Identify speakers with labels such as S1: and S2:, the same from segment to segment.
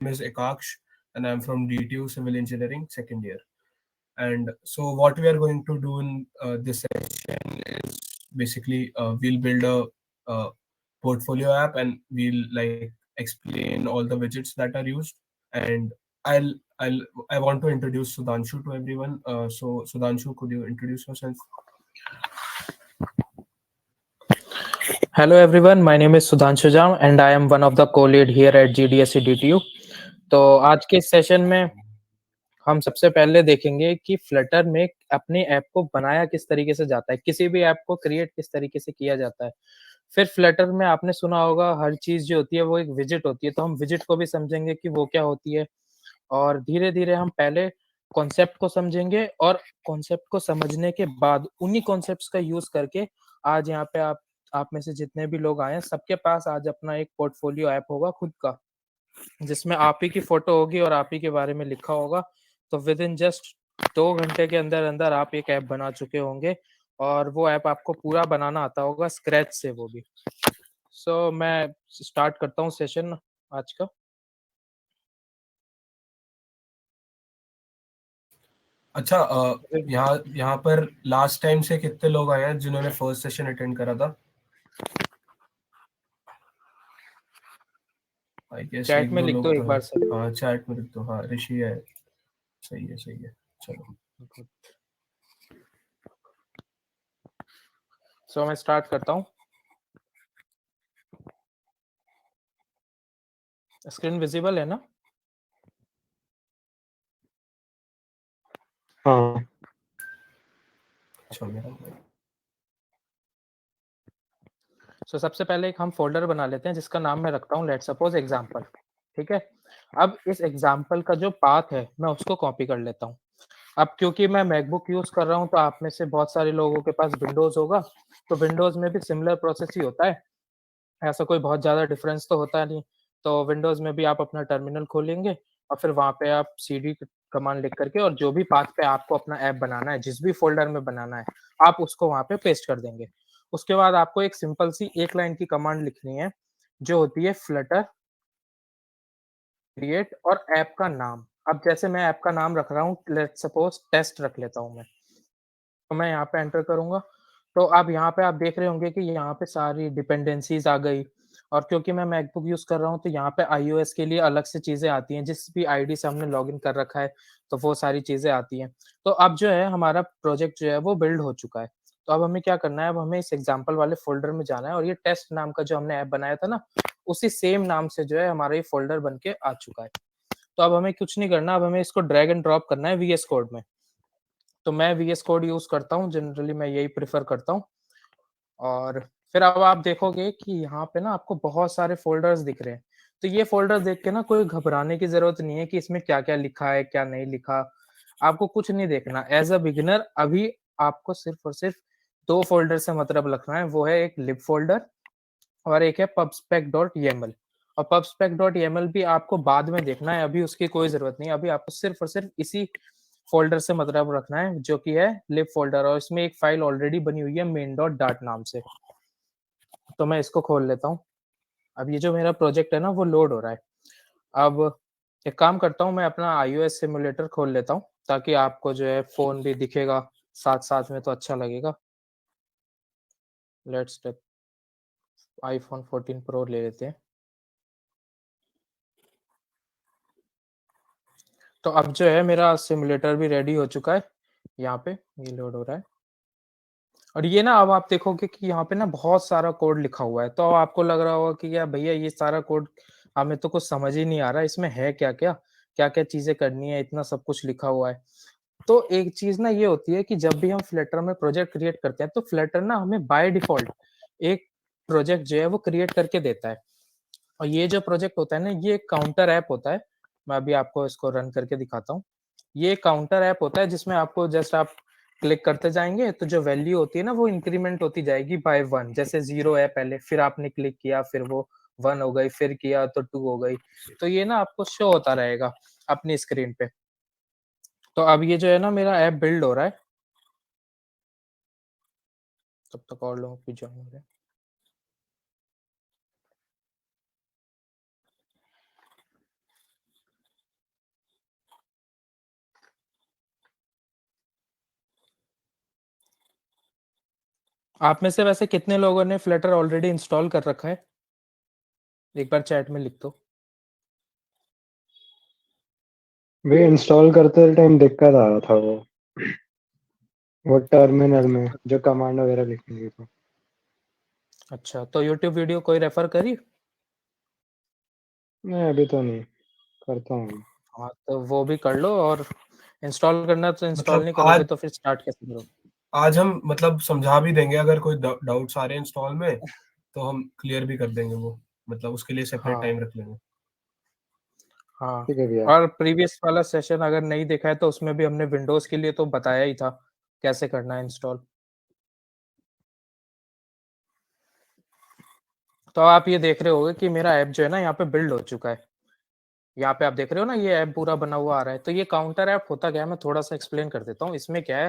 S1: is Ekaksh, and I'm from DTU Civil Engineering, second year. And so, what we are going to do in this session is basically we'll build a portfolio app, and we'll like explain all the widgets that are used. And I'll I'll I want to introduce Sudhanshu to everyone. So Sudhanshu, could you introduce yourself?
S2: Hello everyone, my name is Sudhanshu Jam and I am one of the co-lead here at GDSC DTU. तो आज के session में हम सबसे पहले देखेंगे कि Flutter में अपनी ऐप को बनाया किस तरीके से जाता है, किसी भी ऐप को क्रिएट किस तरीके से किया जाता है। फिर फ्लटर में आपने सुना होगा हर चीज़ जो होती है वो एक विजिट होती है, तो हम विजिट को भी समझेंगे कि वो क्या होती है और धीरे-धीरे हम पहले कॉन्सेप्ट को समझेंगे और कॉन्सेप्ट को समझने के बाद उन्हीं कॉन्सेप्ट्स का यूज़ करके आज यहाँ पे आप में से जितने भी लोग आए हैं, सबके पास आज अपना एक पोर्टफोलियो ऐप होगा खुद का, जिसमें आप ही की फ़ोटो होगी और आप ही के बारे में लिखा होगा। तो विद इन जस्ट 2 घंटे के अंदर-अंदर आप एक ऐप बना चुके होंगे और वो ऐप आपको पूरा बनाना आता होगा स्क्रैच से वो भी। सो मैं स्टार्ट करता हूँ सेशन आज का।
S1: अच्छा, यहाँ यहाँ पर लास्ट टाइम से कितने लोग आए हैं जिन्होंने फर्स्ट सेशन अटेंड करा था? आई गेस
S2: चैट
S1: एक
S2: में
S1: दो
S2: लिख
S1: लोग
S2: दो
S1: तो
S2: एक
S1: हैं।
S2: बार सब।
S1: हाँ, चैट में लिख दो। हाँ, ऋषि है। सही है, सही है। चलो।
S2: सो मैं स्टार्ट करता हूँ। स्क्रीन विजिबल है ना?
S3: हाँ।
S1: चलो।
S2: सो सबसे पहले एक हम फ़ोल्डर बना लेते हैं जिसका नाम मैं रखता हूँ लेट्स सपोज़ एग्ज़ाम्पल, ठीक है? अब इस एग्ज़ाम्पल का जो पाथ है, मैं उसको कॉपी कर लेता हूँ। अब क्योंकि मैं मैकबुक यूज़ कर रहा हूँ, तो आप में से बहुत सारे लोगों के पास विंडोज़ होगा, तो विंडोज़ में भी सिमिलर प्रोसेस ही होता है। ऐसा कोई बहुत ज़्यादा डिफ़रेंस तो होता नहीं। तो विंडोज़ में भी आप अपना टर्मिनल खोलेंगे और फिर वहाँ पे आप सीडी कमांड लिख करके और जो भी पाथ पे आपको अपना ऐप बनाना है, जिस भी फ़ोल्डर में बनाना है, आप उसको वहाँ पे पेस्ट कर देंगे। उसके बाद आपको एक सिंपल सी 1 लाइन की कमांड लिखनी है, जो होती है फ्लटर क्रिएट और ऐप का नाम। अब जैसे मैं ऐप का नाम रख रहा हूँ, लेट्स सपोज़ टेस्ट रख लेता हूँ मैं। तो मैं यहाँ पे एंटर करूँगा, तो अब यहाँ पे आप देख रहे होंगे कि यहाँ पे सारी डिपेंडेंसीज़ आ गई और क्योंकि मैं मैकबुक यूज़ कर रहा हूँ, तो यहाँ पे आईओएस के लिए अलग से चीज़ें आती हैं, जिस भी आईडी से हमने लॉगिन कर रखा है, तो वो सारी चीज़ें आती हैं। तो अब जो है हमारा प्रोजेक्ट जो है वो बिल्ड हो चुका है। तो अब हमें क्या करना है, अब हमें इस एग्ज़ाम्पल वाले फ़ोल्डर में जाना है और ये टेस्ट नाम का जो हमने ऐप बनाया था ना, उसी सेम नाम से जो है हमारा ये फ़ोल्डर बन के आ चुका है। तो अब हमें कुछ नहीं करना, अब हमें इसको ड्रैग एंड ड्रॉप करना है वीएस कोड में। तो मैं वीएस कोड यूज़ करता हूँ, जनरली मैं यही प्रेफ़र करता हूँ और फिर अब आप देखोगे कि यहाँ पे ना आपको बहुत सारे फ़ोल्डर्स दिख रहे हैं। तो ये फ़ोल्डर्स देख के ना कोई घबराने की ज़रूरत नहीं है कि इसमें क्या-क्या लिखा है, क्या नहीं लिखा। आपको कुछ नहीं देखना। ऐज़ अ बिगिनर अभी आपको सिर्फ़ और सिर्फ़ 2 फ़ोल्डर से मतलब रखना है, वो है एक लिब फ़ोल्डर और एक है pubspec.yaml और pubspec.yaml भी आपको बाद में देखना है, अभी उसकी कोई ज़रूरत नहीं है। अभी आपको सिर्फ़ और सिर्फ़ इसी फ़ोल्डर से मतलब रखना है, जो कि है लिब फ़ोल्डर और इसमें एक फ़ाइल ऑलरेडी बनी हुई है main.dart नाम से। तो मैं इसको खोल लेता हूँ। अब ये जो मेरा प्रोजेक्ट है ना, वो लोड हो रहा है। अब एक काम करता हूँ, मैं अपना iOS सिम्युलेटर खोल लेता हूँ, ताकि आपको जो है फ़ोन भी दिखेगा साथ-साथ में तो अच्छा लगेगा। लेट्स टेक iPhone 14 प्रो ले लेते हैं। तो अब जो है मेरा सिम्युलेटर भी रेडी हो चुका है। यहाँ पे ये लोड हो रहा है और ये ना अब आप देखोगे कि यहाँ पे ना बहुत सारा कोड लिखा हुआ है। तो अब आपको लग रहा होगा कि यार भैया ये सारा कोड हमें तो कुछ समझ ही नहीं आ रहा है, इसमें है क्या-क्या? क्या-क्या चीज़ें करनी है? इतना सब कुछ लिखा हुआ है। तो एक चीज़ ना ये होती है कि जब भी हम फ्लटर में प्रोजेक्ट क्रिएट करते हैं, तो फ्लटर ना हमें बाय डिफ़ॉल्ट एक प्रोजेक्ट जो है वो क्रिएट करके देता है। और ये जो प्रोजेक्ट होता है ना, ये एक काउंटर ऐप होता है। मैं अभी आपको इसको रन करके दिखाता हूँ। ये एक काउंटर ऐप होता है जिसमें आपको जस्ट आप क्लिक करते जाएँगे, तो जो वैल्यू होती है ना वो इंक्रीमेंट होती जाएगी बाय 1 जैसे 0 है पहले, फिर आपने क्लिक किया, फिर वो 1 हो गई, फिर किया तो 2 हो गई। तो ये ना आपको शो होता रहेगा अपनी स्क्रीन पे। तो अब ये जो है ना मेरा ऐप बिल्ड हो रहा है। तब तक और लोगों की जॉइन हो रहे हैं। आप में से वैसे कितने लोगों ने फ्लटर ऑलरेडी इंस्टॉल कर रखा है? एक बार चैट में लिख दो।
S3: वे इंस्टॉल करते टाइम दिक्कत आ रहा था वो टर्मिनल में जो कमांड वगैरह लिखने की तो।
S2: अच्छा, तो यूट्यूब वीडियो कोई रेफर करी?
S3: नहीं अभी तो नहीं, करता हूँ।
S2: हाँ, तो वो भी कर लो, और इंस्टॉल करना तो इंस्टॉल
S1: मतलब
S2: नहीं करोगे
S1: आज
S2: तो फिर स्टार्ट कैसे करोगे?
S1: आज हम मतलब समझा भी देंगे, अगर कोई डाउट्स आ रहे हैं इंस्टॉल में तो हम क्लियर भी कर देंगे वो, मतलब उसके लिए सेपरेट
S2: हाँ,
S1: टाइम रख लेंगे।
S2: हाँ।
S3: ठीक है भैया।
S2: और प्रीवियस वाला सेशन अगर नहीं देखा है तो उसमें भी हमने विंडोज़ के लिए तो बताया ही था, कैसे करना है इंस्टॉल। तो आप ये देख रहे होगे कि मेरा ऐप जो है ना यहाँ पे बिल्ड हो चुका है। यहाँ पे आप देख रहे हो ना, ये ऐप पूरा बना हुआ आ रहा है। तो ये काउंटर ऐप होता क्या है, मैं थोड़ा-सा एक्सप्लेन कर देता हूँ। इसमें क्या है,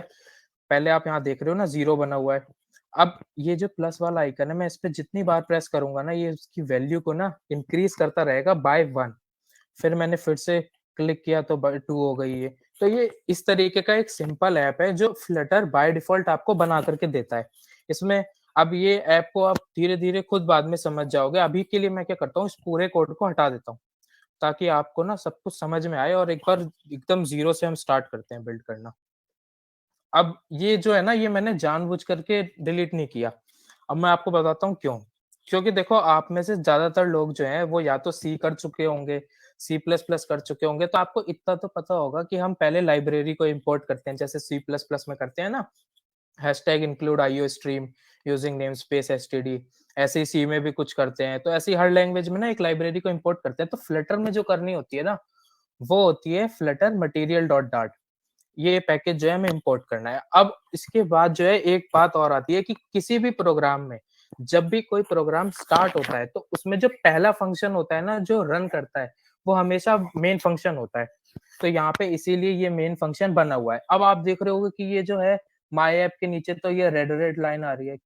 S2: पहले आप यहाँ देख रहे हो ना, 0 बना हुआ है। अब ये जो प्लस वाला आइकन है, मैं इस पे जितनी बार प्रेस करूँगा ना, ये उसकी वैल्यू को ना इंक्रीज़ करता रहेगा बाय 1। फिर मैंने फिर से क्लिक किया तो बाय 2 हो गई ये। तो ये इस तरीके का एक सिंपल ऐप है जो फ्लटर बाय डिफ़ॉल्ट आपको बना कर के देता है। इसमें अब ये ऐप को आप धीरे-धीरे खुद बाद में समझ जाओगे। अभी के लिए मैं क्या करता हूँ, इस पूरे कोड को हटा देता हूँ, ताकि आपको ना सब कुछ समझ में आए और एक बार एकदम ज़ीरो से हम स्टार्ट करते हैं बिल्ड करना। अब ये जो है ना, ये मैंने जानबूझ करके डिलीट नहीं किया। अब मैं आपको बताता हूँ क्यों? क्योंकि देखो, आप में से ज़्यादातर लोग जो हैं वो या तो सी कर चुके होंगे, सी प्लस प्लस कर चुके होंगे, तो आपको इतना तो पता होगा कि हम पहले लाइब्रेरी को इम्पोर्ट करते हैं, जैसे सी प्लस प्लस में करते हैं ना, hashtag include iostream using namespace STD. ऐसे ही सी में भी कुछ करते हैं, तो ऐसे ही हर लैंग्वेज में ना एक लाइब्रेरी को इम्पोर्ट करते हैं। तो फ्लटर में जो करनी होती है ना, वो होती है फ्लटर मटीरियल डॉट डार्ट। ये पैकेज जो है हमें इम्पोर्ट करना है। अब इसके बाद जो है एक बात और आती है कि किसी भी प्रोग्राम में जब भी कोई प्रोग्राम स्टार्ट होता है तो उसमें जो पहला फंक्शन होता है ना, जो रन करता है, वो हमेशा मेन फंक्शन होता है। तो यहाँ पे इसीलिए ये मेन फंक्शन बना हुआ है। अब आप देख रहे होगे कि ये जो है माय ऐप के नीचे तो ये रेड रेड लाइन आ रही है।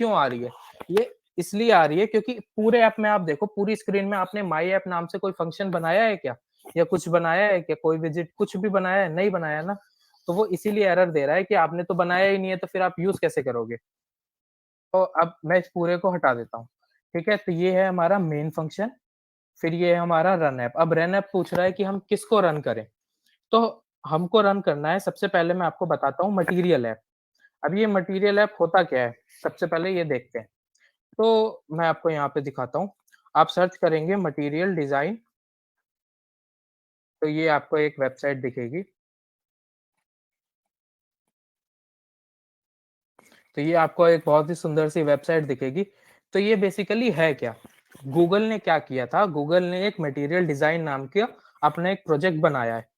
S2: क्यों आ रही है? ये इसलिए आ रही है क्योंकि पूरे ऐप में आप देखो, पूरी स्क्रीन में आपने माय ऐप नाम से कोई फंक्शन बनाया है क्या? या कुछ बनाया है क्या? कोई विजिट कुछ भी बनाया है? नहीं बनाया ना। तो वो इसीलिए एरर दे रहा है कि आपने तो बनाया ही नहीं है, तो फिर आप यूज़ कैसे करोगे? तो अब मैं इस पूरे को हटा देता हूँ। ठीक है? तो ये है हमारा मेन फंक्शन, फिर ये है हमारा रन ऐप। अब रन ऐप पूछ रहा है कि हम किसको रन करें? तो हमको रन करना है, सबसे पहले मैं आपको बताता हूँ, मटीरियल ऐप। अब ये मटीरियल ऐप होता क्या है? सबसे पहले ये देखते हैं। तो मैं आपको यहाँ पे दिखाता हूँ। आप सर्च करेंगे मटीरियल डिज़ाइन, तो ये आपको एक वेबसाइट दिखेगी। तो ये आपको एक बहुत ही सुंदर सी वेबसाइट दिखेगी। तो ये बेसिकली है क्या? गूगल ने क्या किया था, गूगल ने एक मटीरियल डिज़ाइन नाम का अपना एक प्रोजेक्ट बनाया है।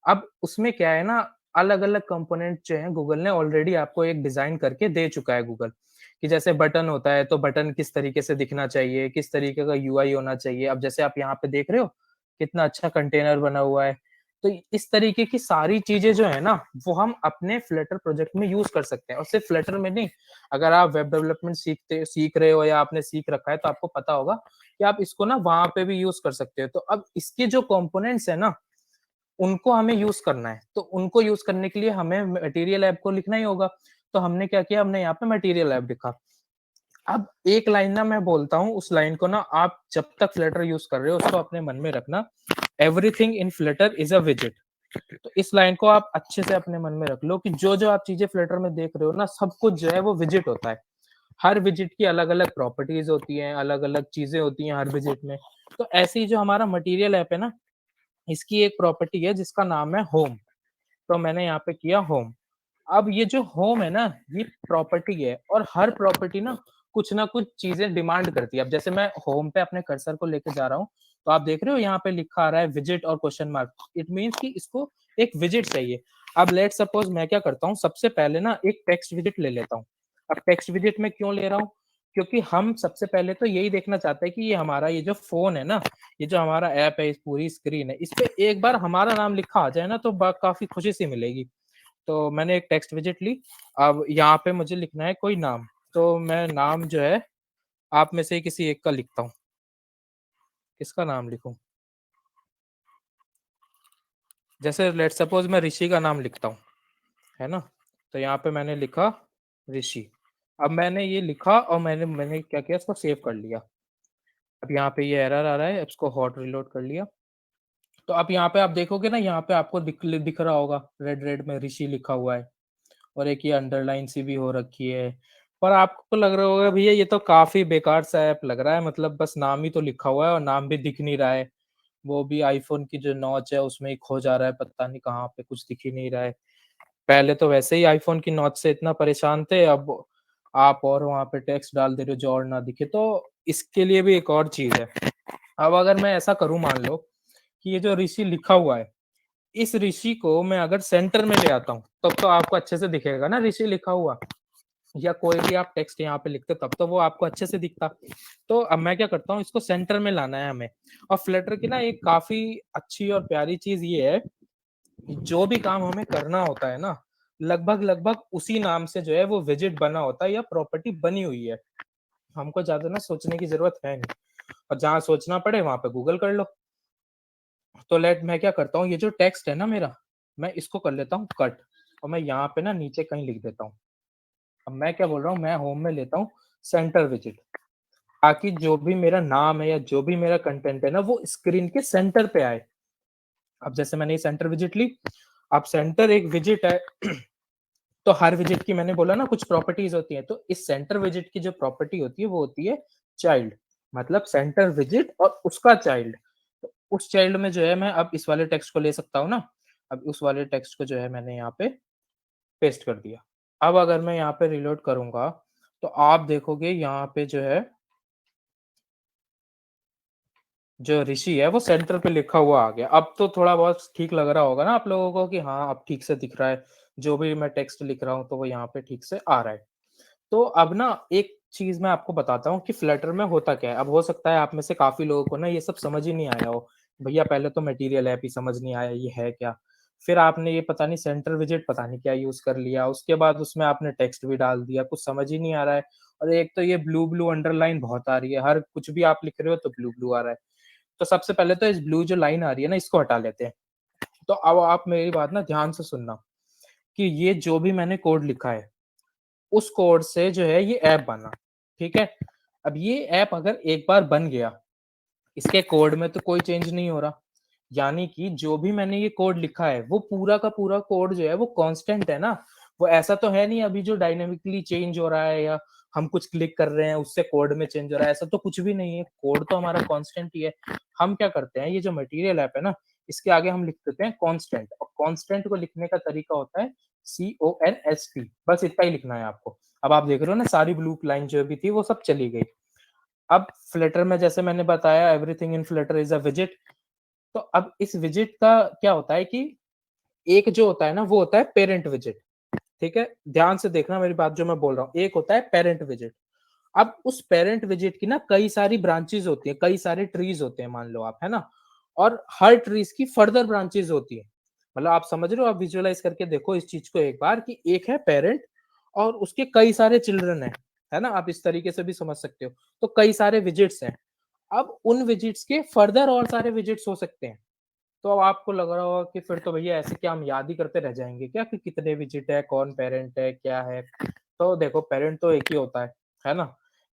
S2: अब उसमें क्या है ना, अलग-अलग कंपोनेंट जो हैं गूगल ने ऑलरेडी आपको एक डिज़ाइन करके दे चुका है गूगल, कि जैसे बटन होता है तो बटन किस तरीके से दिखना चाहिए, किस तरीके का यूआई होना चाहिए। अब जैसे आप यहाँ पे देख रहे हो, कितना अच्छा कंटेनर बना हुआ है। तो इस तरीके की सारी चीज़ें जो है ना, वो हम अपने फ्लटर प्रोजेक्ट में यूज़ कर सकते हैं, और सिर्फ फ्लटर में नहीं, अगर आप वेब डेवलपमेंट सीख रहे हो या आपने सीख रखा है, तो आपको पता होगा कि आप इसको ना वहाँ पे भी यूज़ कर सकते हो। तो अब इसके जो कंपोनेंट्स हैं ना, उनको हमें यूज़ करना है। तो उनको यूज़ करने के लिए हमें मटीरियल ऐप को लिखना ही होगा। तो हमने क्या किया, हमने यहाँ पे मटीरियल ऐप लिखा। अब एक लाइन ना मैं बोलता हूँ, उस लाइन को ना आप जब तक फ्लटर यूज़ कर रहे हो उसको अपने मन में रखना। Everything in Flutter is a विजेट। तो इस लाइन को आप अच्छे से अपने मन में रख लो कि जो-जो आप चीज़ें फ्लटर में देख रहे हो ना, सब कुछ जो है वो विजेट होता है। हर विजेट की अलग-अलग प्रॉपर्टीज़ होती हैं, अलग-अलग चीज़ें होती हैं हर विजेट में। तो ऐसे ही जो हमारा मटीरियल ऐप है ना, इसकी एक प्रॉपर्टी है जिसका नाम है होम। तो मैंने यहाँ पे किया होम। अब ये जो होम है ना, ये प्रॉपर्टी है, और हर प्रॉपर्टी ना कुछ चीज़ें डिमांड करती है। अब जैसे मैं होम पे अपने कर्सर को लेके जा रहा हूँ, तो आप देख रहे हो यहाँ पे लिखा आ रहा है विजेट और क्वेश्चन मार्क। इट मीन्स कि इसको एक विजेट चाहिए। अब लेट्स सपोज़ मैं क्या करता हूँ, सबसे पहले ना एक टेक्स्ट विजेट ले लेता हूँ। अब टेक्स्ट विजेट मैं क्यों ले रहा हूँ? क्योंकि हम सबसे पहले तो यही देखना चाहते हैं कि ये हमारा ये जो फ़ोन है ना, ये जो हमारा ऐप है, इस पूरी स्क्रीन है, इस पे एक बार हमारा नाम लिखा आ जाए ना, तो काफ़ी खुशी सी मिलेगी। तो मैंने एक टेक्स्ट विजेट ली। अब यहाँ पे मुझे लिखना है कोई नाम, तो मैं नाम जो है आप में से किसी एक का लिखता हूँ। किसका नाम लिखूँ? जैसे लेट्स सपोज़ मैं ऋषि का नाम लिखता हूँ, है ना? तो यहाँ पे मैंने लिखा ऋषि। अब मैंने ये लिखा और मैंने क्या किया, इसको सेव कर लिया। अब यहाँ पे ये एरर आ रहा है, इसको हॉट रीलोड कर लिया। तो अब यहाँ पे आप देखोगे ना, यहाँ पे आपको दिख रहा होगा रेड रेड में ऋषि लिखा हुआ है और एक ये अंडरलाइन सी भी हो रखी है। पर आपको लग रहा होगा भैया ये तो काफी बेकार सा ऐप लग रहा है, मतलब बस नाम ही तो लिखा हुआ है और नाम भी दिख नहीं रहा है। वो भी आईफोन की जो नॉच है उसमें ही खो जा रहा है, पता नहीं कहाँ पे, कुछ दिख ही नहीं रहा है। पहले तो वैसे ही आईफोन की नॉच से इतना परेशान थे, अब आप और वहां पे टेक्स्ट डाल दे रहे हो जो और ना दिखे। तो इसके लिए भी एक और चीज है। अब अगर मैं ऐसा करूं, मान लो कि ये जो ऋषि लिखा हुआ है, इस ऋषि को मैं अगर सेंटर में ले आता हूँ तब तो आपको अच्छे से दिखेगा ना ऋषि लिखा हुआ, या कोई भी आप टेक्स्ट यहाँ पे लिखते तब तो वो आपको अच्छे से दिखता। तो अब मैं क्या करता हूँ, इसको सेंटर में लाना है हमें। और फ्लटर की ना एक काफी अच्छी और प्यारी चीज ये है, जो भी काम हमें करना होता है ना, लगभग लगभग उसी नाम से जो है वो विजिट बना होता है या प्रॉपर्टी बनी हुई है। हमको ज्यादा ना सोचने की जरूरत है नहीं, और जहां सोचना पड़े वहां पे गूगल कर लो। तो लेट मैं क्या करता हूँ, ये जो टेक्स्ट है ना मेरा, मैं इसको कर लेता हूँ कट, और मैं यहाँ पे ना नीचे कहीं लिख देता हूँ। अब मैं क्या बोल रहा हूँ, मैं होम में लेता हूँ सेंटर विजिट, ताकि जो भी मेरा नाम है या जो भी मेरा कंटेंट है ना वो स्क्रीन के सेंटर पे आए। अब जैसे मैंने ये सेंटर विजिट ली, अब सेंटर एक विजिट है तो हर विजिट की मैंने बोला ना कुछ प्रॉपर्टीज होती हैं, तो इस सेंटर विजिट की जो प्रॉपर्टी होती है वो होती है चाइल्ड, मतलब सेंटर विजिट और उसका चाइल्ड। तो उस चाइल्ड में जो है मैं अब इस वाले टेक्स्ट को ले सकता हूँ ना। अब उस वाले टेक्स्ट को जो है मैंने यहाँ पे पेस्ट कर दिया। अब अगर मैं यहाँ पे रिलोड करूंगा तो आप देखोगे यहाँ पे जो है जो ऋषि है वो सेंटर पे लिखा हुआ आ गया। अब तो थोड़ा बहुत ठीक लग रहा होगा ना आप लोगों को कि हाँ अब ठीक से दिख रहा है, जो भी मैं टेक्स्ट लिख रहा हूँ तो वो यहाँ पे ठीक से आ रहा है। तो अब ना एक चीज मैं आपको बताता हूँ कि फ्लटर में होता क्या है। अब हो सकता है आप में से काफी लोगों को ना ये सब समझ ही नहीं आया हो, भैया पहले तो मटेरियल ऐप ही समझ नहीं आया ये है क्या, फिर आपने ये पता नहीं सेंटर विजिट पता नहीं क्या यूज कर लिया, उसके बाद उसमें आपने टेक्स्ट भी डाल दिया, कुछ समझ ही नहीं आ रहा है। और एक तो ये ब्लू ब्लू अंडरलाइन बहुत आ रही है, हर कुछ भी आप लिख रहे हो तो ब्लू ब्लू आ रहा है। तो सबसे पहले तो इस ब्लू जो लाइन आ रही है ना इसको हटा लेते हैं। तो अब आप मेरी बात ना ध्यान से सुनना कि ये जो भी मैंने कोड लिखा है उस कोड से जो है ये ऐप बना, ठीक है। अब ये ऐप अगर एक बार बन गया, इसके कोड में तो कोई चेंज नहीं हो रहा, यानी कि जो भी मैंने ये कोड लिखा है वो पूरा का पूरा कोड जो है वो कांस्टेंट है ना। वो ऐसा तो है नहीं अभी जो डायनेमिकली चेंज हो रहा है या हम कुछ क्लिक कर रहे हैं उससे कोड में चेंज हो रहा है, ऐसा तो कुछ भी नहीं है, कोड तो हमारा कांस्टेंट ही है। हम क्या करते हैं, ये जो मटेरियल ऐप है ना इसके आगे हम लिख देते हैं कांस्टेंट, और कांस्टेंट को लिखने का तरीका होता है CONST, बस इतना ही लिखना है आपको। अब आप देख रहे हो ना सारी ब्लू लाइन जो भी थी वो सब चली गई। अब फ्लटर में जैसे मैंने बताया everything in Flutter is a visit, तो अब इस विजिट का क्या होता है कि एक जो होता है ना वो होता है पेरेंट विजिट, ठीक है। ध्यान से देखना मेरी बात जो मैं बोल रहा हूँ, एक होता है पेरेंट विजिट। अब उस पेरेंट विजिट की ना कई सारी ब्रांचेस होती है, कई सारे ट्रीज होते हैं मान लो आप, है ना। और हर ट्रीज की फर्दर ब्रांचेस होती है, मतलब आप समझ रहे हो, आप विजुअलाइज करके देखो इस चीज को एक बार कि एक है पेरेंट और उसके कई सारे चिल्ड्रन है ना, आप इस तरीके से भी समझ सकते हो। तो कई सारे विजिट्स हैं, अब उन विजिट्स के फर्दर और सारे विजिट्स हो सकते हैं। तो अब आपको लग रहा होगा कि फिर तो भैया ऐसे क्या हम याद ही करते रह जाएंगे क्या कि कितने विजिट है, कौन पेरेंट है, क्या है। तो देखो पेरेंट तो एक ही होता है ना।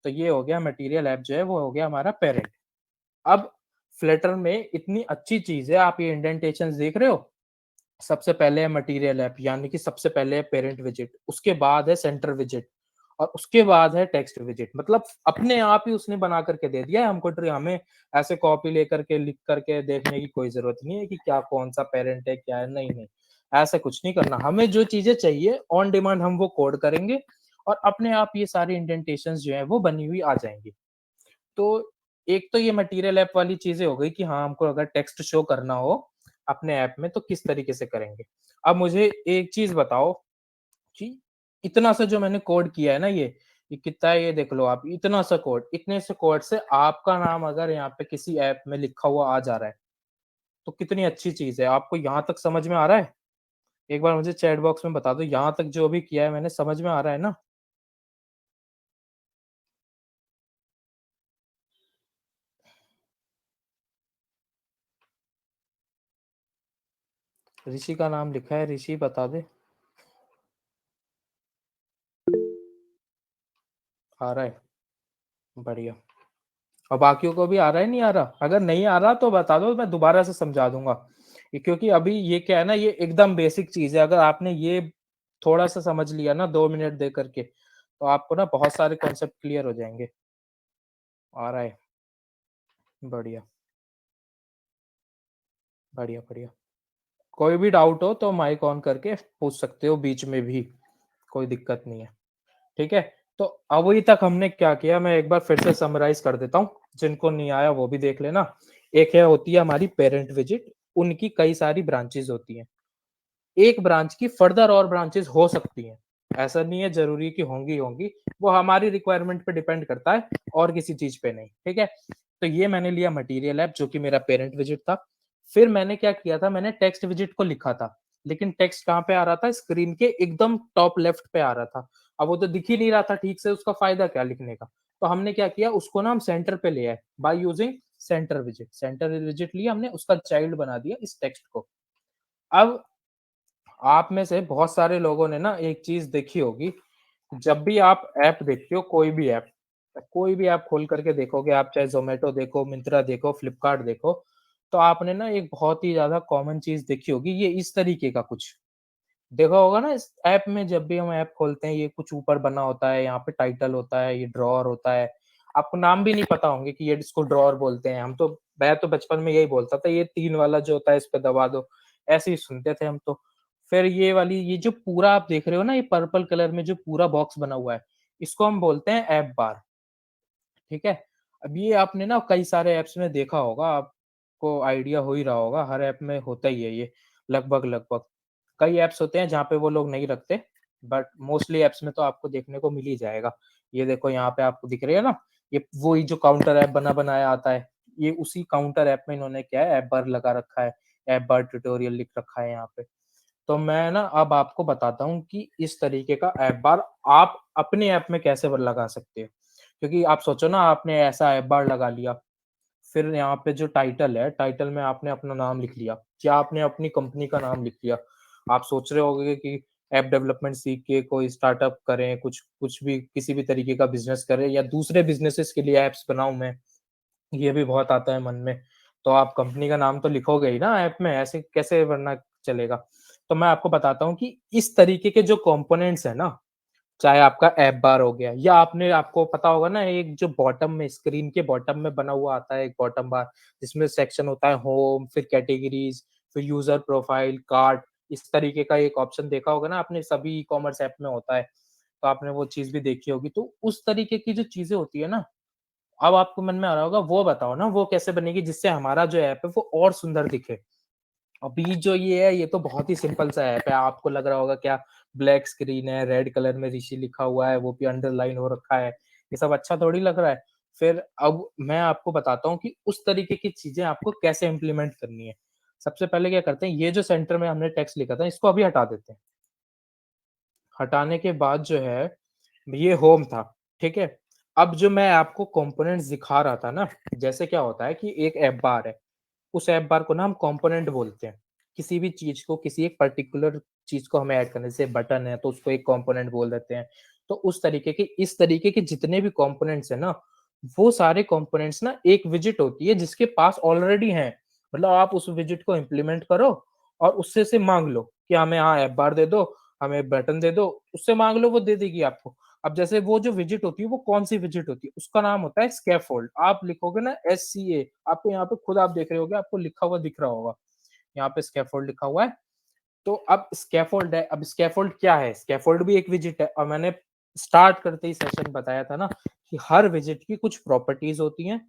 S2: तो ये हो गया मटेरियल ऐप जो है वो हो गया हमारा पेरेंट। अब फ्लटर में इतनी अच्छी चीज है, आप ये इंडेंटेशन देख रहे हो, सबसे पहले है मटेरियल ऐप यानी कि सबसे पहले है पेरेंट विजिट, उसके बाद है सेंटर विजिट, और उसके बाद है टेक्स्ट विजिट। मतलब अपने आप ही उसने बना करके दे दिया है हमको ट्री, हमें ऐसे कॉपी लेकर के लिख करके देखने की कोई जरूरत नहीं है कि क्या कौन सा पेरेंट है क्या है, नहीं नहीं, ऐसा कुछ नहीं करना। हमें जो चीजें चाहिए ऑन डिमांड हम वो कोड करेंगे और अपने आप ये सारी इंडेंटेशन जो है वो बनी हुई आ जाएंगी। तो एक तो ये मटेरियल ऐप वाली चीजें हो गई कि हाँ हमको अगर टेक्स्ट शो करना हो अपने ऐप में तो किस तरीके से करेंगे। अब मुझे एक चीज बताओ कि इतना सा जो मैंने कोड किया है ना, ये कितना है ये देख लो आप, इतना सा कोड, इतने से कोड से आपका नाम अगर यहाँ पे किसी ऐप में लिखा हुआ आ जा रहा है तो कितनी अच्छी चीज है। आपको यहाँ तक समझ में आ रहा है? एक बार मुझे चैट बॉक्स में बता दो यहाँ तक जो भी किया है मैंने, समझ में आ रहा है ना? ऋषि का नाम लिखा है, ऋषि बता दे। आ रहा है, बढ़िया। और बाकियों को भी आ रहा है, नहीं आ रहा? अगर नहीं आ रहा तो बता दो, मैं दोबारा से समझा दूंगा। क्योंकि अभी ये क्या है ना, ये एकदम बेसिक चीज है। अगर आपने ये थोड़ा सा समझ लिया ना 2 मिनट दे करके, तो आपको ना बहुत सारे कॉन्सेप्ट क्लियर हो जाएंगे। आ रहा है, बढ़िया बढ़िया बढ़िया। कोई भी डाउट हो तो माइक ऑन करके पूछ सकते हो बीच में भी, कोई दिक्कत नहीं है। ठीक है, तो अभी तक हमने क्या किया, मैं एक बार फिर से समराइज कर देता हूँ, जिनको नहीं आया वो भी देख लेना। एक है होती है हमारी पेरेंट विजिट, उनकी कई सारी ब्रांचेस होती हैं। एक ब्रांच की फर्दर और ब्रांचेस हो सकती हैं, ऐसा नहीं है जरूरी कि होंगी होंगी, वो हमारी रिक्वायरमेंट पे डिपेंड करता है और किसी चीज पे नहीं। ठीक है, तो ये मैंने लिया मटेरियल ऐप, जो कि मेरा पेरेंट विजिट था। फिर मैंने क्या किया था, मैंने टेक्स्ट विजिट को लिखा था, लेकिन टेक्स्ट कहाँ पे आ रहा था, स्क्रीन के एकदम टॉप लेफ्ट पे आ रहा था। अब वो तो दिख ही नहीं रहा था ठीक से, उसका फायदा क्या लिखने का। तो हमने क्या किया, उसको ना हम सेंटर पे ले आए by using centre visit. Centre visit लिया हमने, उसका चाइल्ड बना दिया इस टेक्स्ट को। अब आप में से बहुत सारे लोगों ने ना एक चीज देखी होगी, जब भी आप ऐप देखते हो, कोई भी ऐप खोल करके देखोगे आप, चाहे जोमेटो देखो, मिंत्रा देखो, फ्लिपकार्ट देखो, तो आपने ना एक बहुत ही ज्यादा कॉमन चीज देखी होगी, ये इस तरीके का कुछ देखा होगा ना। इस ऐप में जब भी हम ऐप खोलते हैं, ये कुछ ऊपर बना होता है, यहाँ पे टाइटल होता है, ये ड्रॉअर होता है। आपको नाम भी नहीं पता होंगे कि ये इसको ड्रॉअर बोलते हैं। हम तो, मैं तो बचपन में यही बोलता था, ये 3 वाला जो होता है इस पे दबा दो, ऐसे ही सुनते थे हम तो। फिर ये वाली, ये जो पूरा आप देख रहे हो ना, ये पर्पल कलर में जो पूरा बॉक्स बना हुआ है, इसको हम बोलते हैं ऐप बार। ठीक है, अब ये आपने ना कई सारे ऐप्स में देखा होगा, आपको आइडिया हो ही रहा होगा, हर ऐप में होता ही है ये, लगभग लगभग। कई ऐप्स होते हैं जहाँ पे वो लोग नहीं रखते, बट मोस्टली ऐप्स में तो आपको देखने को मिल ही जाएगा। ये देखो यहाँ पे आपको दिख रही है ना, ये वही जो काउंटर ऐप बना बनाया आता है, ये उसी काउंटर ऐप में इन्होंने क्या है, ऐप बार लगा रखा है, ऐप बार ट्यूटोरियल लिख रखा है यहाँ पे। तो मैं ना अब आपको बताता हूँ कि इस तरीके का ऐप बार आप अपने ऐप में कैसे लगा सकते हो। क्योंकि आप सोचो ना, आपने ऐसा ऐप बार लगा लिया, फिर यहाँ पे जो टाइटल है, टाइटल में आपने अपना नाम लिख लिया, क्या आपने अपनी कंपनी का नाम लिख लिया। आप सोच रहे होंगे कि ऐप डेवलपमेंट सीख के कोई स्टार्टअप करें, कुछ कुछ भी किसी भी तरीके का बिजनेस करें, या दूसरे बिजनेसेस के लिए एप्स बनाऊं मैं, ये भी बहुत आता है मन में। तो आप कंपनी का नाम तो लिखोगे ही ना ऐप में, ऐसे कैसे वरना चलेगा। तो मैं आपको बताता हूँ कि इस तरीके के जो कंपोनेंट्स है ना, चाहे आपका ऐप बार हो गया, या आपने, आपको पता होगा ना, एक जो बॉटम में, स्क्रीन के बॉटम में बना हुआ आता है एक बॉटम बार, जिसमें सेक्शन होता है होम, फिर कैटेगरीज, फिर यूजर प्रोफाइल, कार्ट, इस तरीके का एक ऑप्शन देखा होगा ना आपने, सभी ई कॉमर्स ऐप में होता है। तो आपने वो चीज भी देखी होगी। तो उस तरीके की जो चीजें होती है ना, अब आपको मन में आ रहा होगा, वो बताओ ना वो कैसे बनेगी, जिससे हमारा जो ऐप है वो और सुंदर दिखे। अभी जो ये है, ये तो बहुत ही सिंपल सा ऐप है। आपको लग रहा होगा क्या, ब्लैक स्क्रीन है, रेड कलर में ऋषि लिखा हुआ है, वो भी अंडरलाइन हो रखा है, ये सब अच्छा थोड़ी लग रहा है। फिर अब मैं आपको बताता हूँ कि उस तरीके की चीजें आपको कैसे इम्प्लीमेंट करनी है। सबसे पहले क्या करते हैं, ये जो सेंटर में हमने टेक्स्ट लिखा था, इसको अभी हटा देते हैं। हटाने के बाद जो है, ये होम था, ठीक है। अब जो मैं आपको कंपोनेंट्स दिखा रहा था ना, जैसे क्या होता है कि एक ऐप बार है, उस ऐप बार को ना हम कंपोनेंट बोलते हैं। किसी भी चीज को, किसी एक पर्टिकुलर चीज को हमें ऐड करने, जैसे बटन है तो उसको एक कंपोनेंट बोल देते हैं। तो उस तरीके के, इस तरीके के जितने भी कंपोनेंट्स है ना, वो सारे कंपोनेंट्स ना एक विजिट होती है जिसके पास ऑलरेडी है। मतलब आप उस विजिट को इम्प्लीमेंट करो और उससे से मांग लो कि हमें हाँ ऐप बार दे दो, हमें बटन दे दो, उससे मांग लो, वो दे देगी आपको। अब जैसे वो जो विजिट होती है, वो कौन सी विजिट होती है, उसका नाम होता है स्कैफोल्ड। आप लिखोगे ना SCA, आपको यहाँ पे खुद आप देख रहे होगे, आपको लिखा हुआ दिख रहा होगा, यहाँ पे स्कैफोल्ड लिखा हुआ है। तो अब स्कैफोल्ड है, अब स्कैफोल्ड क्या है, स्कैफोल्ड भी एक विजिट है। और मैंने स्टार्ट करते ही सेशन बताया था ना कि हर विजिट की कुछ प्रॉपर्टीज होती हैं,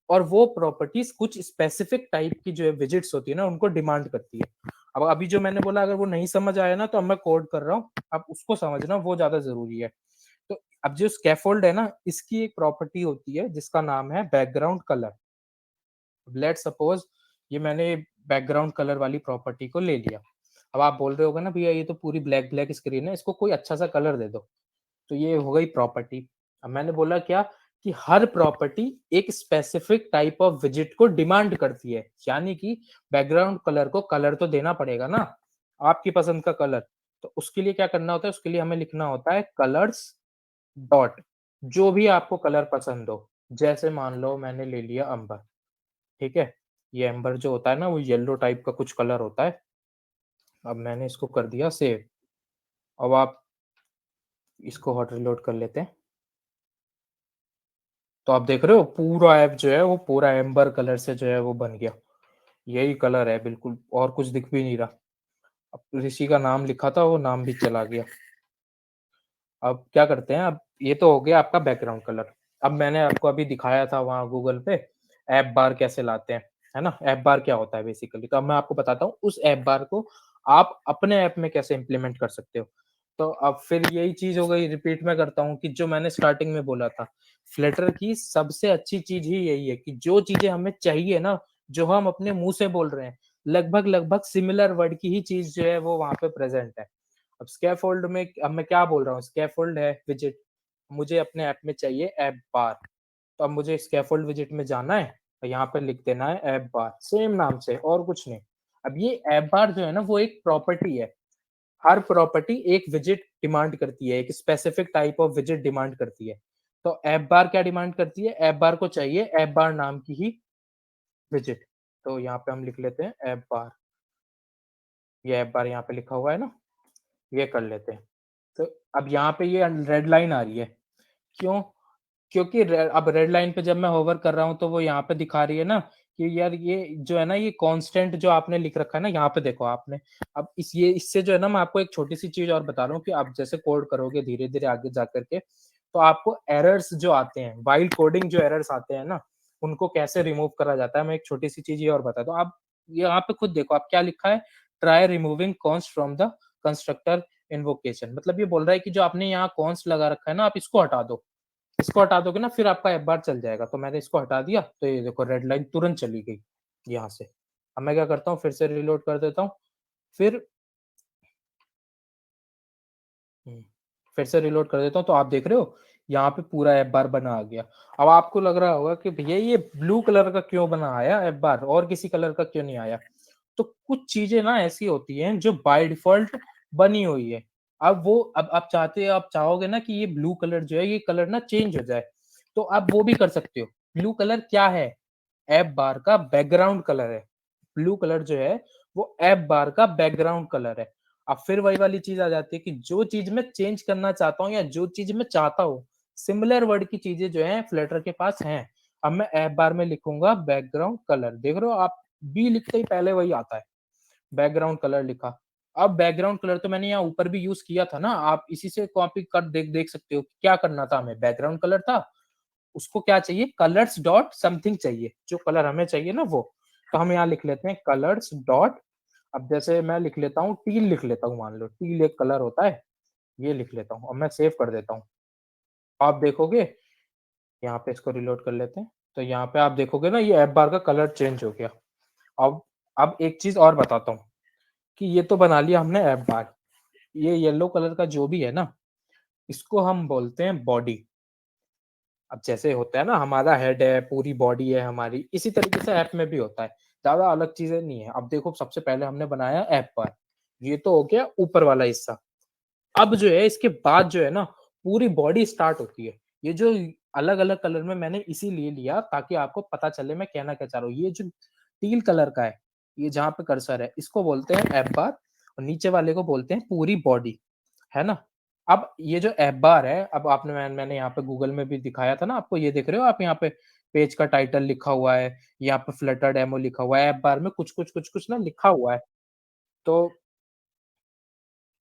S2: और वो प्रॉपर्टीज कुछ स्पेसिफिक टाइप की जो है विजिट्स होती है ना, उनको डिमांड करती है। अब अभी जो मैंने बोला, अगर वो नहीं समझ आया ना, तो अब मैं कोड कर रहा हूँ, अब उसको समझना वो ज्यादा जरूरी है। तो अब जो स्कैफोल्ड है ना, इसकी एक प्रॉपर्टी होती है जिसका नाम है बैकग्राउंड कलर। लेट्स सपोज ये मैंने बैकग्राउंड कलर वाली प्रॉपर्टी को ले लिया। अब आप बोल रहे होगे ना, भैया ये तो पूरी ब्लैक ब्लैक स्क्रीन है, इसको कोई अच्छा सा कलर दे दो। तो ये हो गई प्रॉपर्टी। अब मैंने बोला क्या, कि हर प्रॉपर्टी एक स्पेसिफिक टाइप ऑफ विजिट को डिमांड करती है, यानी कि बैकग्राउंड कलर को कलर तो देना पड़ेगा ना, आपकी पसंद का कलर। तो उसके लिए क्या करना होता है, उसके लिए हमें लिखना होता है कलर्स डॉट जो भी आपको कलर पसंद हो, जैसे मान लो मैंने ले लिया अंबर, ठीक है? ये अंबर जो होता है ना वो येलो टाइप का कुछ कलर होता है। अब मैंने इसको कर दिया सेव। अब आप इसको हॉट रिलोड कर लेते हैं। तो आप देख रहे हो पूरा ऐप जो है वो पूरा एम्बर कलर से जो है वो बन गया। यही कलर है बिल्कुल, और कुछ दिख भी नहीं रहा। अब ऋषि का नाम लिखा था, वो नाम भी चला गया। अब क्या करते हैं, अब ये तो हो गया आपका बैकग्राउंड कलर। अब मैंने आपको अभी दिखाया था वहाँ गूगल पे ऐप बार कैसे लाते हैं, है ना? ऐप बार क्या होता है बेसिकली, तो अब मैं आपको बताता हूँ उस ऐप बार को आप अपने ऐप में कैसे इम्प्लीमेंट कर सकते हो। तो अब फिर यही चीज हो गई, रिपीट मैं करता हूँ कि जो मैंने स्टार्टिंग में बोला था, फ्लटर की सबसे अच्छी चीज ही यही है कि जो चीजें हमें चाहिए ना, जो हम अपने मुंह से बोल रहे हैं, लगभग लगभग सिमिलर वर्ड की ही चीज जो है वो वहां पे प्रेजेंट है। अब स्कैफोल्ड में अब मैं क्या बोल रहा हूँ, स्कैफोल्ड है विजिट, मुझे अपने ऐप में चाहिए ऐप बार। तो अब मुझे स्कैफोल्ड विजिट में जाना है और यहाँ पे लिख देना है ऐप बार, सेम नाम से और कुछ नहीं। अब ये ऐप बार जो है ना वो एक प्रॉपर्टी है। हर प्रॉपर्टी एक विजिट डिमांड करती है, एक specific type of visit demand करती है। तो ऐप बार क्या डिमांड करती है, ऐप बार को चाहिए ऐप बार नाम की ही विजिट। तो यहाँ पे हम लिख लेते हैं ऐप बार, ये ऐप बार यहाँ पे लिखा हुआ है ना, ये कर लेते हैं। तो अब यहाँ पे ये रेड लाइन आ रही है, क्यों? क्योंकि अब रेड लाइन पे जब मैं होवर कर रहा हूँ तो वो यहाँ पे दिखा रही है ना कि यार ये जो है ना ये कांस्टेंट जो आपने लिख रखा है ना, यहाँ पे देखो आपने। अब ये इससे जो है ना मैं आपको एक छोटी सी चीज और बता रहा हूँ कि आप जैसे कोड करोगे धीरे धीरे आगे जा करके, तो आपको एरर्स जो आते हैं, वाइल्ड कोडिंग जो एरर्स आते हैं ना, उनको कैसे रिमूव करा जाता है। मैं एक छोटी सी चीज ये और बता दूं, आप यहाँ पे खुद देखो आप क्या लिखा है, try removing const from the constructor invocation. मतलब ये बोल रहा है कि जो आपने यहाँ कॉन्स्ट लगा रखा है ना, आप इसको हटा दो। इसको हटा दोगे ना फिर आपका ऐप बार चल जाएगा। तो मैंने इसको हटा दिया, तो ये देखो रेड लाइन तुरंत चली गई यहाँ से। अब मैं क्या करता हूँ, फिर से रिलोड कर देता हूँ, फिर फिर से रिलोड कर देता हूँ। तो आप देख रहे हो यहाँ पे पूरा ऐप बार बना आ गया। अब आपको लग रहा होगा कि भैया ये ब्लू कलर का क्यों बना आया ऐप बार, और किसी कलर का क्यों नहीं आया? तो कुछ चीजें ना ऐसी होती हैं जो बाय डिफॉल्ट बनी हुई है। अब वो अब आप चाहोगे ना कि ये ब्लू कलर जो है ये कलर ना चेंज हो जाए, तो आप वो भी कर सकते हो। ब्लू कलर क्या है, ऐप बार का बैकग्राउंड कलर है। ब्लू कलर जो है वो ऐप बार का बैकग्राउंड कलर है। अब फिर वही वाली चीज आ जाती है कि जो चीज मैं चेंज करना चाहता हूँ या जो चीज मैं चाहता हूँ, सिमिलर वर्ड की चीजें जो है फ्लटर के पास हैं। अब मैं ऐप बार में लिखूंगा बैकग्राउंड कलर, देख रहे हो आप, बी लिखते ही पहले वही आता है, बैकग्राउंड कलर लिखा। अब बैकग्राउंड कलर तो मैंने यहाँ ऊपर भी यूज किया था ना, आप इसी से कॉपी कर देख सकते हो क्या करना था हमें। बैकग्राउंड कलर था, उसको क्या चाहिए, कलर्स डॉट समथिंग चाहिए, जो कलर हमें चाहिए ना वो। तो हम यहाँ लिख लेते हैं कलर्स डॉट, अब जैसे मैं लिख लेता हूँ टील, लिख लेता हूँ, मान लो टील एक कलर होता है, ये लिख लेता हूँ। अब मैं सेव कर देता हूँ। आप देखोगे यहाँ पे, इसको रिलोड कर लेते हैं, तो यहाँ पे आप देखोगे ना ये ऐप बार का कलर चेंज हो गया। अब एक चीज और बताता हूँ कि ये तो बना लिया हमने ऐप बार, ये येलो कलर का जो भी है ना, इसको हम बोलते हैं बॉडी। अब जैसे होता है ना हमारा हेड है, पूरी बॉडी है हमारी, इसी तरीके से ऐप में भी होता है, ज्यादा अलग चीजें नहीं है। अब देखो सबसे पहले हमने बनाया ऐप बार, ये तो हो गया ऊपर वाला हिस्सा। अब जो है इसके बाद जो है ना पूरी बॉडी स्टार्ट होती है। ये जो अलग अलग कलर में मैंने इसीलिए लिया ताकि आपको पता चले मैं कहना क्या चाह रहा हूँ। ये जो टील कलर का है, ये जहाँ पे कर्सर है, इसको बोलते हैं ऐप बार, और नीचे वाले को बोलते हैं पूरी बॉडी, है ना? अब ये जो ऐप बार है, अब आपने मैंने यहाँ पे गूगल में भी दिखाया था ना आपको, ये देख रहे हो आप यहाँ पे पेज का टाइटल लिखा हुआ है, यहाँ पे फ्लटर डेमो लिखा हुआ है, ऐप बार में कुछ ना लिखा हुआ है। तो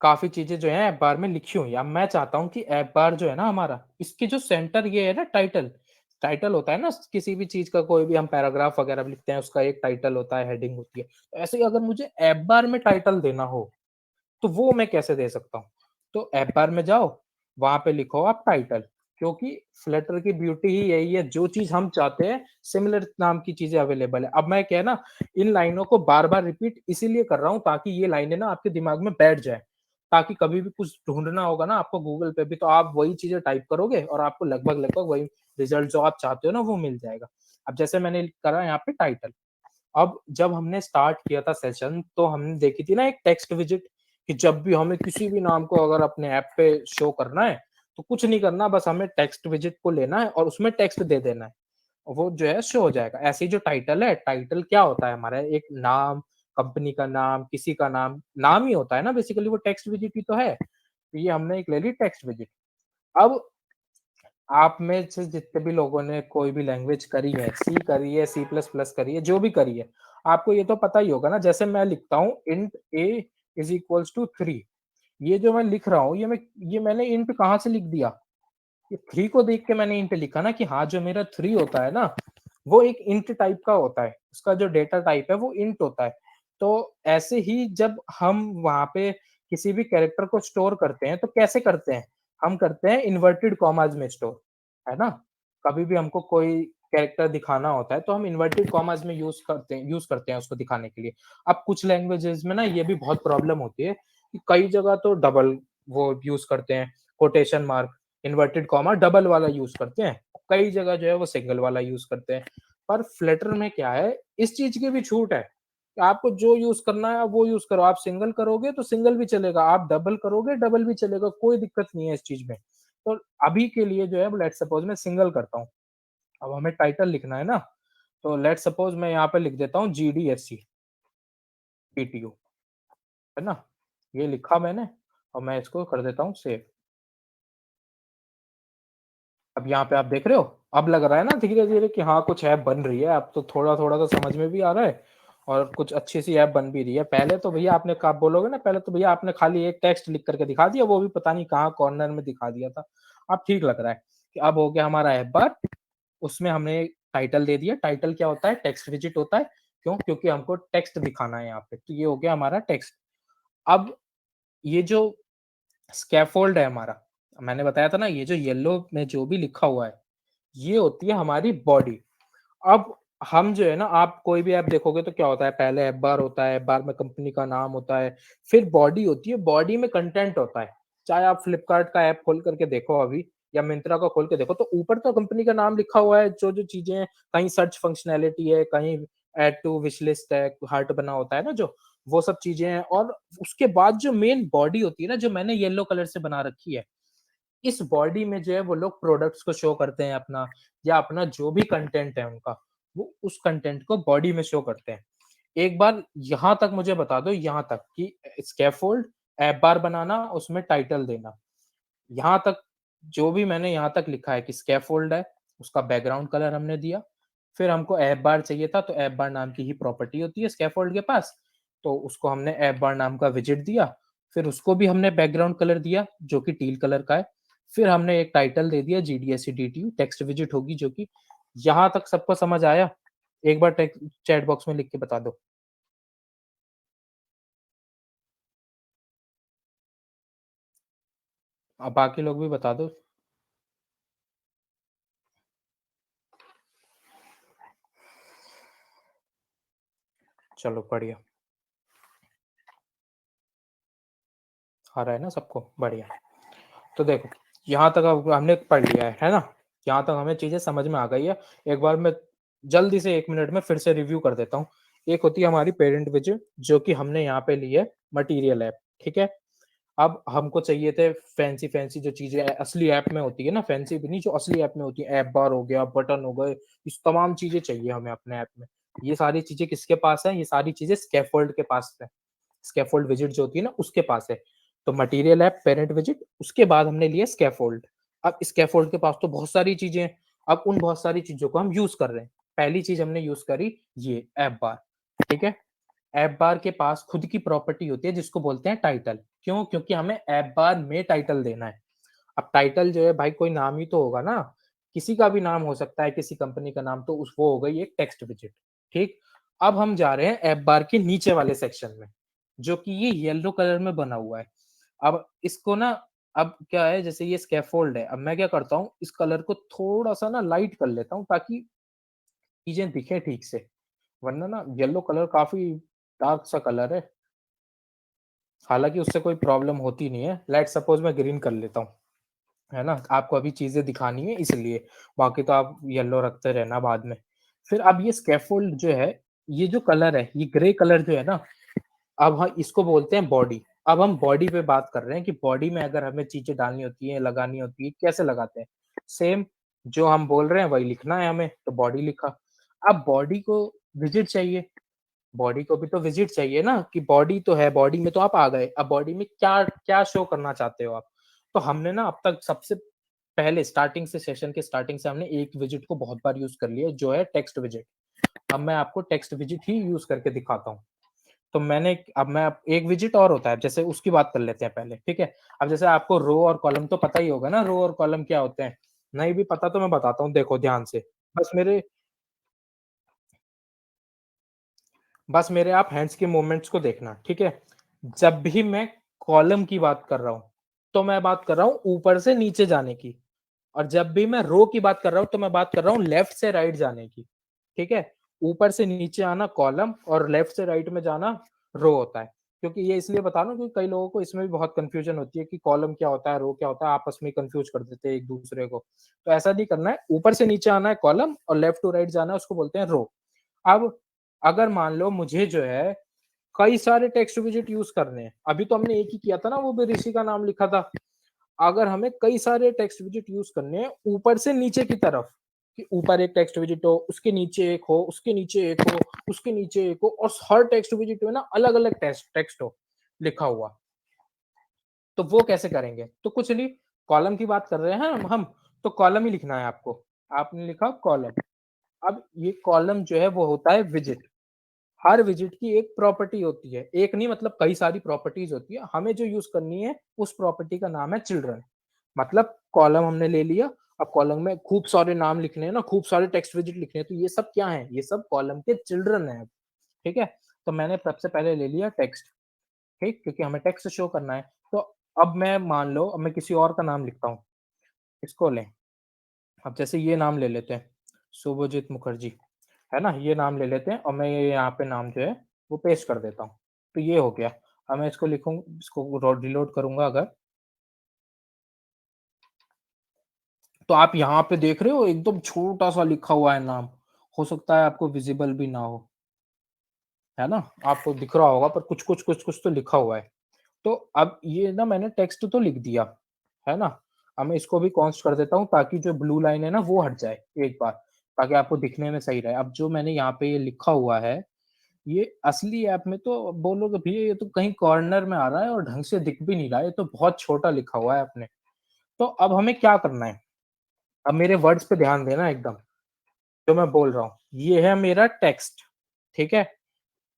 S2: काफ़ी चीज़ें जो हैं ऐप बार में लिखी हुई हैं। अब मैं चाहता हूँ कि ऐप बार जो है ना हमारा, इसके जो सेंटर ये है ना टाइटल, टाइटल होता है ना किसी भी चीज़ का, कोई भी हम पैराग्राफ वगैरह भी लिखते हैं, उसका एक टाइटल होता है, हेडिंग होती है। तो ऐसे ही अगर मुझे ऐप बार में टाइटल देना हो, तो वो मैं कैसे दे सकता हूँ? तो ऐप बार में जाओ, वहाँ पे लिखो आप टाइटल, क्योंकि फ्लटर की ब्यूटी ही यही है, जो चीज़ हम चाहते हैं, सिमिलर नाम की चीज़ें अवेलेबल है। अब मैं क्या है ना, इन लाइनों को बार-बार रिपीट इसीलिए कर रहा हूँ ताकि ये लाइनें ना आपके दिमाग में बैठ जाएँ। ताकि कभी भी कुछ ढूँढना होगा ना आपको गूगल पे भी, तो आप वही चीज़ें टाइप करोगे और आपको लगभग-लगभग वही रिज़ल्ट जो आप चाहते हो ना वो मिल जाएगा। अब जैसे मैंने करा यहाँ पे टाइटल। अब जब हमने स्टार्ट किया था सेशन, तो हमने देखी थी ना एक टेक्स्ट विज़िट, कि जब भी हमें किसी भी नाम को अगर अपने ऐप पे शो करना है, तो कुछ नहीं करना, बस हमें टेक्स्ट विजिट को लेना है और उसमें टेक्स्ट दे देना है, वो जो है शो हो जाएगा। ऐसे ही जो टाइटल है, टाइटल क्या होता है हमारा, एक नाम, कंपनी का नाम, किसी का नाम ही होता है ना बेसिकली, वो टेक्स्ट विजिट ही तो है। तो ये हमने एक ले ली टेक्स्ट विजिट। अब आप में से जितने भी लोगों ने कोई भी लैंग्वेज करी है, सी करी है, सी प्लस प्लस करी है, जो भी करी है, आपको ये तो पता ही होगा ना। जैसे मैं लिखता हूँ int a is equals to 3, ये जो मैं लिख रहा हूँ, ये मैंने इंट कहाँ से लिख दिया, ये 3 को देख के मैंने इंट लिखा ना, कि हाँ जो मेरा 3 होता है ना, वो एक इंट टाइप का होता है, उसका जो डेटा टाइप है वो इंट होता है। तो ऐसे ही जब हम वहां पे किसी भी कैरेक्टर को स्टोर करते हैं, तो कैसे करते हैं, हम करते हैं इन्वर्टेड कॉमास में स्टोर, है ना। कभी भी हमको कोई कैरेक्टर दिखाना होता है तो हम इन्वर्टेड कॉमास में यूज करते हैं उसको दिखाने के लिए। अब कुछ लैंग्वेजेस में ना ये भी बहुत प्रॉब्लम होती है कि कई जगह तो डबल वो यूज करते हैं, quotation mark, inverted comma double वाला यूज करते हैं, कई जगह जो है वो सिंगल वाला यूज करते हैं। पर फ्लटर में क्या है, इस चीज की भी छूट है कि आपको जो यूज करना है आप वो यूज करो। आप सिंगल करोगे तो सिंगल भी चलेगा, आप डबल करोगे डबल भी चलेगा, कोई दिक्कत नहीं है इस चीज में। तो अभी के लिए जो है लेट सपोज मैं सिंगल करता हूँ। अब हमें टाइटल लिखना है ना, तो लेट सपोज मैं यहाँ पे लिख देता हूँ GDSC PTU, है ना। ये लिखा मैंने और मैं इसको कर देता हूँ सेव। अब यहाँ पे आप देख रहे हो, अब लग रहा है ना धीरे धीरे कि हाँ कुछ ऐप बन रही है। अब तो थोड़ा थोड़ा तो समझ में भी आ रहा है और कुछ अच्छी सी ऐप बन भी रही है। पहले तो भैया आपने कहा बोलोगे ना, पहले तो भैया आपने खाली एक टेक्स्ट लिख करके दिखा दिया, वो भी पता नहीं कहाँ कॉर्नर में दिखा दिया था। अब ठीक लग रहा है कि अब हो गया हमारा ऐप बार, उसमें हमने टाइटल दे दिया। टाइटल क्या होता है, टेक्स्ट विजिट होता है। क्यों, क्योंकि हमको टेक्स्ट दिखाना है यहाँ पे, तो ये हो गया हमारा टेक्स्ट। अब ये जो स्कैफोल्ड है हमारा, मैंने बताया था ना, ये जो येलो में जो भी लिखा हुआ है ये होती है हमारी बॉडी। अब हम जो है ना, आप कोई भी ऐप देखोगे तो क्या होता है, पहले ऐप बार होता है, ऐप बार में कंपनी का नाम होता है, फिर बॉडी होती है, बॉडी में कंटेंट होता है। चाहे आप फ्लिपकार्ट का ऐप खोल करके देखो अभी, या मिंत्रा का खोल के देखो, तो ऊपर तो कंपनी का नाम लिखा हुआ है, जो जो चीजें हैं, कहीं सर्च फंक्शनैलिटी है, कहीं ऐड टू विश लिस्ट है, हार्ट बना होता है ना जो, वो सब चीजें हैं। और उसके बाद जो मेन बॉडी होती है ना, जो मैंने येलो कलर से बना रखी है, इस बॉडी में जो है वो लोग प्रोडक्ट्स को शो करते हैं अपना, या अपना जो भी कंटेंट है उनका, वो उस कंटेंट को बॉडी में शो करते हैं। एक बार यहाँ तक मुझे बता दो, यहाँ तक कि स्कैफोल्ड, ऐप बार बनाना, उसमें टाइटल देना, यहाँ तक जो भी मैंने यहाँ तक लिखा है कि स्कैफोल्ड है, उसका बैकग्राउंड कलर हमने दिया। फिर हमको ऐप बार चाहिए था, तो ऐप बार नाम की ही प्रॉपर्टी होती है स्कैफोल्ड के पास, तो उसको हमने ऐप बार नाम का विजिट दिया। फिर उसको भी हमने बैकग्राउंड कलर दिया जो कि टील कलर का है। फिर हमने एक टाइटल दे दिया GDSC DTU, टेक्स्ट विजिट होगी जो कि। यहाँ तक सबको समझ आया? एक बार चैट बॉक्स में लिख के बता दो। अब बाकी लोग भी बता दो। चलो बढ़िया, आ रहा है ना सबको, बढ़िया। तो देखो यहाँ तक अब हमने पढ़ लिया है ना, यहाँ तक हमें चीजें समझ में आ गई है। एक बार मैं जल्दी से 1 मिनट में फिर से रिव्यू कर देता हूँ। एक होती है हमारी पेरेंट विजिट, जो कि हमने यहाँ पे ली है मटेरियल ऐप, ठीक है। अब हमको चाहिए थे फैंसी फैंसी जो चीजें असली ऐप में होती है ना, फैंसी भी नहीं, जो असली ऐप में होती है, ऐप बार हो गया, बटन हो गए, इस तमाम चीजें चाहिए हमें अपने ऐप में। ये सारी चीजें किसके पास है, ये सारी चीजें स्कैफोल्ड के पास है। स्कैफोल्ड विजिट जो होती है ना, उसके पास है। तो मटेरियल ऐप, पेरेंट विजिट, उसके बाद हमने लिया स्कैफोल्ड। अब स्कैफोल्ड के पास तो बहुत सारी चीजें हैं। अब उन बहुत सारी चीजों को हम यूज कर रहे हैं। पहली चीज हमने यूज करी ये ऐप बार, ठीक है। ऐप बार के पास खुद की प्रॉपर्टी होती है जिसको बोलते हैं टाइटल। क्यों, क्योंकि हमें ऐप बार में टाइटल देना है। अब टाइटल जो है भाई, कोई नाम ही तो होगा ना, किसी का भी नाम हो सकता है, किसी कंपनी का नाम, तो उस वो हो गई एक टेक्स्ट विजिट, ठीक। अब हम जा रहे हैं ऐप बार के नीचे वाले सेक्शन में, जो कि ये येलो कलर में बना हुआ है। अब इसको ना, अब क्या है, जैसे ये स्कैफोल्ड है, अब मैं क्या करता हूँ, इस कलर को थोड़ा सा ना लाइट कर लेता हूँ ताकि चीजें दिखे ठीक से, वरना ना येलो कलर काफी डार्क सा कलर है। हालांकि उससे कोई प्रॉब्लम होती नहीं है। लेट सपोज मैं ग्रीन कर लेता हूँ, है ना, आपको अभी चीजें दिखानी है इसलिए, बाकी तो आप येलो रखते रहना बाद में। फिर अब ये स्कैफोल्ड जो है, ये जो कलर है, ये ग्रे कलर जो है ना, अब हाँ इसको बोलते हैं बॉडी। अब हम बॉडी पे बात कर रहे हैं कि बॉडी में अगर हमें चीजें डालनी होती है, लगानी होती है, कैसे लगाते हैं? सेम जो हम बोल रहे हैं वही लिखना है हमें, तो बॉडी लिखा। अब बॉडी को विजिट चाहिए, बॉडी को भी तो विजिट चाहिए ना, कि बॉडी तो है, बॉडी में तो आप आ गए, अब बॉडी में क्या क्या शो करना चाहते हो आप? तो हमने ना अब तक सबसे पहले स्टार्टिंग से, सेशन के स्टार्टिंग से हमने एक विजिट को बहुत बार यूज कर लिया, जो है टेक्स्ट विजिट। अब मैं आपको टेक्स्ट विजिट ही यूज करके दिखाता हूँ। तो अब मैं एक विजिट और होता है, जैसे उसकी बात कर लेते हैं पहले, ठीक है? अब जैसे आपको रो और कॉलम तो पता ही होगा ना, रो और कॉलम क्या होते हैं? नहीं भी पता तो मैं बताता हूँ, देखो ध्यान से। बस मेरे आप हैंड्स के मूवमेंट्स को देखना, ठीक है? जब भी मैं कॉलम की बात कर रहा हूँ, तो मैं बात कर रहा हूँ ऊपर से नीचे जाने की, और जब भी मैं रो की बात कर रहा हूँ, तो मैं बात कर रहा हूँ लेफ्ट से राइट जाने की, ठीक है? ऊपर से नीचे आना कॉलम और लेफ्ट से राइट में जाना रो होता है। क्योंकि ये इसलिए बता रहा हूँ क्योंकि कई लोगों को इसमें भी बहुत कंफ्यूजन होती है कि कॉलम क्या होता है, रो क्या होता है, आपस में कंफ्यूज कर देते हैं एक दूसरे को। तो ऐसा नहीं करना है, ऊपर से नीचे आना है कॉलम और लेफ्ट टू राइट जाना है, उसको बोलते हैं रो। अब अगर मान लो मुझे जो है कई सारे टेक्स्ट विजिट यूज करने हैं, अभी तो हमने एक ही किया था ना, वो भी ऋषि का नाम लिखा था। अगर हमें कई सारे टेक्स्ट विजिट यूज करने हैं ऊपर से नीचे की तरफ, कि ऊपर एक टेक्स्ट विजिट हो, उसके नीचे एक हो, उसके नीचे एक हो, उसके नीचे एक हो, और हर टेक्स्ट विजिट में ना अलग अलग टेक्स्ट हो लिखा हुआ, तो वो कैसे करेंगे? तो कुछ नहीं, कॉलम की बात कर रहे हैं हम, तो कॉलम ही लिखना है आपको। आपने लिखा कॉलम। अब ये कॉलम जो है वो होता है विजिट। हर विजिट की एक प्रॉपर्टी होती है, एक नहीं मतलब कई सारी प्रॉपर्टीज होती है, हमें जो यूज करनी है उस प्रॉपर्टी का नाम है चिल्ड्रन। मतलब कॉलम हमने ले लिया, अब कॉलम में खूब सारे नाम लिखने हैं ना, खूब सारे टेक्स्ट विजिट लिखने हैं, तो ये सब क्या है? ये सब कॉलम के चिल्ड्रन है, ठीक है? तो मैंने सबसे पहले ले लिया टेक्स्ट, ठीक, क्योंकि हमें टेक्स्ट शो करना है। तो अब मैं मान लो, अब मैं किसी और का नाम लिखता हूँ, इसको लें। अब जैसे ये नाम ले लेते हैं, शुभजीत मुखर्जी, है ना? ये नाम ले लेते हैं और मैं ये यहाँ पे नाम जो है वो पेस्ट कर देता हूँ। तो ये हो गया। अब मैं इसको लिखूँ, इसको रिलोड करूंगा अगर, तो आप यहाँ पे देख रहे हो एकदम छोटा सा लिखा हुआ है नाम, हो सकता है आपको विजिबल भी ना हो, है ना? आपको दिख रहा होगा पर कुछ तो लिखा हुआ है। तो अब ये ना मैंने टेक्स्ट तो लिख दिया, है ना? अब मैं इसको भी कॉन्स्ट कर देता हूँ ताकि जो ब्लू लाइन है ना वो हट जाए एक बार, ताकि आपको दिखने में सही रहे। अब जो मैंने यहाँ पे ये लिखा हुआ है, ये असली ऐप में तो बोलोगे भैया ये तो कहीं कॉर्नर में आ रहा है और ढंग से दिख भी नहीं रहा है, ये तो बहुत छोटा लिखा हुआ है आपने। तो अब हमें क्या करना है? अब मेरे वर्ड्स पे ध्यान देना एकदम, जो मैं बोल रहा हूँ। ये है मेरा टेक्स्ट, ठीक है?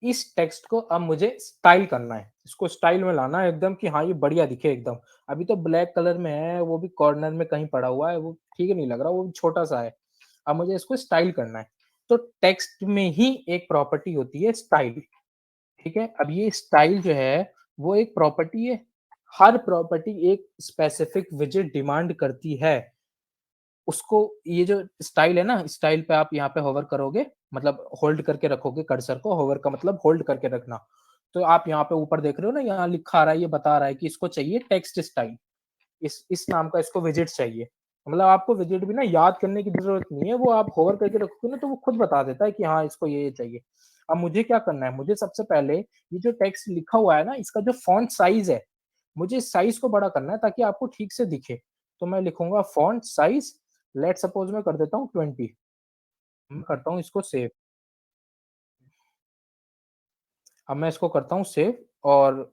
S2: इस टेक्स्ट को अब मुझे स्टाइल करना है, इसको स्टाइल में लाना है एकदम, कि हाँ ये बढ़िया दिखे एकदम। अभी तो ब्लैक कलर में है, वो भी कॉर्नर में कहीं पड़ा हुआ है, वो ठीक नहीं लग रहा, वो भी छोटा सा है। अब मुझे इसको स्टाइल करना है। तो टेक्स्ट में ही एक प्रॉपर्टी होती है स्टाइल, ठीक है? अब ये स्टाइल जो है वो एक प्रॉपर्टी है, हर प्रॉपर्टी एक स्पेसिफिक विजेट डिमांड करती है। उसको, ये जो स्टाइल है ना, स्टाइल पे आप यहाँ पे होवर करोगे, मतलब होल्ड करके रखोगे कर्सर को, होवर का मतलब होल्ड करके रखना। तो आप यहाँ पे ऊपर देख रहे हो ना, यहाँ लिखा आ रहा है, ये बता रहा है कि इसको चाहिए टेक्स्ट स्टाइल, इस नाम का इसको विजिट चाहिए। मतलब आपको विजिट भी ना याद करने की जरूरत नहीं है, वो आप होवर करके रखोगे ना तो वो खुद बता देता है कि हाँ इसको ये चाहिए। अब मुझे क्या करना है? मुझे सबसे पहले ये जो टेक्स्ट लिखा हुआ है ना, इसका जो फॉन्ट साइज है, मुझे इस साइज को बड़ा करना है ताकि आपको ठीक से दिखे। तो मैं लिखूंगा फॉन्ट साइज, लेट सपोज मैं कर देता हूँ 20। मैं करता हूँ इसको सेव। अब मैं इसको करता हूँ सेव, और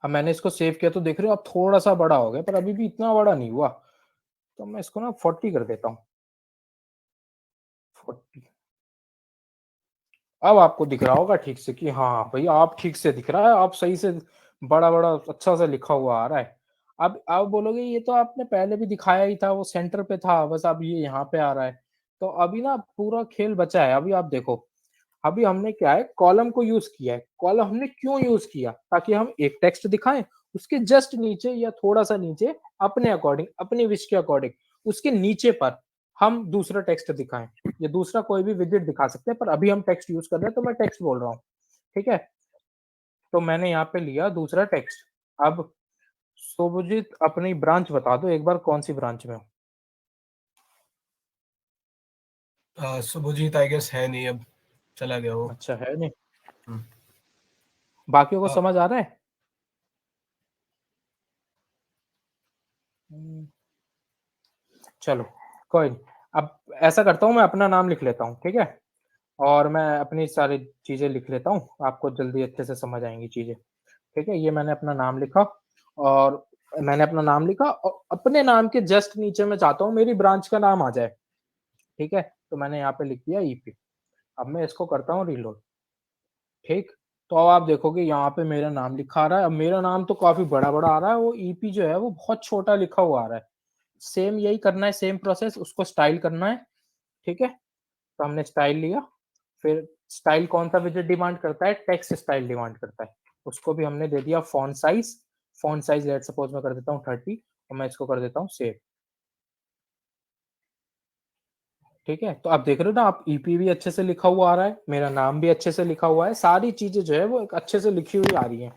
S2: अब मैंने इसको सेव किया तो देख रहे हो अब थोड़ा सा बड़ा हो गया, पर अभी भी इतना बड़ा नहीं हुआ। तो मैं इसको ना 40 कर देता हूँ, 40। अब आपको दिख रहा होगा ठीक से कि हाँ भैया आप ठीक से दिख रहा है, आप सही से बड़ा बड़ा अच्छा से लिखा हुआ आ रहा है। अब आप बोलोगे ये तो आपने पहले भी दिखाया ही था, वो सेंटर पे था, बस अब ये यहाँ पे आ रहा है। तो अभी ना पूरा खेल बचा है। अभी आप देखो, अभी हमने क्या है, कॉलम को यूज किया है। कॉलम हमने क्यों यूज किया? ताकि हम एक टेक्स्ट दिखाएं, उसके जस्ट नीचे या थोड़ा सा नीचे, अपने अकॉर्डिंग, अपने विश के अकॉर्डिंग, उसके नीचे पर हम दूसरा टेक्स्ट दिखाएं। ये दूसरा कोई भी विजिट दिखा सकते हैं, पर अभी हम टेक्स्ट यूज कर रहे हैं तो मैं टेक्स्ट बोल रहा हूँ, ठीक है? तो मैंने यहाँ पे लिया दूसरा टेक्स्ट। अब शुभजीत अपनी ब्रांच बता दो एक बार, कौन सी ब्रांच में हो?
S1: शुभजीत आई गेस है नहीं, अब चला गया वो।
S2: अच्छा, है नहीं?
S1: हम्म।
S2: बाकियों को
S1: हाँ।
S2: समझ आ रहा है? चलो कोई नहीं। अब ऐसा करता हूँ, मैं अपना नाम लिख लेता हूँ, ठीक है? और मैं अपनी सारी चीज़ें लिख लेता हूँ, आपको जल्दी अच्छे से समझ आएँगी चीज़ें, ठीक है? ये मैंने अपना नाम लिखा और मैंने अपना नाम लिखा और अपने नाम के जस्ट नीचे मैं चाहता हूँ मेरी ब्रांच का नाम आ जाए, ठीक है? तो मैंने यहाँ पे लिख दिया ईपी। अब मैं इसको करता हूँ रीलोड, ठीक? तो अब आप देखोगे यहाँ पे मेरा नाम लिखा आ रहा है। अब मेरा नाम तो काफ़ी बड़ा-बड़ा आ रहा है, वो ईपी जो है वो बहुत छोटा लिखा हुआ आ रहा है। सेम यही करना है, सेम प्रोसेस, उसको स्टाइल करना है, ठीक है? तो हमने स्टाइल लिया, फिर स्टाइल कौन-सा विज़ार्ड डिमांड करता है? टेक्स्ट स्टाइल डिमांड करता है। उसको भी हमने दे दिया फ़ॉन्ट साइज़ लेट्स सपोज़ मैं कर देता हूँ 30 और मैं इसको कर देता हूँ सेव। ठीक है? तो आप देख रहे हो ना, आप ईपी भी अच्छे से लिखा हुआ आ रहा है, मेरा नाम भी अच्छे से लिखा हुआ है, सारी चीज़ें जो है वो एक अच्छे से लिखी हुई आ रही हैं।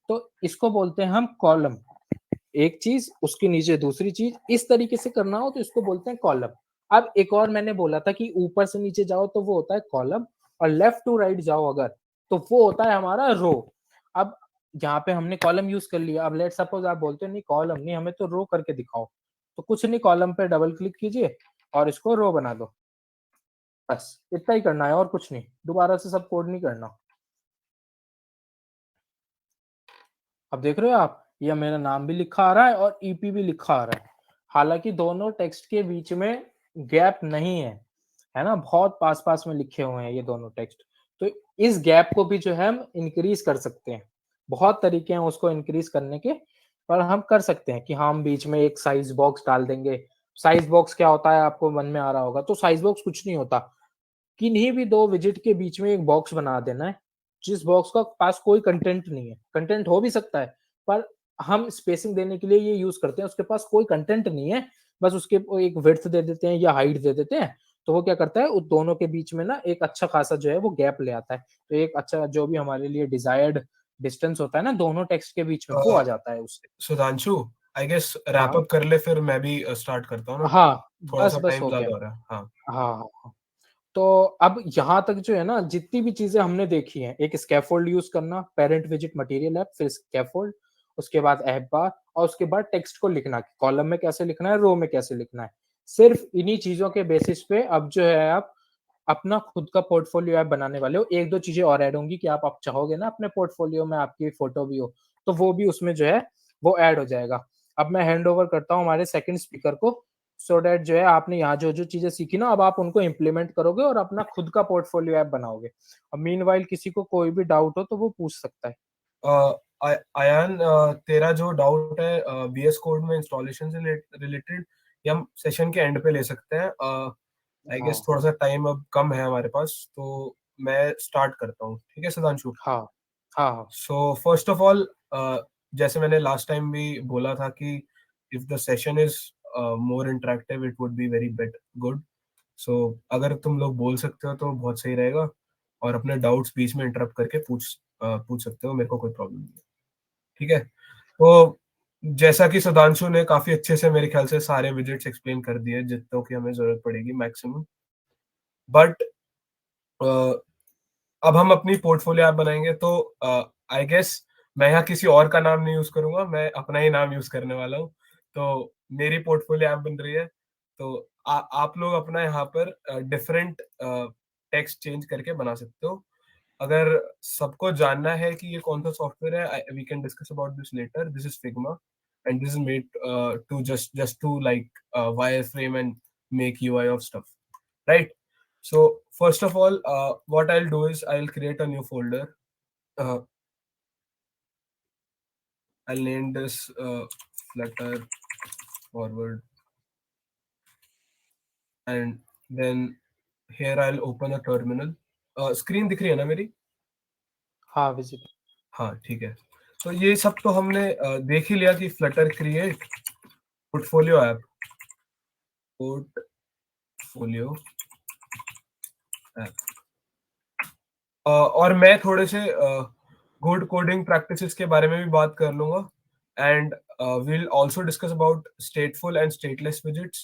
S2: तो इसको बोलते हैं हम कॉलम। एक चीज़, उसके नीचे दूसरी चीज़, इस तरीके से करना हो तो इसको बोलते हैं कॉलम। अब एक और मैंने बोला था कि ऊपर से नीचे जाओ तो वो होता है कॉलम और लेफ्ट टू राइट जाओ अगर, तो वो होता है हमारा रो। अब यहाँ पे हमने कॉलम यूज़ कर लिया, अब लेट्स सपोज़ आप बोलते हो नहीं कॉलम नहीं, हमें तो रो करके दिखाओ। तो कुछ नहीं, कॉलम पे डबल क्लिक कीजिए और इसको रो बना दो। बस इतना ही करना है और कुछ नहीं, दोबारा से सब कोड नहीं करना। अब देख रहे हो आप, ये मेरा नाम भी लिखा आ रहा है और ईपी भी लिखा आ रहा है। हालाँकि दोनों टेक्स्ट के बीच में गैप नहीं है ना? बहुत पास-पास में लिखे हुए हैं ये दोनों टेक्स्ट। तो इस गैप को भी जो है हम इंक्रीज़ कर सकते हैं। बहुत तरीके हैं उसको इंक्रीज़ करने के, पर हम कर सकते हैं कि हम बीच में एक साइज़ बॉक्स डाल देंगे। साइज़ बॉक्स क्या होता है आपको मन में आ रहा होगा, तो साइज़ बॉक्स कुछ नहीं होता। किन्हीं भी 2 विजेट के बीच में एक बॉक्स बना देना है, जिस बॉक्स का पास कोई कंटेंट नहीं है। कंटेंट हो भी सकता है, पर हम स्पेसिंग देने के लिए ये यूज़ करते हैं, उसके पास कोई कंटेंट नहीं है, बस उसके वो एक विड्थ दे देते हैं या हाइट दे देते हैं, तो वो क्या करता है, उन दोनों के बीच में ना एक अच्छा खासा जो है वो गैप ले आता है। तो एक अच्छा जो भी हमारे लिए डिज़ायर्ड डिस्टेंस होता है ना दोनों टेक्स्ट के बीच में, वो आ जाता है उससे।
S1: सुधांशु, आई गेस रैप
S2: हाँ,
S1: अप कर ले, फिर मैं भी स्टार्ट करता हूँ ना,
S2: हाँ,
S1: थोड़ा सा
S2: बस
S1: टाइम
S2: हो गया।
S1: ज्यादा हो रहा है। हाँ।
S2: हाँ, हाँ, हाँ। तो अब यहाँ तक जो है ना, जितनी भी चीज़ें हमने देखी हैं, एक स्कैफोल्ड यूज़ करना, पैरेंट विजेट मटीरियल ऐप, फिर स्कैफोल्ड, उसके बाद ऐप बार और उसके बाद टेक्स्ट को लिखना, कॉलम में कैसे लिखना है, रो में कैसे लिखना है। सिर्फ इन्हीं चीज़ों के बेसिस पे अब जो है आप अपना खुद का पोर्टफोलियो ऐप बनाने वाले हो। 1-2 चीज़ें और ऐड होंगी कि आप चाहोगे ना अपने पोर्टफोलियो में आपकी फ़ोटो भी हो, तो वो भी उसमें जो है वो ऐड हो जाएगा। अब मैं हैंड ओवर करता हूँ हमारे सेकंड स्पीकर को, सो दैट जो है आपने यहाँ जो-जो चीज़ें सीखी ना, अब आप उनको इम्प्लीमेंट करोगे और अपना खुद का पोर्टफोलियो ऐप बनाओगे। अब मीनव्हाइल किसी को कोई भी डाउट हो तो वो पूछ सकता है।
S1: अयान, तेरा जो डाउट है VS कोड में इंस्टॉलेशन से रिलेटेड, ये हम सेशन के एंड पे ले सकते हैं। आई गेस
S2: हाँ,
S1: थोड़ा सा टाइम अब कम है हमारे पास, तो मैं स्टार्ट करता हूँ, ठीक है सुधांशु?
S2: हाँ, हाँ, हाँ,
S1: सो फर्स्ट ऑफ ऑल, जैसे मैंने लास्ट टाइम भी बोला था कि if the session is more interactive it would be very bet good. So अगर तुम लोग बोल सकते हो तो बहुत सही रहेगा, और अपने डाउट्स बीच में इंटरप्ट करके पूछ सकते हो, मेरे को कोई प्रॉब्लम नहीं है, ठीक है? तो जैसा कि सुधांशु ने काफी अच्छे से मेरे ख्याल से सारे विजेट्स एक्सप्लेन कर दिए जितनों की हमें जरूरत पड़ेगी मैक्सिमम, बट अब हम अपनी पोर्टफोलियो ऐप बनाएंगे, तो आई गेस मैं यहाँ किसी और का नाम नहीं यूज करूंगा, मैं अपना ही नाम यूज करने वाला हूँ। तो मेरी पोर्टफोलियो ऐप बन रही है, तो आप लोग अपना यहाँ पर डिफरेंट टेक्स्ट चेंज करके बना सकते हो। अगर सबको जानना है कि ये कौन सा सॉफ्टवेयर है, we can discuss about this letter. This is Figma and this is made to just to like wire frame and make UI of stuff, right? So first of all, what I'll do is I'll create a new folder. Uh, I'll name this Flutter forward, and then here I'll open a terminal. Screen दिख रही है ना मेरी?
S2: हाँ, visit.
S1: हाँ, ठीक है। तो ये सब तो हमने देख ही लिया कि Flutter create portfolio app, portfolio app. और मैं थोड़े से गुड कोडिंग प्रैक्टिसेस के बारे में भी बात कर लूंगा, and we'll also discuss about stateful and stateless widgets,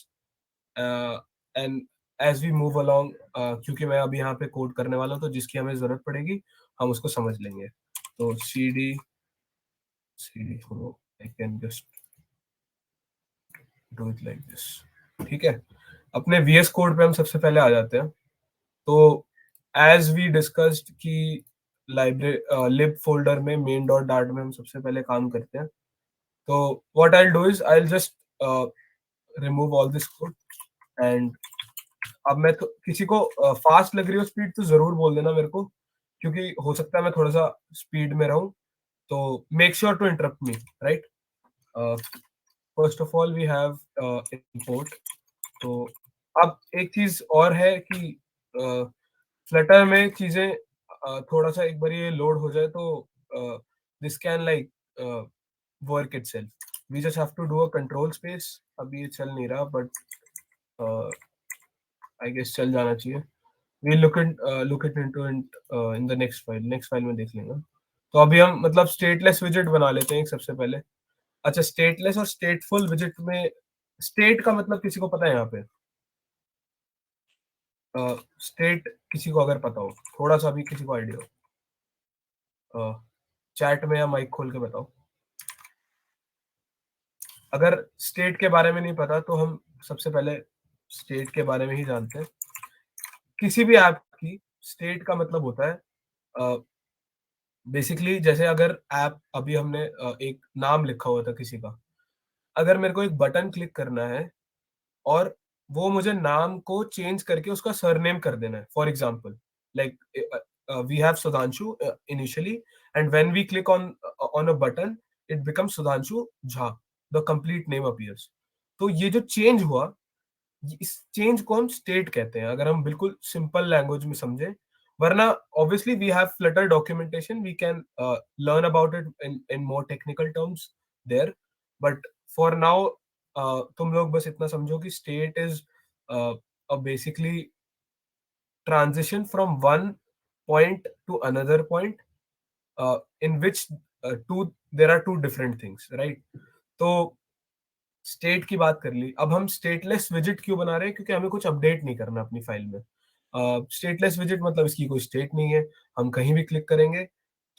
S1: and as we move along, क्योंकि मैं अभी यहाँ पे कोड करने वाला हूँ, तो जिसकी हमें जरूरत पड़ेगी हम उसको समझ लेंगे। तो cd I can just do it like this, ठीक है। अपने VS कोड पे हम सबसे पहले आ जाते हैं। तो एज वी डिस्कस्ड कि लाइब्रेरी लिब फोल्डर में main.dart में हम सबसे पहले काम करते हैं। तो what I'll do is I'll just remove all this code and अब मैं तो किसी को फास्ट लग रही हो स्पीड तो जरूर बोल देना मेरे को, क्योंकि हो सकता है मैं थोड़ा सा स्पीड में रहूं, तो make sure to interrupt me, right. First of all we have import. तो अब एक चीज और है कि फ्लटर में चीजें थोड़ा सा एक बार ये लोड हो जाए तो this can like work itself. We just have to do a control space. अभी ये चल नहीं रहा बट आई गेस चल जाना चाहिए। We look it into in the next file में देख लेंगे। तो अभी हम मतलब स्टेटलेस विजेट बना लेते हैं सबसे पहले। अच्छा, स्टेटलेस और स्टेटफुल विजेट में स्टेट का मतलब किसी को पता है यहाँ पे? स्टेट किसी को अगर पता हो, थोड़ा सा भी किसी को आइडिया हो, चैट में या माइक खोल के बताओ। अगर स्टेट के बारे में नहीं पता तो हम सबसे पहले स्टेट के बारे में ही जानते हैं। किसी भी ऐप की स्टेट का मतलब होता है बेसिकली, जैसे अगर ऐप अभी हमने एक नाम लिखा हुआ था किसी का, अगर मेरे को एक बटन क्लिक करना है और वो मुझे नाम को चेंज करके उसका सरनेम कर देना है, for example like we have Sudhanshu initially and when we click on a button it becomes Sudhanshu Jha, the complete name appears. तो ये जो चेंज हुआ, इस चेंज को हम स्टेट कहते हैं, अगर हम बिल्कुल सिंपल लैंग्वेज में समझे। वरना obviously we have Flutter documentation, we can learn about it in more technical terms there, but for now तुम लोग बस इतना समझो कि state is basically transition from one point to another point in which there are two different things, right? तो state की बात कर ली। अब हम स्टेटलेस विजिट क्यों बना रहे हैं? क्योंकि हमें कुछ अपडेट नहीं करना अपनी फाइल में। स्टेटलेस विजिट मतलब इसकी कोई स्टेट नहीं है, हम कहीं भी क्लिक करेंगे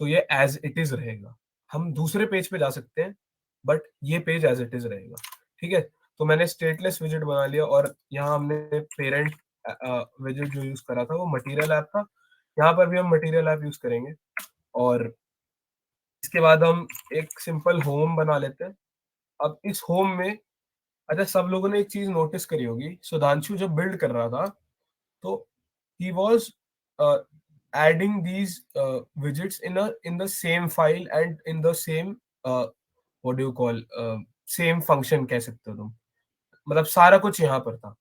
S1: तो ये एज इट इज रहेगा। हम दूसरे पेज पे जा सकते हैं बट ये पेज एज इट इज रहेगा, ठीक है। तो मैंने स्टेटलेस विजिट बना लिया और यहाँ हमने पेरेंट विजिट जो यूज करा था वो मटेरियल ऐप था, यहाँ पर भी हम मटेरियल ऐप यूज करेंगे। और इसके बाद हम एक सिंपल होम बना लेते हैं। अब इस होम में, अच्छा सब लोगों ने एक चीज नोटिस करी होगी, सुधांशु जब बिल्ड कर रहा था तो he was adding these visits in the same file and in the same what do you call same function कह सकते हो तुम, मतलब सारा कुछ यहाँ पर था।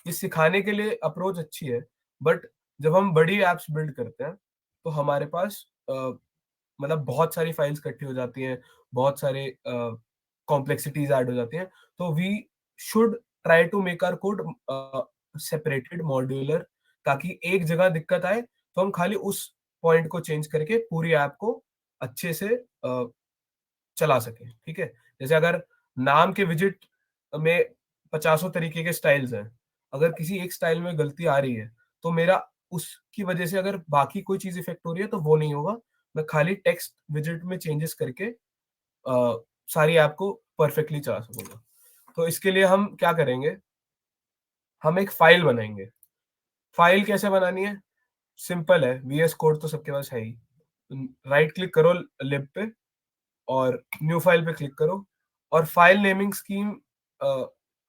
S1: ये सिखाने के लिए अप्रोच अच्छी है, बट जब हम बड़ी एप्स बिल्ड करते हैं तो हमारे पास मतलब बहुत सारी फाइल्स इकट्ठी हो जाती हैं, बहुत सारे कॉम्प्लेक्सिटीज ऐड हो जाती हैं। तो we should try to make our code separated modular, ताकि एक जगह दिक्कत आए तो हम खाली उस पॉइंट को चेंज करके पूरी ऐप को अच्छे से चला सकें, ठीक है। जैसे अगर नाम के विजिट में 50 तरीके के स्टाइल्स हैं, अगर किसी एक स्टाइल में गलती आ रही है तो मेरा उसकी वजह से अगर बाकी कोई चीज इफेक्ट हो रही है तो वो नहीं होगा। मैं खाली टेक्स्ट विजिट में चेंजेस करके सारी ऐप को परफेक्टली चला सकूंगा। तो इसके लिए हम क्या करेंगे, हम एक फाइल बनाएंगे। फाइल कैसे बनानी है? सिंपल है, VS कोड तो सबके पास है ही। राइट क्लिक करो लिब पे और न्यू फाइल पे क्लिक करो, और फाइल नेमिंग स्कीम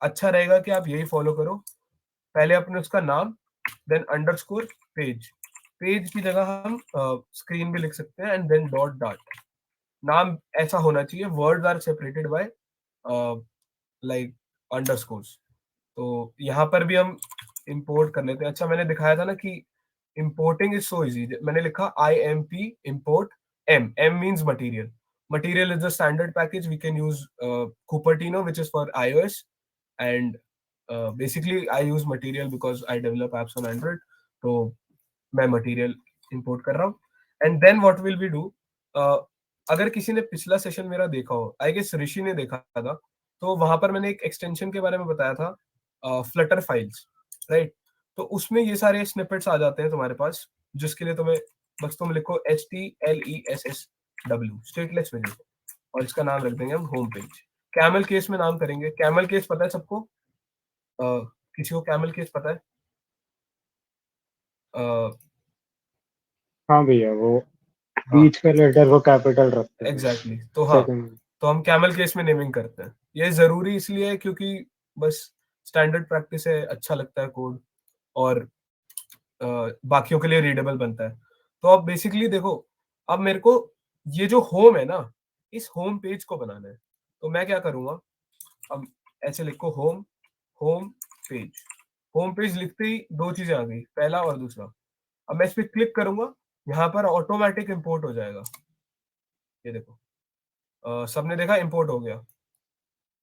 S1: अच्छा रहेगा कि आप यही फॉलो करो। पहले अपने उसका नाम, देन अंडरस्कोर पेज, पेज की जगह हम स्क्रीन भी लिख सकते हैं, एंड देन डॉट डॉट। नाम ऐसा होना चाहिए, words are separated by like underscores. तो यहाँ पर भी हम इंपोर्ट कर लेते हैं। अच्छा, मैंने दिखाया था ना कि importing is so easy. मैंने लिखा IMP import M means material. Material is the standard package. We can use Cupertino, which is for iOS, and basically I use Material because I develop apps on Android. तो मैं Material import कर रहा हूँ, and then what will we do? अगर किसी ने पिछला session मेरा देखा हो, आई गेस ऋषि ने देखा था, तो वहां पर मैंने एक एक्सटेंशन के बारे में बताया था, फ्लटर फाइल्स, राइट। तो उसमें ये सारे स्निपेट्स आ जाते हैं तुम्हारे पास, जिसके लिए तुम्हें बस तुम लिखो HTLESS W स्टेटलेस विजिट, और इसका नाम रख देंगे हम होम पेज। कैमल केस में नाम करेंगे, कैमल केस पता है सबको? किसी को कैमल केस पता है?
S3: हाँ भैया, वो
S1: हाँ
S3: बीच का लेटर को कैपिटल रखते हैं।
S1: एग्जैक्टली तो हाँ,
S3: सेकंड।
S1: तो हम कैमल केस में नेमिंग करते हैं। ये जरूरी इसलिए है क्योंकि बस स्टैंडर्ड प्रैक्टिस है, अच्छा लगता है कोड, और बाकियों के लिए रीडेबल बनता है। तो अब बेसिकली देखो, अब मेरे को ये जो होम है ना, इस होम पेज को बनाना है। तो मैं क्या करूंगा, अब ऐसे लिखो home, home page. Home page लिखते ही दो चीजें आ गई, पहला और दूसरा। अब मैं इस पर क्लिक करूंगा, यहाँ पर ऑटोमेटिक इंपोर्ट हो जाएगा। ये देखो, सबने देखा इंपोर्ट हो गया।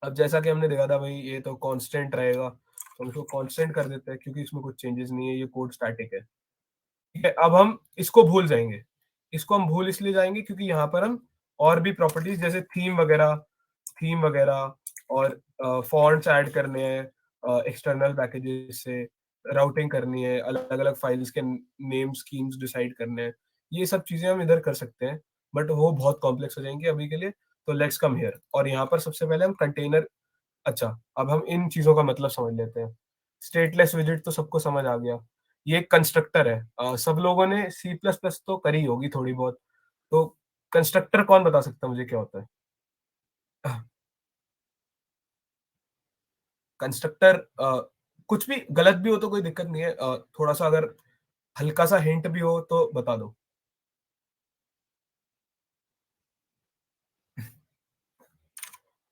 S1: अब जैसा कि हमने देखा था भाई, ये तो कांस्टेंट रहेगा, तो हम इसको कांस्टेंट कर देते हैं क्योंकि इसमें कुछ चेंजेस नहीं है, ये कोड स्टैटिक है। ठीक है, अब हम इसको भूल जाएंगे। इसको हम भूल इसलिए जाएंगे क्योंकि यहाँ पर हम और भी प्रॉपर्टीज जैसे थीम वगैरह और फॉन्ट्स ऐड करने हैं एक्सटर्नल पैकेजेस से, राउटिंग करनी है, अलग अलग फाइल्स के नेम स्कीम्स डिसाइड करने हैं, ये सब चीजें हम इधर कर सकते हैं, बट वो बहुत कॉम्प्लेक्स हो जाएंगे अभी के लिए। तो लेट्स कम हियर, और यहाँ पर सबसे पहले हम कंटेनर। अच्छा, अब हम इन चीजों का मतलब समझ लेते हैं। स्टेटलेस विजिट तो सबको समझ आ गया, ये एक कंस्ट्रक्टर है। सब लोगों ने सी प्लस प्लस तो करी होगी थोड़ी बहुत, तो कंस्ट्रक्टर कौन बता सकता है मुझे क्या होता है? कंस्ट्रक्टर कुछ भी गलत भी हो तो कोई दिक्कत नहीं है, थोड़ा सा अगर हल्का सा हिंट भी हो तो बता दो।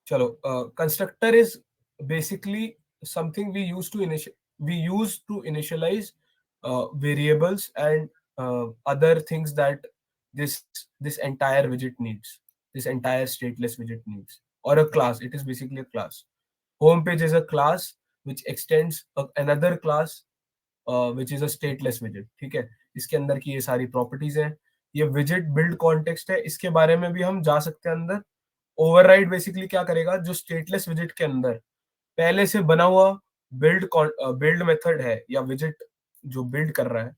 S1: चलो, constructor is basically something we use to initialise variables and other things that this entire widget needs, this entire stateless widget needs, or a class. It is basically a class. Home page is a class which extends another class which is a stateless widget. ठीक है, इसके अंदर की ये सारी properties हैं। ये visit build context है, इसके बारे में भी हम जा सकते हैं अंदर। ओवरराइड बेसिकली क्या करेगा, जो स्टेटलेस विजिट के अंदर पहले से बना हुआ बिल्ड मेथड है या विजिट जो बिल्ड कर रहा है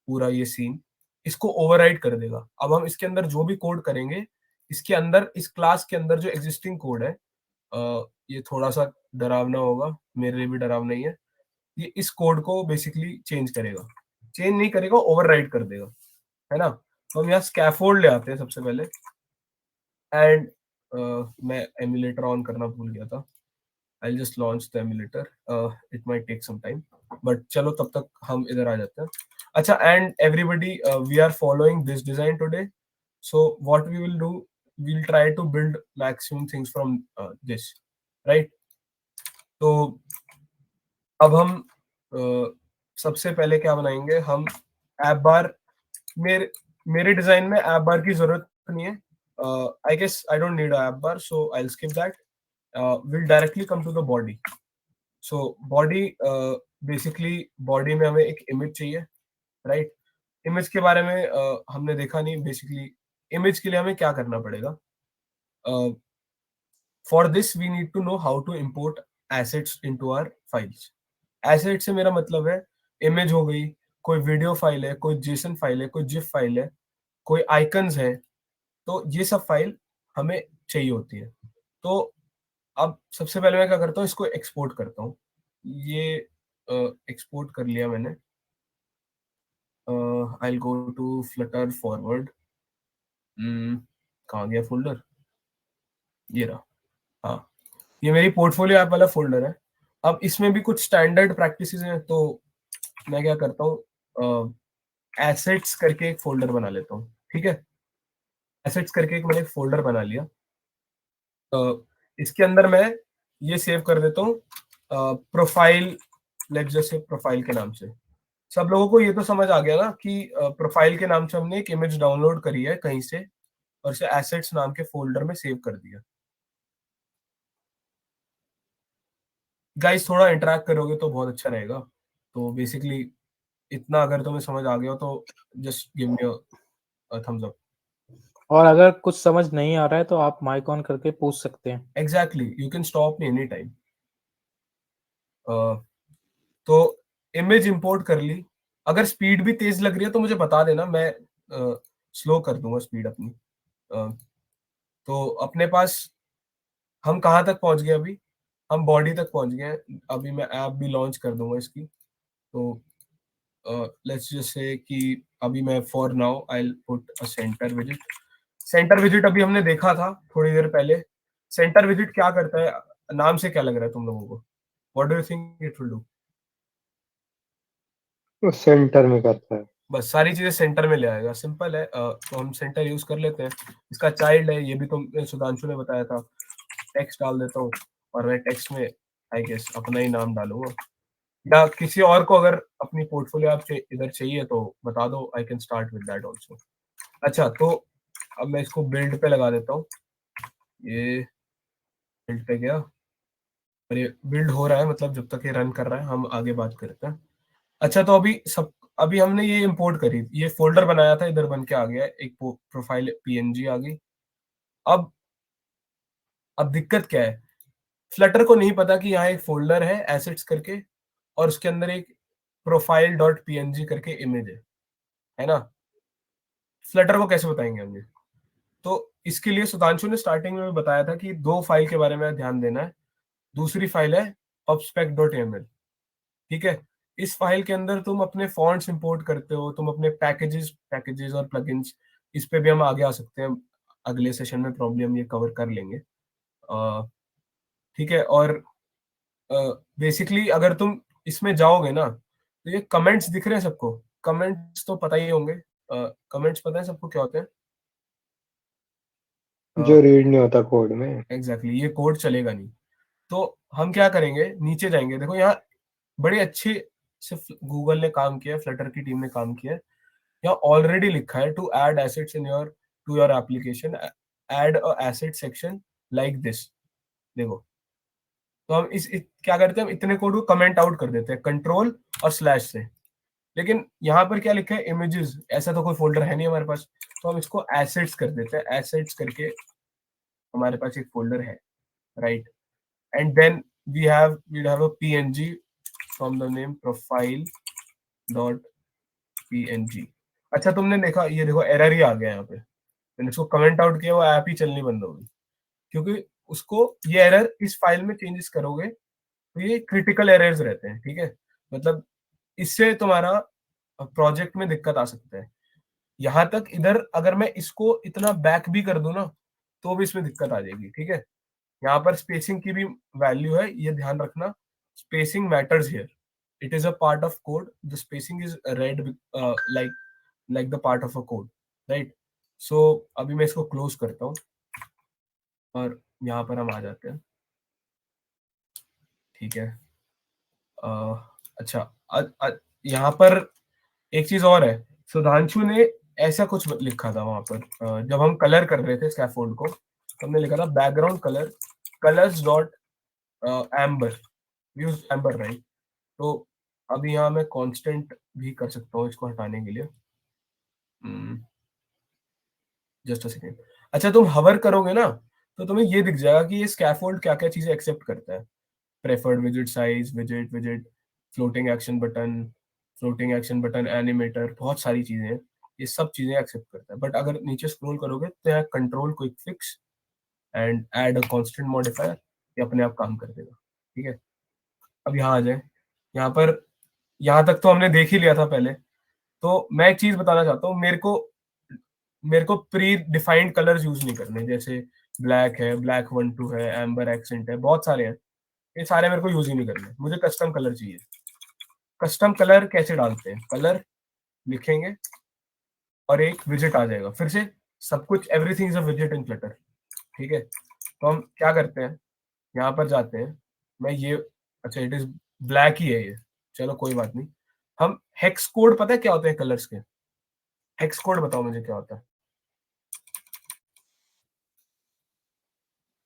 S1: पूरा ये सीन, इसको ओवरराइड कर देगा। अब हम इसके अंदर जो भी कोड करेंगे, इसके अंदर इस क्लास के अंदर जो एग्जिस्टिंग कोड है, ये थोड़ा सा डरावना होगा, मेरे लिए भी डरावना ही है। ये इस कोड को बेसिकली चेंज नहीं करेगा, ओवरराइड कर देगा, है ना। तो हम यहाँ स्कैफोल्ड ले आते हैं सबसे पहले, एंड मैं एमुलेटर ऑन करना भूल गया था। I'll just launch the emulator. It might take some time, but चलो तब तक हम इधर आ जाते हैं। अच्छा, and everybody, we are following this design today. So what we will do, we'll try to build maximum things from this, right? तो अब हम सबसे पहले क्या बनाएंगे, हम ऐप बार। मेरे मेरे डिजाइन में ऐप बार की जरूरत नहीं है। I guess I don't need app bar, so I will skip that. Will directly come to the body. So body, basically body में हमें एक इमेज चाहिए, राइट? इमेज के बारे में हमने देखा नहीं। बेसिकली इमेज के लिए हमें क्या करना पड़ेगा? For this we need to know how to import assets into our files. Asset से मेरा मतलब है इमेज हो गई, कोई वीडियो फाइल है, कोई जेसन फाइल है, कोई जिफ फाइल है, कोई आइकन्स है, तो ये सब फाइल हमें चाहिए होती है। तो अब सबसे पहले मैं क्या करता हूँ, इसको एक्सपोर्ट करता हूँ। ये एक्सपोर्ट कर लिया मैंने। I will go to Flutter forward. कहाँ गया फोल्डर? ये रहा। हाँ, ये मेरी पोर्टफोलियो ऐप वाला फोल्डर है। अब इसमें भी कुछ स्टैंडर्ड प्रैक्टिसेस हैं, तो मैं क्या करता हूँ, एसेट्स करके एक फोल्डर बना लेता हूँ। ठीक है, एसेट्स करके एक मैंने फोल्डर बना लिया। इसके अंदर मैं ये सेव कर देता हूँ profile, let's just say profile के नाम से। सब लोगों को ये तो समझ आ गया ना कि प्रोफाइल के नाम से हमने एक इमेज डाउनलोड करी है कहीं से, और इसे एसेट्स नाम के फोल्डर में सेव कर दिया। गाइस, थोड़ा इंटरेक्ट करोगे तो बहुत अच्छा रहेगा। तो बेसिकली इतना अगर तुम्हें समझ आ गया हो तो just give me a thumbs up.
S2: और अगर कुछ समझ नहीं आ रहा है तो आप माइक ऑन करके पूछ सकते हैं।
S1: Exactly, you can stop me any time. तो इमेज इंपोर्ट कर ली। अगर स्पीड भी तेज लग रही है तो मुझे बता देना, मैं स्लो कर दूंगा स्पीड अपनी। तो अपने पास हम कहाँ तक पहुंच गए अभी, हम बॉडी तक पहुंच गए हैं। अभी मैं ऐप भी लॉन्च कर दूंगा इसकी। तो लेट्स जस्ट से कि अभी मैं for now I put a centre visit. Centre visit अभी हमने देखा था थोड़ी देर पहले। सेंटर विजिट क्या करता है, नाम से क्या लग रहा है तुम लोगों को? What do you think it will do?
S3: वो सेंटर में करता है।
S1: बस सारी चीजें सेंटर में ले आएगा, सिंपल है। तो हम सेंटर यूज कर लेते हैं। इसका चाइल्ड है, ये भी तुम सुधांशु ने बताया था। टेक्स्ट डाल देता हूँ और मैं टेक्स्ट में आई गेस अपना ही नाम डालूंगा, या किसी और को अगर अपनी पोर्टफोलियो आप इधर चाहिए तो बता दो, I can start with that also. अच्छा, तो अब मैं इसको बिल्ड पे लगा देता हूँ। ये बिल्ड पे गया और ये बिल्ड हो रहा है, मतलब जब तक ये रन कर रहा है हम आगे बात करते हैं। अच्छा, तो अभी हमने ये इंपोर्ट करी, ये फोल्डर बनाया था, इधर बन के आ गया है, एक प्रोफाइल पीएनजी आ गई। अब अब दिक्कत क्या है, फ्लटर को नहीं पता कि यहाँ एक फोल्डर है एसेट्स करके और उसके अंदर एक प्रोफाइल डॉट पीएनजी करके इमेज है ना? फ्लटर को कैसे बताएंगे हम ये? तो इसके लिए सुधांशु ने स्टार्टिंग में बताया था कि दो फाइल के बारे में ध्यान देना है। दूसरी फाइल है pubspec.yaml, ठीक है? इस फाइल के अंदर तुम अपने फॉन्ट्स इंपोर्ट करते हो, तुम अपने पैकेजेस और प्लगइन्स, इस पे भी हम आगे आ सकते हैं, अगले सेशन में प्रॉब्लम ये कवर कर लेंगे। ठीक है, और बेसिकली अगर तुम इसमें जाओगे ना तो ये कमेंट्स दिख रहे हैं सबको? कमेंट्स तो पता ही होंगे, कमेंट्स पता है सबको क्या होते हैं?
S3: जो रीड नहीं होता कोड में।
S1: एग्जैक्टली, ये कोड चलेगा नहीं। तो हम क्या करेंगे, नीचे जाएंगे, देखो यहाँ बड़े अच्छे से गूगल ने काम किया है, फ्लटर की टीम ने काम किया है। यहाँ ऑलरेडी लिखा है to add assets in your to your application, add a asset section like this. देखो, तो हम क्या करते हैं, हम इतने कोड को कमेंट आउट कर देते हैं कंट्रोल और स्लैश से। लेकिन यहाँ पर क्या लिखा है, इमेजेस, ऐसा तो कोई फोल्डर है नहीं हमारे पास, तो हम इसको एसेट्स कर देते हैं। एसेट्स करके हमारे पास एक फोल्डर है, right? And then we'd have a png from the name profile dot png। अच्छा, तुमने देखा, ये देखो एरर ही आ गया यहाँ पे। मैंने इसको कमेंट आउट किया, वो ऐप ही चलनी बंद हो गई, क्योंकि उसको ये एरर इस फाइल में चेंजेस करोगे तो ये क्रिटिकल एरर्स रहते हैं, ठीक है? मतलब इससे तुम्हारा प्रोजेक्ट में दिक्कत आ सकता है। यहाँ तक, इधर अगर मैं इसको इतना बैक भी कर दूं ना तो भी इसमें दिक्कत आ जाएगी, ठीक है? यहाँ पर स्पेसिंग की भी वैल्यू है, ये ध्यान रखना। Spacing matters here, it is a part of code, the spacing is read like the part of a code, right? So अभी मैं इसको क्लोज करता हूँ और यहाँ पर हम आ जाते हैं, ठीक है? अच्छा, यहाँ पर एक चीज और है, सुधांशु ने ऐसा कुछ लिखा था वहां पर, जब हम कलर कर रहे थे स्कैफोल्ड को, तो हमने लिखा था background colour colours dot amber, use amber, right? तो अभी यहाँ मैं कांस्टेंट भी कर सकता हूँ इसको हटाने के लिए। Just a second. अच्छा, तुम हवर करोगे ना तो तुम्हें ये दिख जाएगा कि ये स्कैफोल्ड क्या क्या चीजें एक्सेप्ट करता है। Preferred visit size, visit visit, floating action button, floating action button animator, बहुत सारी चीजें हैं, ये सब चीजें एक्सेप्ट करता है। बट अगर नीचे स्क्रॉल करोगे तो यहाँ control quick fix and add a constant modifier, ये अपने आप काम कर देगा, ठीक है? अब यहाँ आ जाए, यहाँ पर, यहाँ तक तो हमने देख ही लिया था पहले। तो मैं एक चीज बताना चाहता हूँ, मेरे को प्री डिफाइंड कलर्स यूज नहीं करने, जैसे ब्लैक है, ब्लैक 1 2 है, एम्बर एक्सेंट है, बहुत सारे हैं, ये सारे मेरे को यूज ही नहीं करने। मुझे कस्टम कलर चाहिए। कस्टम कलर कैसे डालते हैं, कलर लिखेंगे और एक विजिट आ जाएगा, फिर से सब कुछ, everything is a visit in Flutter, ठीक है? तो हम क्या करते हैं, यहाँ पर जाते हैं, मैं ये, अच्छा इट इज ब्लैक ही है ये, चलो कोई बात नहीं। हम हेक्स कोड, पता है क्या होते हैं कलर्स के? हेक्स कोड बताओ मुझे क्या होता है?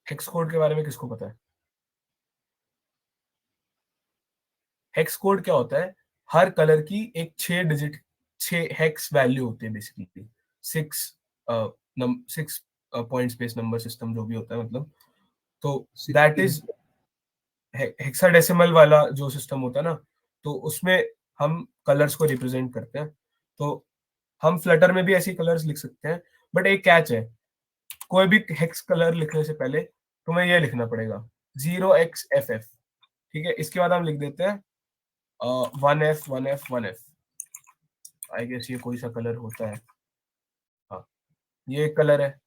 S1: हेक्स कोड के बारे में किसको पता है? हेक्स कोड क्या होता है, हर कलर की एक 6 डिजिट, 6 हेक्स वैल्यू होती है basically. 6 point space number system जो भी होता है, मतलब, तो दैट इज हेक्साडेसिमल वाला जो सिस्टम होता है ना, तो उसमें हम कलर्स को रिप्रेजेंट करते हैं। तो हम फ्लटर में भी ऐसी कलर्स लिख सकते हैं, बट एक कैच है, कोई भी हेक्स कलर लिखने से पहले तुम्हें ये लिखना पड़ेगा 0xFF, ठीक है। इसके बाद हम लिख देते हैं 1F 1F 1F। I guess ये कोई सा कलर होता है, हाँ ये कलर है,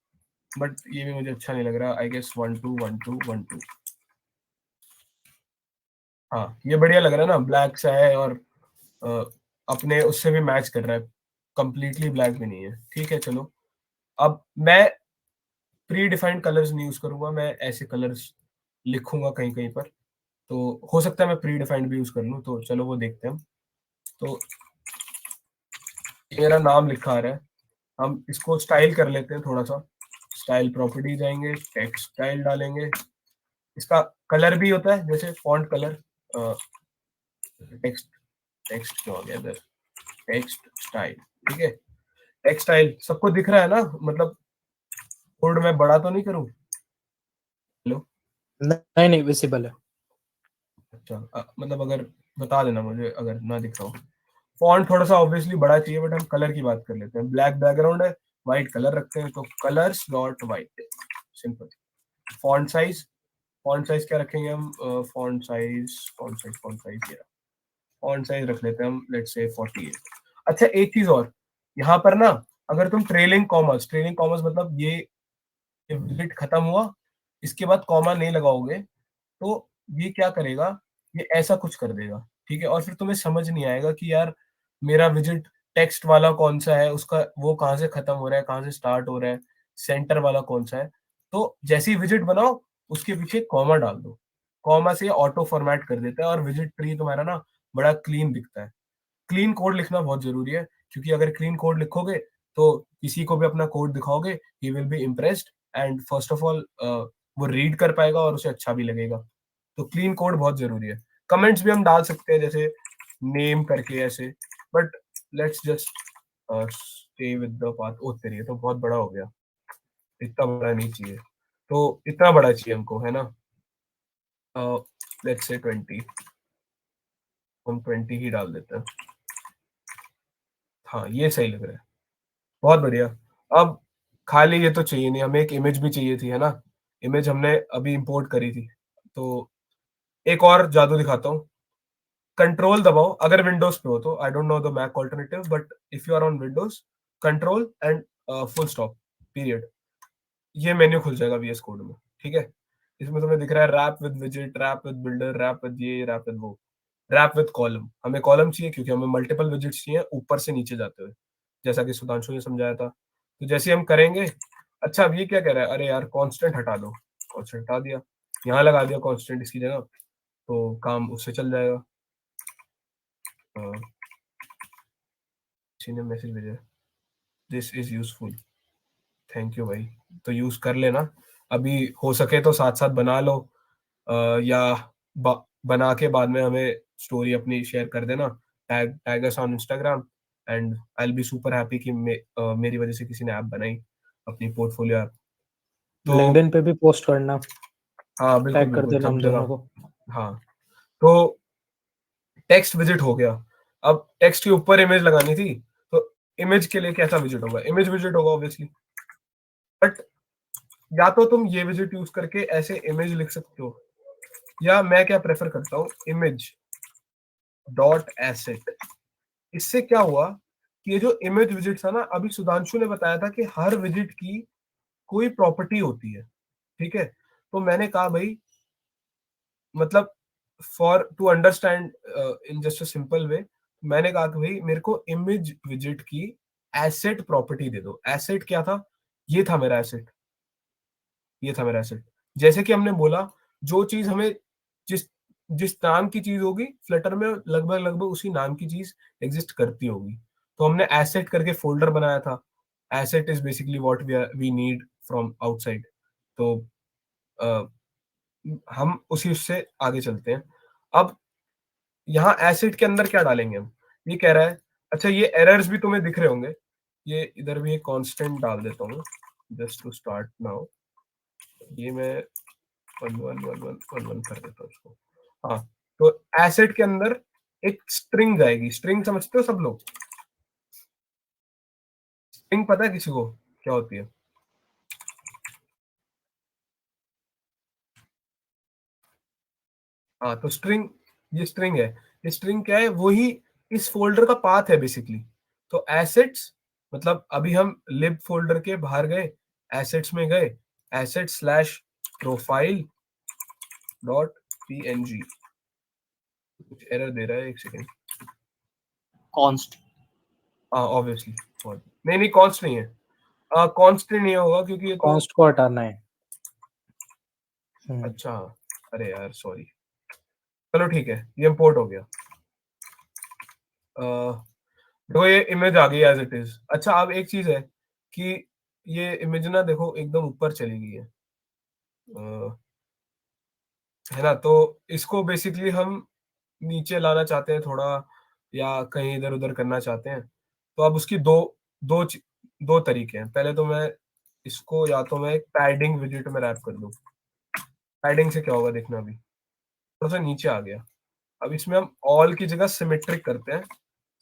S1: बट ये भी मुझे अच्छा नहीं लग रहा। आई गेस 1 2 1 2 1 2, हाँ ये बढ़िया लग रहा है ना, ब्लैक सा है और अपने उससे भी मैच कर रहा है, कंप्लीटली ब्लैक भी नहीं है, ठीक है। चलो अब मैं प्री डिफाइंड कलर्स नहीं यूज करूंगा, मैं ऐसे कलर्स लिखूंगा कहीं कहीं पर, तो हो सकता है मैं प्री डिफाइंड भी यूज कर लूं, तो चलो वो देखते हैं हम। तो मेरा नाम लिखा आ रहा है, हम इसको स्टाइल कर लेते हैं थोड़ा सा। स्टाइल प्रॉपर्टी जाएंगे, टेक्स्ट स्टाइल डालेंगे, इसका कलर भी होता है जैसे फॉन्ट कलर, टेक्स्ट टेक्स्ट क्या हो गया इधर, टेक्स्ट स्टाइल, ठीक है। टेक्स्ट स्टाइल सबको दिख रहा है ना, मतलब कोड में बड़ा तो नहीं करूं? हेलो,
S2: नहीं विजिबल है।
S1: अच्छा मतलब अगर बता देना मुझे अगर ना दिख रहा हो। फॉन्ट थोड़ा सा ऑब्वियसली बड़ा चाहिए, बट हम कलर की बात कर लेते हैं। ब्लैक बैकग्राउंड है, व्हाइट कलर रखते हैं, तो colours dot white, simple. Font size क्या रखेंगे हम? फॉन्ट साइज रख लेते हैं हम, लेट्स से 48। अच्छा एक चीज और, यहाँ पर ना अगर तुम ट्रेलिंग कॉमर्स मतलब ये विजिट खत्म हुआ, इसके बाद कॉमा नहीं लगाओगे, तो ये क्या करेगा, ये ऐसा कुछ कर देगा, ठीक है। और फिर तुम्हें समझ नहीं आएगा कि यार मेरा विजिट टेक्स्ट वाला कौन सा है, उसका वो कहाँ से खत्म हो रहा है, कहाँ से स्टार्ट हो रहा है, सेंटर वाला कौन सा है। तो जैसे ही विजिट बनाओ उसके पीछे कॉमा डाल दो, कॉमा से ऑटो फॉर्मेट कर देता है और विजिट ट्री तुम्हारा ना बड़ा क्लीन दिखता है। क्लीन कोड लिखना बहुत जरूरी है, क्योंकि अगर क्लीन कोड लिखोगे तो किसी को भी अपना कोड दिखाओगे, he will be impressed, and first of all वो रीड कर पाएगा और उसे अच्छा भी लगेगा। तो क्लीन कोड बहुत जरूरी है। कमेंट्स भी हम डाल सकते हैं जैसे नेम करके ऐसे, but let's just stay with the path. ओ तेरी, ये तो बहुत बड़ा हो गया, इतना बड़ा नहीं चाहिए, तो इतना बड़ा चाहिए हमको, है ना। लेट्स से 20, हम 20 ही डाल देते हैं, हाँ ये सही लग रहा है, बहुत बढ़िया। अब खाली ये तो चाहिए नहीं, हमें एक इमेज भी चाहिए थी, है ना। इमेज हमने अभी इंपोर्ट करी थी, तो एक और जादू दिखाता हूँ। कंट्रोल दबाओ अगर विंडोज पे हो तो, I don't know the Mac alternative, but if you are on Windows, control and full stop period, ये मेन्यू खुल जाएगा वीएस कोड में, ठीक है। इसमें तुम्हें दिख रहा है रैप विद विजिट, wrap with builder, wrap with ये, रैप विद वो, रैप विद कॉलम। हमें कॉलम चाहिए क्योंकि हमें मल्टीपल विजिट्स चाहिए ऊपर से नीचे जाते हुए, जैसा कि सुधांशु ने समझाया था। तो जैसे हम करेंगे, अच्छा अब ये क्या कह रहा है, अरे यार कांस्टेंट हटा दो, कांस्टेंट हटा दिया, यहाँ लगा दिया कांस्टेंट इसकी जगह, तो काम उससे चल जाएगा। किसी ने मैसेज भेजा, this is useful, thank you भाई, तो यूज कर लेना। अभी हो सके तो साथ साथ बना लो, या बना के बाद में हमें स्टोरी अपनी शेयर कर देना, tag us on Instagram, and I will be super happy कि मेरी वजह से किसी ने ऐप बनाई, अपनी पोर्टफोलियो ऐप। तो
S2: लिंक्डइन पे भी पोस्ट करना,
S1: हाँ बिल्कुल
S2: टैग कर
S1: बिल्कुल,
S2: देना
S1: सब
S2: हम
S1: जगह।
S2: दोनों को।
S1: हाँ तो टेक्स्ट विजिट हो गया, अब टेक्स्ट के ऊपर इमेज लगानी थी, तो इमेज के लिए कैसा विजिट होगा? इमेज विजिट होगा ऑब्वियसली, बट या तो तुम ये विजिट यूज करके ऐसे इमेज लिख सकते हो, या मैं क्या प्रेफर करता हूँ, इमेज डॉट एसेट। इससे क्या हुआ कि ये जो इमेज विजिट था ना, अभी सुधांशु ने बताया था कि हर विजिट की कोई प्रॉपर्टी होती है, ठीक है। तो मैंने कहा भाई, मतलब for to understand in just a simple way, मैंने कहा कि भाई मेरे को इमेज विजिट की एसेट प्रॉपर्टी दे दो। एसेट क्या था? ये था मेरा एसेट, ये था मेरा एसेट। जैसे कि हमने बोला, जो चीज हमें जिस जिस नाम की चीज होगी फ्लटर में, लगभग लगभग उसी नाम की चीज एग्जिस्ट करती होगी। तो हमने एसेट करके फोल्डर बनाया था। Asset is basically what we need from outside. तो हम उसी उससे आगे चलते हैं। अब यहाँ एसिड के अंदर क्या डालेंगे हम, ये कह रहा है। अच्छा ये एरर्स भी तुम्हें दिख रहे होंगे, ये इधर भी एक कांस्टेंट डाल देता हूँ जस्ट टू स्टार्ट नाउ। ये मैं 111111 कर देता हूँ इसको। हाँ तो एसिड के अंदर एक स्ट्रिंग जाएगी। स्ट्रिंग समझते हो सब लोग? स्ट्रिंग पता है किसी को क्या होती है? हाँ तो स्ट्रिंग, ये स्ट्रिंग है, ये स्ट्रिंग क्या है, वही इस फोल्डर का पाथ है बेसिकली। तो एसेट्स मतलब अभी हम लिब फोल्डर के बाहर गए, एसेट्स में गए, asset slash profile dot png, कुछ एरर दे रहा है, एक सेकेंड।
S4: कॉन्स्ट,
S1: हाँ ऑब्वियसली नहीं नहीं कॉन्स्ट नहीं है, कॉन्स्टेंट नहीं होगा क्योंकि ये तो
S2: कॉन्स्ट को हटाना है।
S1: अच्छा, अरे यार सॉरी, चलो ठीक है, ये इम्पोर्ट हो गया। देखो ये इमेज आ गई एज इट इज। अच्छा अब एक चीज है कि ये इमेज ना देखो एकदम ऊपर चली गई है, है ना, तो इसको बेसिकली हम नीचे लाना चाहते हैं थोड़ा, या कहीं इधर उधर करना चाहते हैं। तो अब उसकी दो तरीके हैं। पहले तो मैं इसको या तो मैं एक पैडिंग विजेट में रैप कर दूं। पैडिंग से क्या होगा देखना, अभी थोड़ा सा नीचे आ गया। अब इसमें हम ऑल की जगह सिमेट्रिक करते हैं।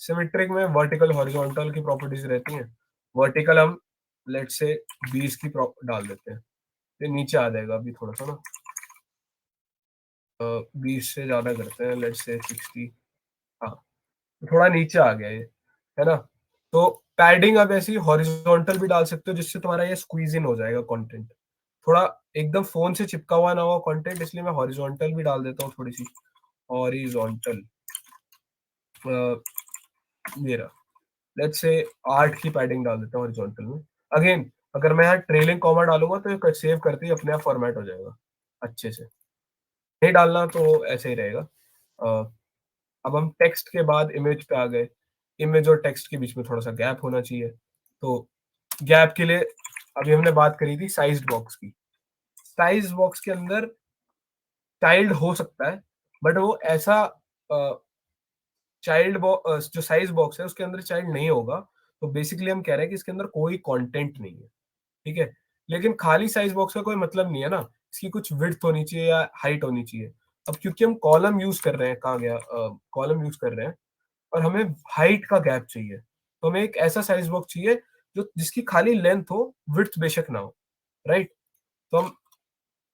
S1: सिमेट्रिक में वर्टिकल हॉरिजॉन्टल की प्रॉपर्टीज रहती हैं। वर्टिकल हम लेट से 20 की डाल देते हैं, ये नीचे आ जाएगा अभी थोड़ा सा ना, 20 से ज्यादा करते हैं, लेट से 60। हाँ थोड़ा नीचे आ गया ये, है ना। तो पैडिंग अब ऐसी हॉरिजॉन्टल भी डाल सकते हो जिससे तुम्हारा ये स्क्वीज इन हो जाएगा कंटेंट। थोड़ा एकदम फोन से चिपका हुआ ना हुआ कंटेंट, इसलिए मैं हॉरिजॉन्टल भी डाल देता हूँ, थोड़ी सी हॉरिजॉन्टल मेरा लेट्स से 8 की पैडिंग डाल देता हूँ हॉरिजॉन्टल में। अगेन अगर मैं यहाँ ट्रेलिंग कॉमा डालूंगा तो ये सेव करते ही अपने आप फॉर्मेट हो जाएगा अच्छे से, नहीं डालना तो ऐसे ही रहेगा। अब हम टेक्स्ट के बाद इमेज पे आ गए। इमेज और टेक्स्ट के बीच में थोड़ा सा गैप होना चाहिए, तो गैप के लिए अभी हमने बात करी थी साइज बॉक्स की। साइज बॉक्स के अंदर चाइल्ड हो सकता है, बट वो ऐसा चाइल्ड बॉक्स जो साइज बॉक्स है उसके अंदर चाइल्ड नहीं होगा। तो बेसिकली हम कह रहे हैं कि इसके अंदर कोई कंटेंट नहीं है, ठीक है। लेकिन खाली साइज बॉक्स का कोई मतलब नहीं है ना, इसकी कुछ विड्थ होनी चाहिए या हाइट होनी चाहिए। अब क्योंकि हम कॉलम यूज कर रहे हैं, कहाँ गया, कॉलम यूज कर रहे हैं और हमें हाइट का गैप चाहिए, तो हमें एक ऐसा साइज बॉक्स चाहिए जो जिसकी खाली लेंथ हो, विड्थ बेशक ना हो, राइट। तो हम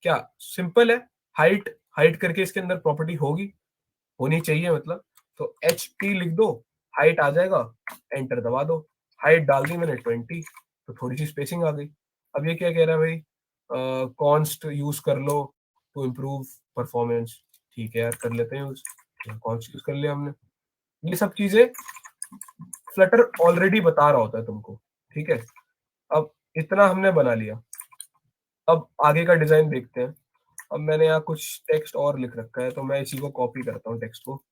S1: क्या, सिंपल है, हाइट हाइट करके इसके अंदर प्रॉपर्टी होगी, होनी चाहिए मतलब। तो एच टी लिख दो, हाइट आ जाएगा, एंटर दबा दो। हाइट डाल दी मैंने 20, तो थोड़ी सी स्पेसिंग आ गई। अब ये क्या कह रहा है भाई, कॉन्स्ट यूज कर लो टू इम्प्रूव परफॉर्मेंस। ठीक है यार, कर लेते हैं यूज, कॉन्स्ट यूज कर लिया हमने। ये सब चीजें फ्लटर ऑलरेडी बता रहा होता है तुमको, ठीक है। अब इतना हमने बना लिया, अब आगे का डिजाइन देखते हैं। अब मैंने यहाँ कुछ टेक्स्ट और लिख रखा है, तो मैं इसी को कॉपी करता हूँ टेक्स्ट को,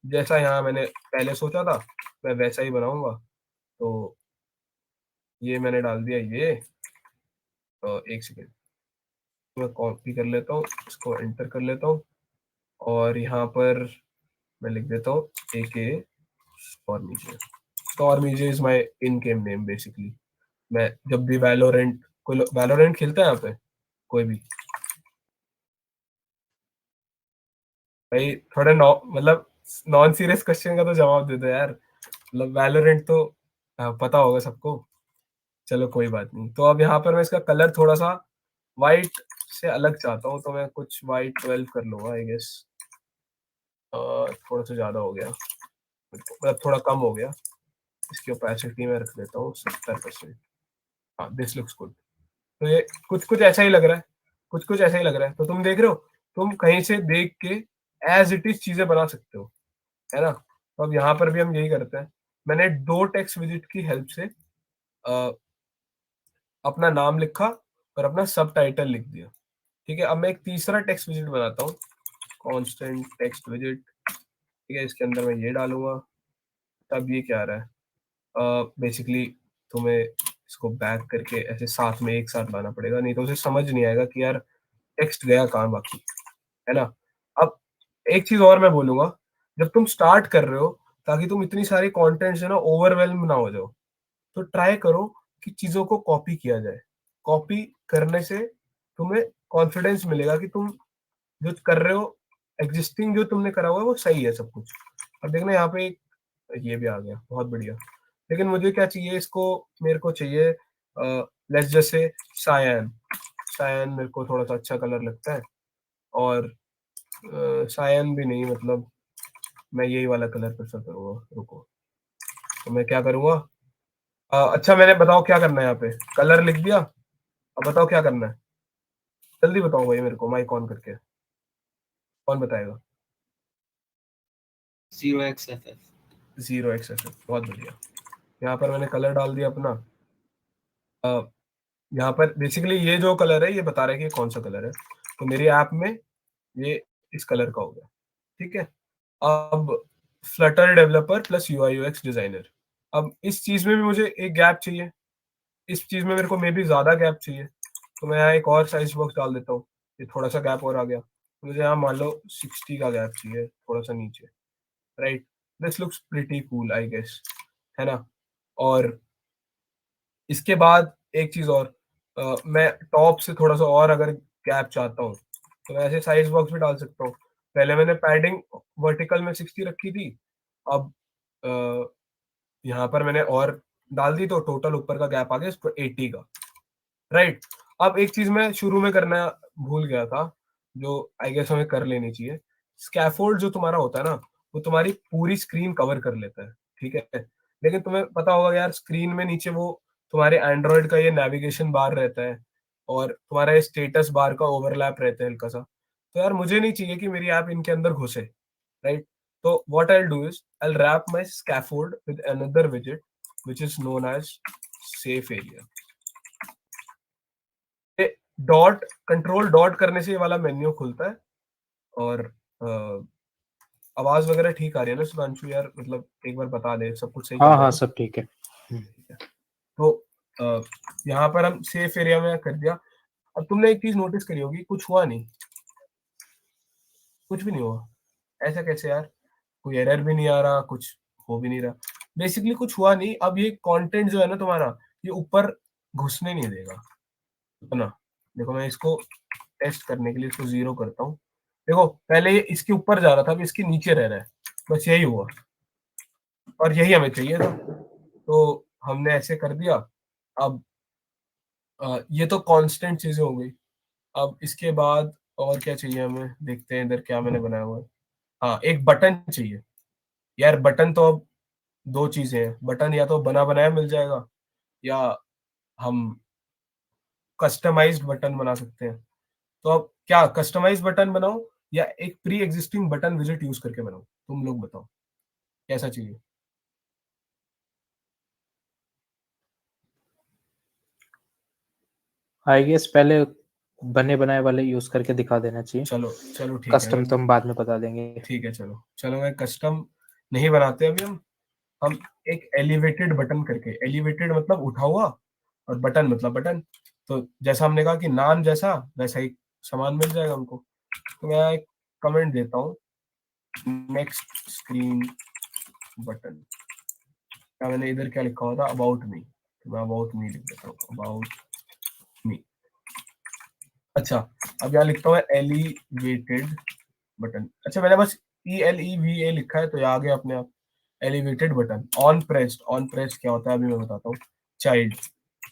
S1: जैसा यहाँ मैंने पहले सोचा था मैं वैसा ही बनाऊंगा। तो ये मैंने डाल दिया ये, तो एक सेकेंड मैं कॉपी कर लेता हूँ, इसको एंटर कर लेता हूँ और यहाँ पर मैं लिख देता हूँ AK StormyJ. StormyJ is my in game name basically. मैं जब भी वैलोरेंट, कोई वैलोरेंट खेलता है यहाँ पे कोई भी भाई, थोड़ा मतलब नॉन सीरियस क्वेश्चन का तो जवाब दे दो यार, मतलब वैलोरेंट तो पता होगा सबको। चलो कोई बात नहीं। तो अब यहाँ पर मैं इसका कलर थोड़ा सा वाइट से अलग चाहता हूँ, तो मैं कुछ वाइट 12 कर लूंगा आई गेस। थोड़ा सा ज्यादा हो गया, मतलब थोड़ा कम हो गया। इसकी ओपेसिटी में रख देता हूँ 70%। हाँ दिस लुक्स गुड। तो ये कुछ कुछ ऐसा ही लग रहा है, कुछ कुछ ऐसा ही लग रहा है। तो तुम देख रहे हो, तुम कहीं से देख के एज इट इज चीजें बना सकते हो, है ना। तो अब यहाँ पर भी हम यही करते हैं। मैंने 2 टेक्स्ट विजिट की हेल्प से अपना नाम लिखा और अपना सब टाइटल लिख दिया, ठीक है। अब मैं एक तीसरा टेक्स्ट विजिट बनाता हूँ, कांस्टेंट टेक्स्ट विजिट, ठीक है। इसके अंदर मैं ये डालूंगा। तब ये क्या आ रहा है, बेसिकली तुम्हें इसको बैक करके ऐसे साथ में एक साथ लाना पड़ेगा, नहीं तो उसे समझ नहीं आएगा कि यार टेक्स्ट गया कहाँ बाकी, है ना। अब एक चीज और मैं बोलूंगा, जब तुम स्टार्ट कर रहे हो, ताकि तुम इतनी सारी कंटेंट से ना ओवरवेल्म ना हो जाओ, तो ट्राई करो कि चीजों को कॉपी किया जाए। कॉपी करने से तुम्हें कॉन्फिडेंस मिलेगा कि तुम जो कर रहे हो, एग्जिस्टिंग जो तुमने करा हुआ है वो सही है सब कुछ। अब देखना यहाँ पे ये भी आ गया, बहुत बढ़िया। लेकिन मुझे क्या चाहिए, इसको मेरे को चाहिए लेट्स जैसे सायन। सायन मेरे को थोड़ा सा अच्छा कलर लगता है, और सायन भी नहीं, मतलब मैं यही वाला कलर प्रेफर करूंगा। रुको, तो मैं क्या करूंगा, अच्छा मैंने बताओ क्या करना है यहाँ पे, कलर लिख दिया। अब बताओ क्या करना है, जल्दी बताओ भाई मेरे को, माइक ऑन करके कौन बताएगा।
S4: 0xff
S1: 0xff, बहुत बढ़िया। यहाँ पर मैंने कलर डाल दिया अपना। यहाँ पर बेसिकली ये जो कलर है ये बता रहा है कि कौन सा कलर है, तो मेरी ऐप में ये इस कलर का हो गया। ठीक है, अब Flutter developer plus UI UX designer. अब इस चीज में भी मुझे एक गैप चाहिए, इस चीज में मेरे को मे भी ज्यादा गैप चाहिए, तो मैं यहाँ एक और साइज बॉक्स डाल देता हूँ। ये थोड़ा सा गैप और आ गया, मुझे यहाँ मान लो 60 का गैप चाहिए, थोड़ा सा नीचे। Right, this looks pretty cool I guess, है ना। और इसके बाद एक चीज और, मैं टॉप से थोड़ा सा और अगर गैप चाहता हूँ तो मैं ऐसे साइज बॉक्स भी डाल सकता हूँ। पहले मैंने पैडिंग वर्टिकल में 60 रखी थी, अब यहाँ पर मैंने और डाल दी, तो टोटल ऊपर का गैप आ गया इसको 80 का। राइट, अब एक चीज मैं शुरू में करना भूल गया था, जो आई गेस हमें कर लेनी चाहिए। स्कैफोल्ड जो तुम्हारा होता है ना, वो तुम्हारी पूरी स्क्रीन कवर कर लेता है, ठीक है। लेकिन तुम्हें पता होगा यार, स्क्रीन में नीचे वो तुम्हारे एंड्रॉयड का ये नेविगेशन बार रहता है, और तुम्हारा ये स्टेटस बार का ओवरलैप रहता है हल्का सा। तो यार मुझे नहीं चाहिए कि मेरी ऐप इनके अंदर घुसे। राइट, तो what I do is I wrap my scaffold with another विजेट which is known as safe area. Dot control dot करने से ये वाला मेन्यू खुलता है, और आवाज वगैरह ठीक आ रही है ना सुधांशु यार, मतलब एक बार बता दे सब कुछ सही चल
S2: हाँ
S1: रहा
S2: हाँ
S1: है।
S2: सब ठीक है।
S1: तो यहाँ पर हम सेफ एरिया में कर दिया। अब तुमने एक चीज नोटिस करी होगी, कुछ हुआ नहीं, कुछ भी नहीं हुआ। ऐसा कैसे यार, कोई एरर भी नहीं आ रहा, कुछ हो भी नहीं रहा, बेसिकली कुछ हुआ नहीं। अब ये कंटेंट जो है ना तुम्हारा, ये ऊपर घुसने नहीं देगा, है ना। देखो मैं इसको टेस्ट करने के लिए इसको 0 करता हूँ। देखो पहले ये इसके ऊपर जा रहा था, अब इसके नीचे रह रहा है, बस यही हुआ, और यही हमें चाहिए था, तो हमने ऐसे कर दिया। अब ये तो कांस्टेंट चीजें हो गई। अब इसके बाद और क्या चाहिए हमें, देखते हैं इधर क्या मैंने बनाया हुआ है। हाँ, एक बटन चाहिए यार। बटन तो अब दो चीजें हैं, बटन या तो बना बनाया मिल जाएगा, या हम कस्टमाइज्ड बटन बना सकते हैं। तो अब क्या कस्टमाइज बटन बनाऊं, या एक प्री एग्जिस्टिंग बटन विजेट यूज करके बनाऊं, तुम लोग बताओ कैसा चाहिए।
S2: आई गेस पहले बने बनाए वाले यूज करके दिखा देना चाहिए,
S1: चलो चलो ठीक है,
S2: कस्टम तो हम बाद में बता देंगे।
S1: ठीक है, चलो चलो मैं कस्टम नहीं बनाते अभी हम एक एलिवेटेड बटन करके, एलिवेटेड मतलब उठा हुआ, और बटन मतलब बटन, तो जैसा हमने कहा कि नाम जैसा वैसा ही सामान मिल जाएगा हमको। तो मैं एक कमेंट देता हूँ, नेक्स्ट स्क्रीन बटन। क्या मैंने इधर क्या लिखा हुआ था, अबाउट मी, तो मैं अबाउट मी लिख देता हूँ, अबाउट मी। अच्छा, अब यहाँ लिखता हूँ एलिवेटेड बटन। अच्छा मैंने बस ELEVA लिखा है तो ये आ गया अपने आप, elevated button. On pressed, on pressed क्या होता है अभी मैं बताता हूँ। चाइल्ड,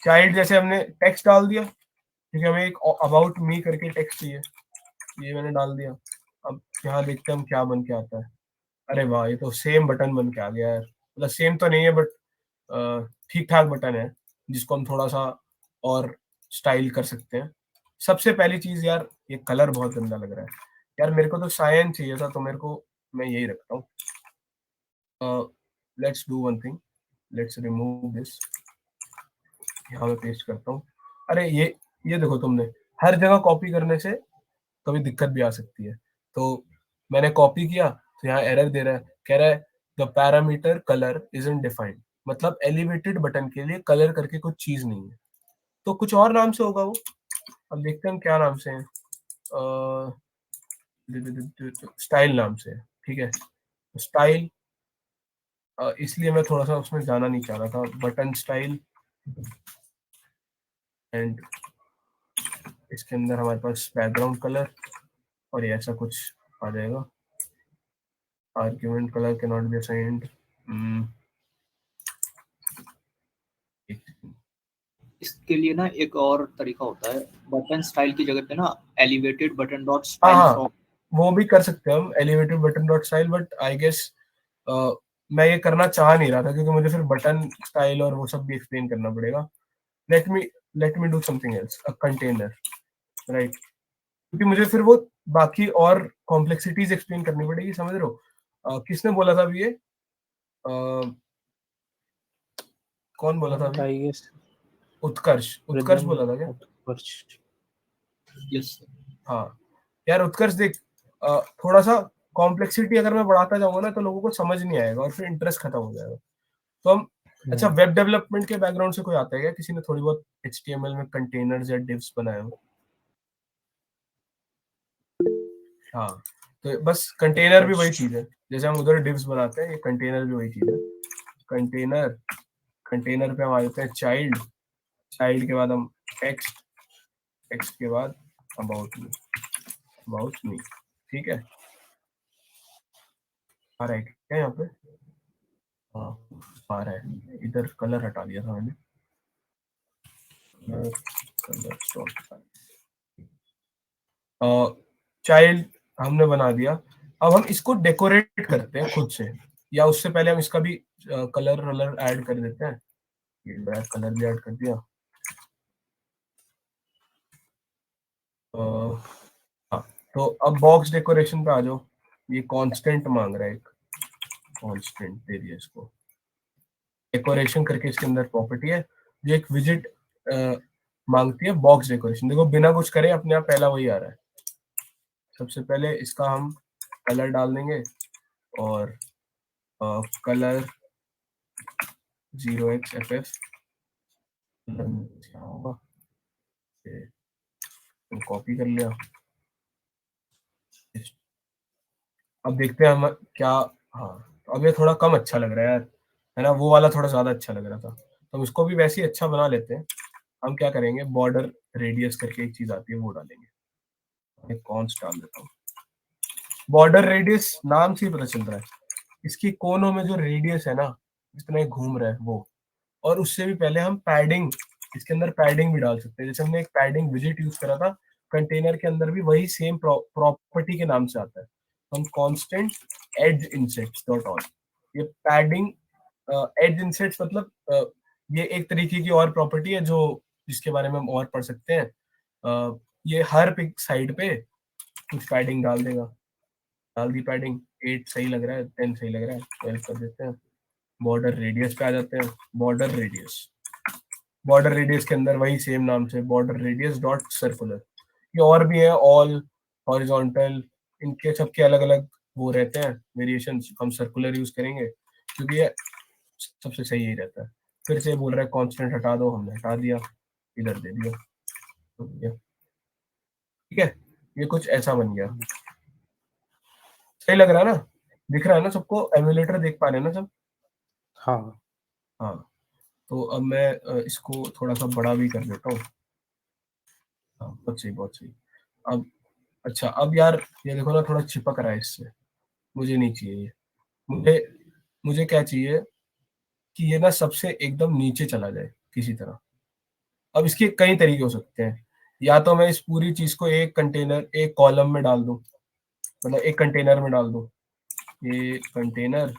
S1: चाइल्ड जैसे हमने टेक्स्ट डाल दिया, क्योंकि हमें एक अबाउट मी करके टेक्स्ट चाहिए, ये मैंने डाल दिया। अब यहाँ देखते हैं हम क्या बन के आता है। अरे वाह, ये तो सेम बटन बन के आ गया यार, मतलब सेम तो नहीं है बट ठीक ठाक बटन है, जिसको हम थोड़ा सा और स्टाइल कर सकते हैं। सबसे पहली चीज यार, ये कलर बहुत गंदा लग रहा है यार, मेरे को तो सायन चाहिए था, तो मेरे को मैं यही रखता हूँ। Let's do one thing, let's remove this, यहाँ मैं पेस्ट करता हूँ। अरे ये देखो, तुमने हर जगह कॉपी करने से कभी दिक्कत भी आ सकती है। तो मैंने कॉपी किया, तो यहाँ एरर दे रहा है, कह रहा है the parameter colour isn't defined, मतलब एलिवेटेड बटन के लिए कलर करके कुछ चीज नहीं है, तो कुछ और नाम से होगा वो। अब देखते हैं हम क्या नाम से है, स्टाइल नाम से है, ठीक है। स्टाइल, इसलिए मैं थोड़ा सा उसमें जाना नहीं चाह रहा था, बटन स्टाइल, एंड इसके अंदर हमारे पास बैकग्राउंड कलर, और ये ऐसा कुछ आ जाएगा। Argument colour can not be assigned.
S4: इसके लिए ना एक और तरीका होता है, बटन स्टाइल की जगह पे ना एलिवेटेड बटन डॉट
S1: हाँ
S4: स्टाइल
S1: हाँ,
S4: फ्रॉम
S1: वो भी कर सकते हैं हम elevated button dot style, but I guess मैं ये करना चाह नहीं रहा था क्योंकि मुझे फिर बटन स्टाइल और वो सब भी एक्सप्लेन करना पड़ेगा. Late me do something else, a container, right? क्योंकि मुझे फिर वो बाकी और कॉम्प्लेक्सिटीज एक्सप्लेन करनी पड़ेगी, समझ रहे हो? किसने बोला था अभी ये? कौन बोला था अभी?
S2: आई गेस
S1: उत्कर्ष बोला था क्या?
S4: यस
S1: हाँ यार उत्कर्ष देख, थोड़ा सा कॉम्प्लेक्सिटी अगर मैं बढ़ाता जाऊंगा ना तो लोगों को समझ नहीं आएगा और फिर इंटरेस्ट खत्म हो जाएगा. तो हम अच्छा, वेब डेवलपमेंट के बैकग्राउंड से कोई आता है क्या? किसी ने थोड़ी बहुत HTML में कंटेनर्स या डिव्स बनाए हो? हाँ, तो बस कंटेनर भी वही चीज है, जैसे हम उधर डिव्स बनाते हैं, ये कंटेनर भी वही चीज है. कंटेनर कंटेनर पे हम आ जाते हैं चाइल्ड के बाद हम टेक्स्ट के बाद अबाउट मी. ठीक है, आ रहा है क्या यहाँ पे? हाँ आ रहा है. इधर कलर हटा दिया था मैंने. चाइल्ड हमने बना दिया. अब हम इसको डेकोरेट करते हैं खुद से, या उससे पहले हम इसका भी कलर ऐड कर देते हैं. ये कलर भी ऐड कर दिया. हाँ, तो अब बॉक्स डेकोरेशन पे आ जाओ. ये कांस्टेंट मांग रहा है, एक कांस्टेंट दे दिया इसको. डेकोरेशन करके इसके अंदर प्रॉपर्टी है जो एक विजिट मांगती है, बॉक्स डेकोरेशन. देखो बिना कुछ करे अपने आप पहला वही आ रहा है. सबसे पहले इसका हम कलर डाल देंगे और कलर 0xFF कॉपी कर लिया. अब देखते हैं हम क्या. हाँ, तो अब ये थोड़ा कम अच्छा लग रहा है यार, है ना? वो वाला थोड़ा ज्यादा अच्छा लग रहा था, तो हम इसको भी वैसे ही अच्छा बना लेते हैं. हम क्या करेंगे, बॉर्डर रेडियस करके एक चीज आती है वो डालेंगे. एक कॉन्स्ट डाल देता हूँ. बॉर्डर रेडियस नाम से ही पता चल रहा है, इसकी कोनों में जो रेडियस है ना, जितना घूम रहा है वो. और उससे भी पहले हम पैडिंग, इसके अंदर पैडिंग भी डाल सकते हैं. जैसे हमने एक पैडिंग विजिट यूज करा था, कंटेनर के अंदर भी वही सेम प्रॉपर्टी के नाम से आता है. हम constant edge insets dot all, ये पैडिंग एज इंसेट्स मतलब ये एक तरीके की और प्रॉपर्टी है जो, जिसके बारे में हम और पढ़ सकते हैं. ये हर पिक साइड पे कुछ पैडिंग डाल देगा. डाल दी पैडिंग. 8 सही लग रहा है, 10 सही लग रहा है, 12 कर देते हैं. बॉर्डर रेडियस पे आ जाते हैं. बॉर्डर रेडियस के अंदर वही सेम नाम से बॉर्डर रेडियस डॉट सर्कुलर. ये और भी है, ऑल, हॉरिजॉन्टल, इनके सबके अलग अलग वो रहते हैं वेरिएशंस. हम सर्कुलर यूज करेंगे क्योंकि ये सबसे सही यही रहता है. फिर से बोल रहा है कांस्टेंट हटा दो, हमने हटा दिया, इधर दे दिया. ठीक है, ये कुछ ऐसा बन गया. सही लग रहा है ना? दिख रहा है ना सबको? एमुलेटर देख पा रहे हैं ना सब?
S2: हाँ
S1: हाँ, तो अब मैं इसको थोड़ा सा बड़ा भी कर देता हूँ. हाँ, बहुत सही बहुत सही. अब अच्छा, अब यार ये देखो ना, थोड़ा चिपक रहा है इससे. मुझे नहीं चाहिए ये. मुझे मुझे क्या चाहिए कि ये ना सबसे एकदम नीचे चला जाए किसी तरह. अब इसके कई तरीके हो सकते हैं. या तो मैं इस पूरी चीज को एक कंटेनर, एक कॉलम में डाल दूं, मतलब एक कंटेनर में डाल दूं. ये कंटेनर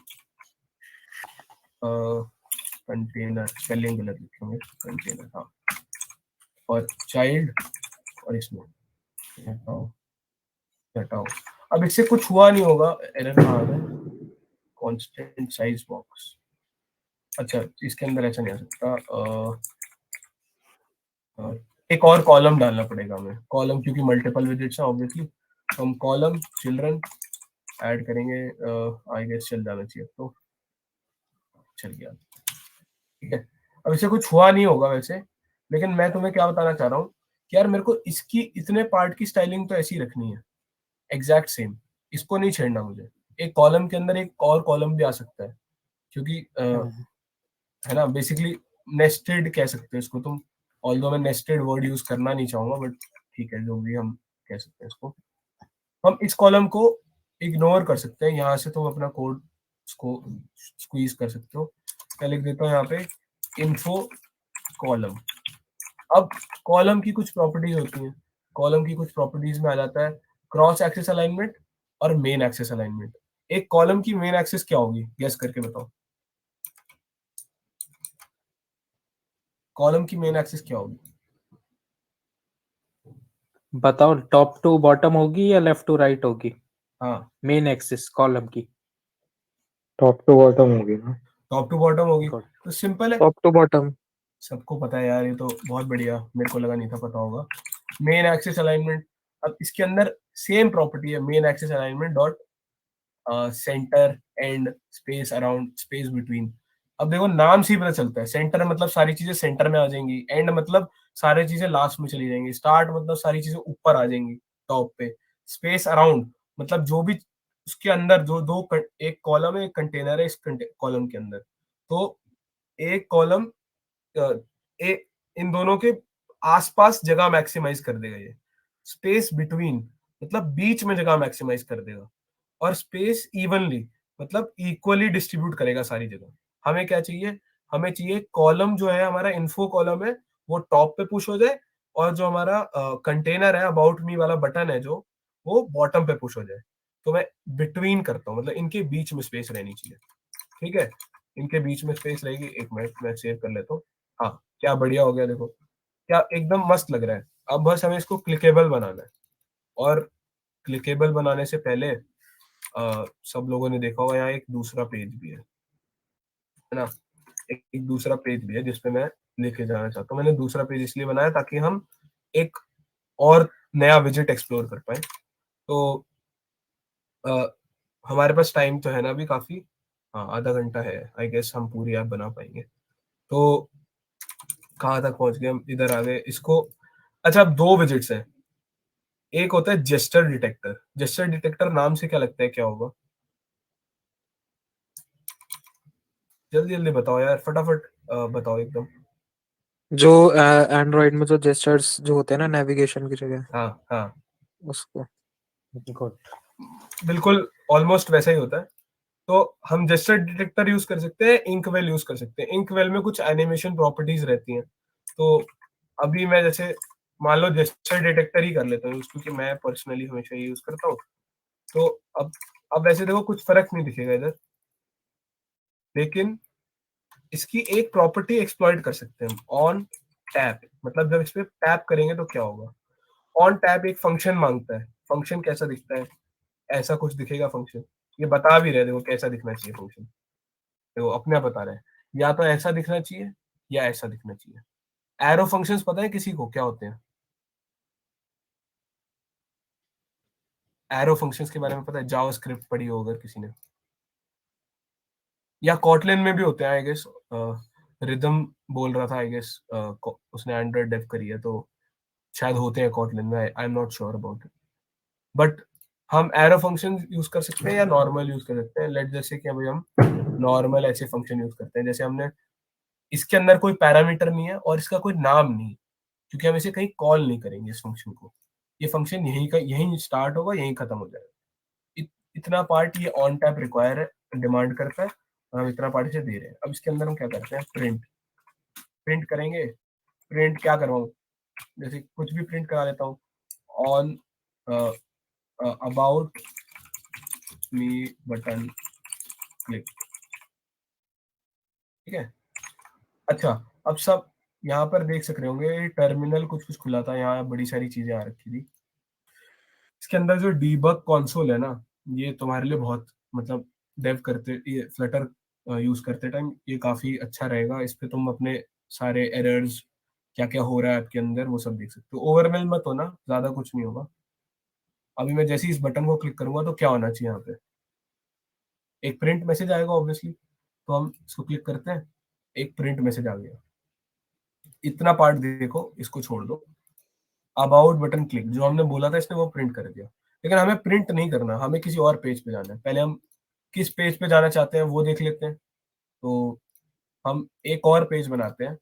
S1: कंटेनर स्पेलिंग गलत लिखेंगे, कंटेनर. हाँ, और चाइल्ड, और इसमें हटाओ हटाओ. अब इससे कुछ हुआ नहीं होगा. एरर कहाँ आ गया? Constant size box. अच्छा, इसके अंदर ऐसा नहीं आ सकता. एक और कॉलम डालना पड़ेगा हमें. कॉलम क्योंकि मल्टीपल विजिट्स है ऑब्वियसली. हम कॉलम चिल्ड्रन ऐड करेंगे. आई गेस चल जाना चाहिए. तो चल गया. ठीक है, अब इसे कुछ हुआ नहीं होगा वैसे, लेकिन मैं तुम्हें क्या बताना चाह रहा हूँ कि यार मेरे को इसकी इतने पार्ट की स्टाइलिंग तो ऐसी रखनी है, एग्जैक्ट सेम. इसको नहीं छेड़ना मुझे. एक कॉलम के अंदर एक और कॉलम भी आ सकता है, क्योंकि है ना, बेसिकली नेस्टेड कह सकते हो इसको तुम. ऑल्दो मैं नेस्टेड वर्ड यूज करना नहीं चाहूंगा, बट ठीक है, जो भी हम कह सकते हैं इसको. हम इस कॉलम को इग्नोर कर सकते हैं. यहाँ से तुम अपना कोड इसको स्क्वीज कर सकते हो. मैं लिख देता हूँ यहाँ पे इन्फो कॉलम. अब कॉलम की कुछ प्रॉपर्टीज होती हैं. कॉलम की कुछ प्रॉपर्टीज में आ जाता है क्रॉस एक्सिस अलाइनमेंट और मेन एक्सिस अलाइनमेंट। एक कॉलम की मेन एक्सिस क्या होगी, गेस करके बताओ। कॉलम की मेन एक्सिस क्या होगी?
S2: बताओ, टॉप टू बॉटम होगी या लेफ्ट टू राइट होगी?
S1: हाँ,
S2: मेन एक्सिस कॉलम की।
S3: टॉप टू बॉटम होगी ना।
S1: टॉप टू बॉटम होगी।
S2: Good.
S1: तो सिंपल है,
S2: टॉप टू बॉटम।
S1: सबको पता है यार, ये तो बहुत बढ़िया, मेरे को लगा नहीं था पता होगा। मेन एक्सिस अलाइनमेंट, अब इसके अंदर सेम प्रॉपर्टी है, main axis alignment dot centre and space around space between. अब देखो नाम से ही पता चलता है, सेंटर मतलब सारी चीजें सेंटर में आ जाएंगी, एंड मतलब सारी चीजें लास्ट में चली जाएंगी, स्टार्ट मतलब सारी चीजें ऊपर आ जाएंगी टॉप पे, स्पेस अराउंड मतलब जो भी उसके अंदर जो एक कॉलम है, एक कंटेनर है इस कॉलम के अंदर, तो एक कॉलम इन दोनों के आसपास जगह मैक्सिमाइज कर देगा ये। स्पेस बिटवीन मतलब बीच में जगह मैक्सिमाइज कर देगा, और स्पेस इवनली मतलब इक्वली डिस्ट्रीब्यूट करेगा सारी जगह। हमें क्या चाहिए, हमें चाहिए कॉलम जो है हमारा इन्फो कॉलम है वो टॉप पे पुश हो जाए, और जो हमारा कंटेनर है अबाउट मी वाला बटन है जो, वो बॉटम पे पुश हो जाए। तो मैं बिटवीन करता हूँ, मतलब इनके बीच में स्पेस रहनी चाहिए। ठीक है, इनके बीच में स्पेस रहेगी। एक मिनट मैं सेव कर लेता हूँ। हाँ, क्या बढ़िया हो गया, देखो क्या एकदम मस्त लग रहा है। अब बस हमें इसको क्लिकेबल बनाना है, और क्लिकेबल बनाने से पहले सब लोगों ने देखा होगा यहाँ एक दूसरा पेज भी है ना, एक दूसरा पेज भी है जिसपे मैं लेके जाना चाहता हूँ। मैंने दूसरा पेज इसलिए बनाया ताकि हम एक और नया विजिट एक्सप्लोर कर पाए। तो अ, हमारे पास टाइम तो है ना अभी काफी, हाँ आधा घंटा है, आई गेस हम पूरी ऐप बना पाएंगे। तो कहाँ तक पहुंच गए हम, इधर आ गए इसको। अच्छा, अब दो विजिट्स है, एक होता है जेस्चर डिटेक्टर। जेस्चर डिटेक्टर नाम से क्या लगता है क्या होगा, जल्दी जल्दी बताओ यार, फटाफट बताओ एकदम।
S5: जो एंड्रॉइड में जो जेस्चर्स जो होते हैं ना नेविगेशन की जगह,
S1: हाँ हाँ,
S5: उसको।
S2: गुड।
S1: बिल्कुल ऑलमोस्ट वैसा ही होता है। तो हम जेस्चर डिटेक्टर यूज कर सकते हैं, इंकवेल यूज कर सकते हैं। इंकवेल में कुछ एनिमेशन प्रॉपर्टीज रहती हैं, तो अभी मैं जैसे मान लो जेस्चर डिटेक्टर ही कर लेता हूँ क्योंकि मैं पर्सनली हमेशा ये यूज करता हूँ। तो अब वैसे देखो कुछ फर्क नहीं दिखेगा इधर, लेकिन इसकी एक प्रॉपर्टी एक्सप्लॉइट कर सकते हैं हम, ऑन टैप। मतलब जब इस पे टैप करेंगे तो क्या होगा, ऑन टैप एक फंक्शन मांगता है। फंक्शन कैसा दिखता है, ऐसा कुछ दिखेगा फंक्शन। ये बता भी रहे देखो कैसा दिखना चाहिए फंक्शन, देखो अपने आप बता रहे हैं, या तो ऐसा दिखना चाहिए या ऐसा दिखना चाहिए। एरो फंक्शंस पता है किसी को क्या होते हैं, एरो फंक्शंस के बारे में पता है, जावास्क्रिप्ट पढ़ी हो अगर किसी ने, या कॉटलिन में भी होते हैं आई गेस। रिदम बोल रहा था आई गेस, उसने एंड्रॉइड डेव करी है, तो शायद होते हैं कॉटलिन में, I am not sure about it. But हम एरो फंक्शन यूज कर सकते हैं या नॉर्मल यूज कर सकते हैं। लेट जैसे कि अभी हम नॉर्मल ऐसे फंक्शन यूज करते हैं, जैसे हमने इसके अंदर कोई पैरामीटर नहीं है और इसका कोई नाम नहीं, क्योंकि हम इसे कहीं कॉल नहीं करेंगे इस फंक्शन को। ये फंक्शन यहीं स्टार्ट होगा, यहीं खत्म हो जाएगा। इतना पार्ट ये ऑन टैप रिक्वायर है, डिमांड करता है, और हम इतना पार्ट इसे दे रहे हैं। अब इसके अंदर हम क्या करते हैं, प्रिंट प्रिंट करेंगे। प्रिंट क्या करवाऊँ, जैसे कुछ भी प्रिंट करा लेता हूँ, on about me button click. ठीक है, अच्छा अब सब यहाँ पर देख सक रहे होंगे टर्मिनल कुछ कुछ खुला था, यहाँ बड़ी सारी चीजें आ रखी थी। इसके अंदर जो डीबग कंसोल है ना, ये तुम्हारे लिए बहुत मतलब डेव करते, ये फ्लटर यूज करते टाइम ये काफी अच्छा रहेगा। इस पे तुम अपने सारे एरर्स क्या क्या हो रहा है आपके अंदर वो सब देख सकते हो। ओवरवेल मत होना, ज्यादा कुछ नहीं होगा। अभी मैं जैसे ही इस बटन को क्लिक करूंगा तो क्या होना चाहिए, यहाँ पे एक प्रिंट मैसेज आएगा ऑब्वियसली, तो हम इसको क्लिक करते हैं, एक प्रिंट मैसेज आ गया। इतना पार्ट देखो, इसको छोड़ दो। अबाउट बटन क्लिक जो हमने बोला था इसने वो प्रिंट कर दिया, लेकिन हमें प्रिंट नहीं करना, हमें किसी और पेज पे जाना है। पहले हम किस पेज पे जाना चाहते हैं वो देख लेते हैं। तो हम एक और पेज बनाते हैं,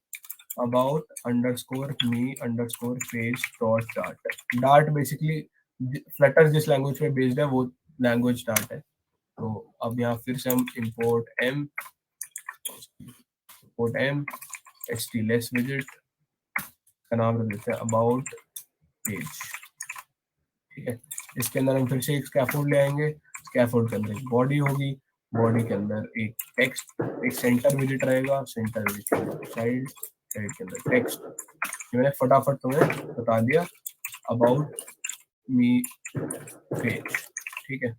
S1: about underscore me underscore page dot dart. Dart basically Flutter जिस लैंग्वेज पे बेस्ड है वो लैंग्वेज डार्ट है। तो अब यहाँ फिर से हम import m htls widget का नाम रख देते हैं अबाउट पेज। ठीक है, इसके अंदर हम फिर से एक स्कैफोल्ड ले आएंगे, स्कैफोल्ड के अंदर एक बॉडी होगी, बॉडी के अंदर एक टेक्स्ट, एक सेंटर विजिट रहेगा, सेंटर विजिट के अंदर चाइल्ड, चाइल्ड के अंदर टेक्स्ट। मैंने फटाफट तुम्हें बता दिया अबाउट मी पेज, ठीक है।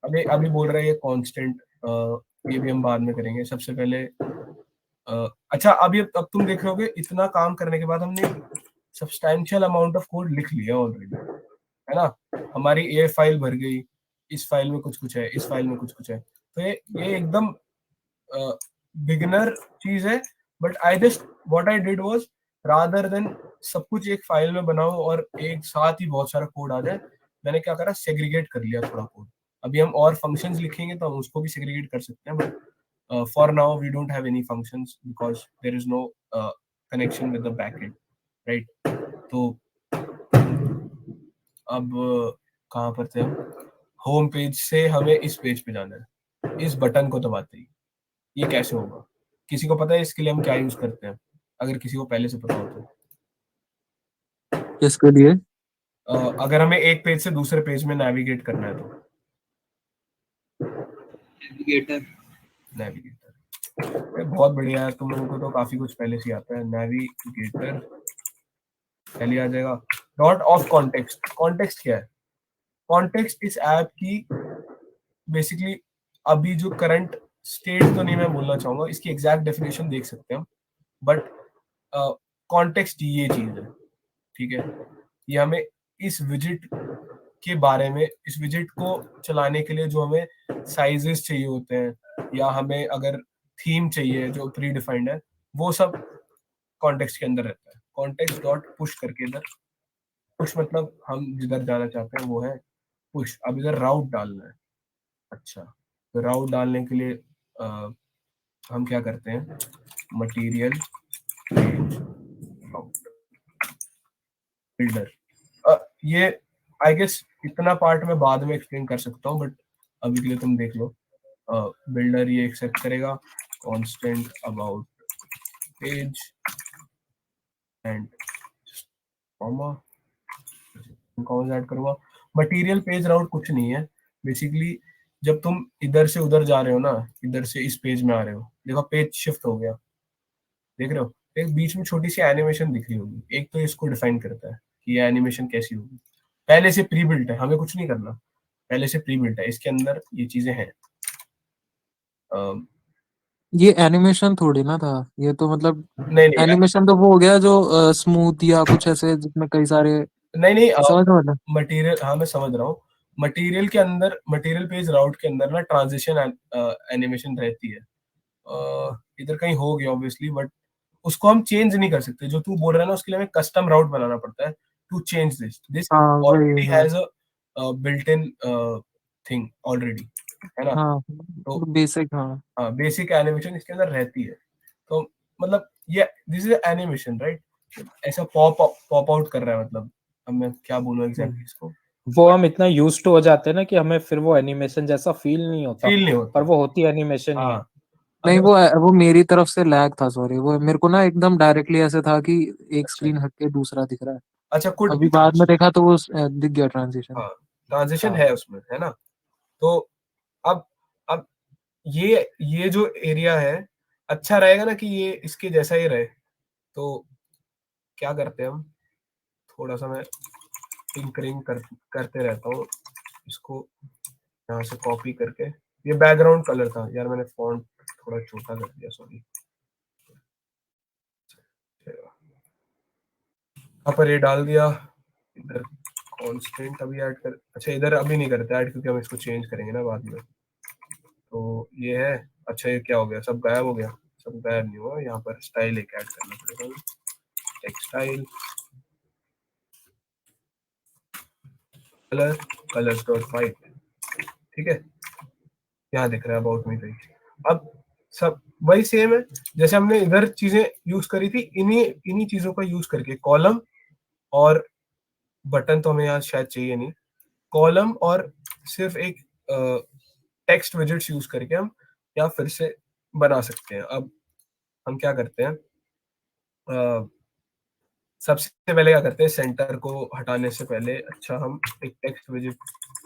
S1: अभी बोल रहा है ये कांस्टेंट, ये भी हम बाद में करेंगे। सबसे पहले अच्छा, अब तुम देख रहे होगे इतना काम करने के बाद हमने सब्सटैंशियल अमाउंट ऑफ कोड लिख लिया ऑलरेडी, है ना। हमारी ये फाइल भर गई, इस फाइल में कुछ कुछ है, इस फाइल में कुछ कुछ है। तो ये एकदम बिगिनर चीज है, but I just what I did was, rather than सब कुछ एक फाइल में बनाओ और एक साथ ही बहुत सारा कोड आ जाए, मैंने क्या करा, सेग्रीगेट कर लिया थोड़ा कोड। अभी हम और फंक्शंस लिखेंगे तो हम उसको भी सेग्रीगेट कर सकते हैं, but for now we don't have any functions because there is no connection with the backend, right. तो अब कहाँ पर थे हम, होम पेज से हमें इस पेज पे जाना है, इस बटन को दबाते ही। ये कैसे होगा, किसी को पता है इसके लिए हम क्या यूज करते हैं? अगर किसी को पहले से पता हो तो।
S5: किसके लिए?
S1: अगर हमें एक पेज से दूसरे पेज में नेविगेट करना है तो
S4: नेविगेटर।
S1: नेविगेटर बहुत बढ़िया है, तुम लोगों को तो काफी कुछ पहले से आता है। नेविगेटर पहले आ जाएगा। डॉट ऑफ कॉन्टेक्स्ट, कॉन्टेक्स्ट क्या है? कॉन्टेक्स्ट इस ऐप की बेसिकली अभी जो करंट स्टेट तो नहीं मैं बोलना चाहूंगा, इसकी एग्जैक्ट डेफिनेशन देख सकते हैं हम, बट कॉन्टेक्स्ट ये चीज है, ठीक है। ये हमें इस विजिट के बारे में, इस विजिट को चलाने के लिए जो हमें साइजेस चाहिए होते हैं, या हमें अगर थीम चाहिए जो प्री डिफाइंड है, वो सब कॉन्टेक्स्ट के अंदर रहता है। कॉन्टेक्स्ट डॉट पुश करके इधर, पुश मतलब हम जिधर जाना चाहते हैं वो है पुश। अब इधर राउट डालना है। अच्छा, तो राउट डालने के लिए हम क्या करते हैं, मटेरियल पेज राउट बिल्डर। ये आई गेस इतना पार्ट मैं बाद में एक्सप्लेन कर सकता हूँ, बट अभी के लिए तुम देख लो। बिल्डर ये एक्सेप्ट करेगा constant about page and comma, comma add करूंगा। मटेरियल पेज राउट कुछ नहीं है, बेसिकली जब तुम इधर से उधर जा रहे हो ना, इधर से इस पेज में आ रहे हो, देखो पेज शिफ्ट हो गया, देख रहे हो, एक बीच में छोटी सी एनिमेशन दिख रही होगी। एक तो इसको डिफाइन करता है कि ये एनिमेशन कैसी होगी। पहले से प्री बिल्ट है, हमें कुछ नहीं करना, पहले से प्री बिल्ट है, इसके अंदर ये चीजें हैं।
S5: ये एनिमेशन थोड़ी ना था, ये तो मतलब
S1: नहीं नहीं
S5: एनिमेशन तो वो हो गया जो स्मूथ या कुछ ऐसे जिसमें कई सारे,
S1: नहीं
S5: समझ रहे हो ना?
S1: मटेरियल, हाँ मैं समझ रहा हूँ। मटेरियल के अंदर, मटेरियल पेज राउट के अंदर ना ट्रांजिशन एनिमेशन रहती है। इधर कहीं हो गया ऑब्वियसली, बट उसको हम चेंज नहीं कर सकते। जो तू बोल रहा है ना, उसके लिए हमें कस्टम राउट बनाना पड़ता है टू चेंज दिस
S5: हाँ वही
S1: ऑलरेडी
S5: है।
S1: Has a built in thing already, है ना।
S5: हाँ
S1: तो
S5: बेसिक, हाँ
S1: हाँ, बेसिक एनिमेशन इसके अंदर रहती है। तो मतलब ये दिस इज एनिमेशन, राइट। ऐसा पॉप आउट कर रहा है, मतलब अब मैं क्या बोलूं एग्जैक्टली इसको।
S2: वो हम इतना यूज्ड टू हो जाते हैं ना कि हमें फिर वो एनिमेशन जैसा फील नहीं होता,
S1: फील नहीं होता,
S2: पर वो होती एनिमेशन ही है।
S1: हाँ।
S5: नहीं,
S1: अगर
S5: वो मेरी तरफ से लैग था, सॉरी। वो मेरे को ना एकदम डायरेक्टली ऐसे था कि एक
S1: अच्छा
S5: स्क्रीन हट के दूसरा दिख रहा है।
S1: अच्छा, कुड
S5: अभी बाद में देखा तो वो दिख गया ट्रांजिशन।
S1: हाँ, ट्रांजिशन
S2: हाँ।
S1: है उसमें, है ना। तो अब अब ये जो एरिया है, अच्छा रहेगा ना कि ये इसके जैसा ही रहे। तो क्या करते हैं हम, थोड़ा सा मैं टिंकरिंग करते रहता हूँ इसको, यहाँ से कॉपी करके। ये बैकग्राउंड कलर था यार, मैंने फॉन्ट थोड़ा छोटा कर दिया, सॉरी। यहाँ पर ये डाल दिया, इधर कांस्टेंट अभी ऐड कर, अच्छा इधर अभी नहीं करते ऐड, क्योंकि हम इसको चेंज करेंगे ना बाद में। तो ये है, अच्छा ये क्या हो गया, सब गायब हो गया? सब गायब नहीं हुआ, यहाँ पर स्टाइल एक ऐड करना पड़ेगा, textile colour, colours dot white, ठीक है। यहाँ दिख रहा है अबाउट मी पेज। अब सब वही सेम है जैसे हमने इधर चीजें यूज करी थी, इन्हीं इन्हीं चीजों का यूज करके कॉलम और बटन तो हमें यहाँ शायद चाहिए नहीं, कॉलम और सिर्फ एक टेक्स्ट विजेट्स यूज करके हम यहाँ फिर से बना सकते हैं। अब हम क्या करते हैं, सबसे पहले क्या करते हैं, सेंटर को हटाने से पहले अच्छा हम एक टेक्स्ट विजेट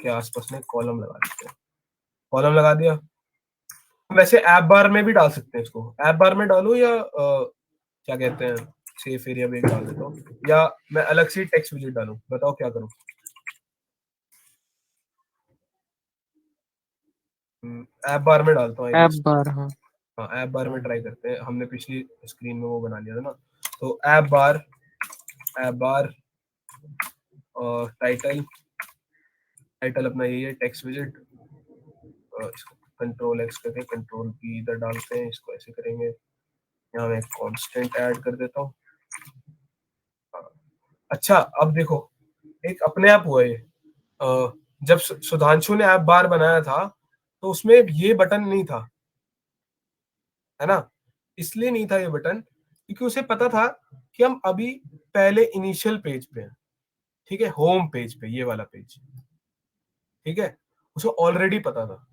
S1: के आसपास में कॉलम लगा देते हैं। कॉलम लगा दिया। वैसे ऐप बार में भी डाल सकते हैं इसको। ऐप बार में डालूं या क्या कहते हैं सेफ एरिया में डाल देता हूँ, या मैं अलग से टेक्स्ट विजेट डालूं? बताओ क्या करूं। ऐप बार में डालता हूँ।
S5: ऐप बार, हाँ
S1: हाँ, ऐप बार में ट्राई करते हैं। हमने पिछली स्क्रीन में वो बना लिया था ना। तो ऐप बार और टाइटल अपना यही है, टेक्स्ट विजेट। इसको कंट्रोल एक्स करके कंट्रोल पी इधर डालते हैं, इसको ऐसे करेंगे। यहाँ मैं कांस्टेंट ऐड कर देता हूँ। अच्छा, अब देखो एक अपने आप हुआ ये। जब सुधांशु ने ऐप बार बनाया था तो उसमें ये बटन नहीं था, है ना? इसलिए नहीं था ये बटन क्योंकि उसे पता था कि हम अभी पहले इनिशियल पेज पे हैं, ठीक है, होम पेज पे, ये वाला पेज, ठीक है। उसे ऑलरेडी पता था।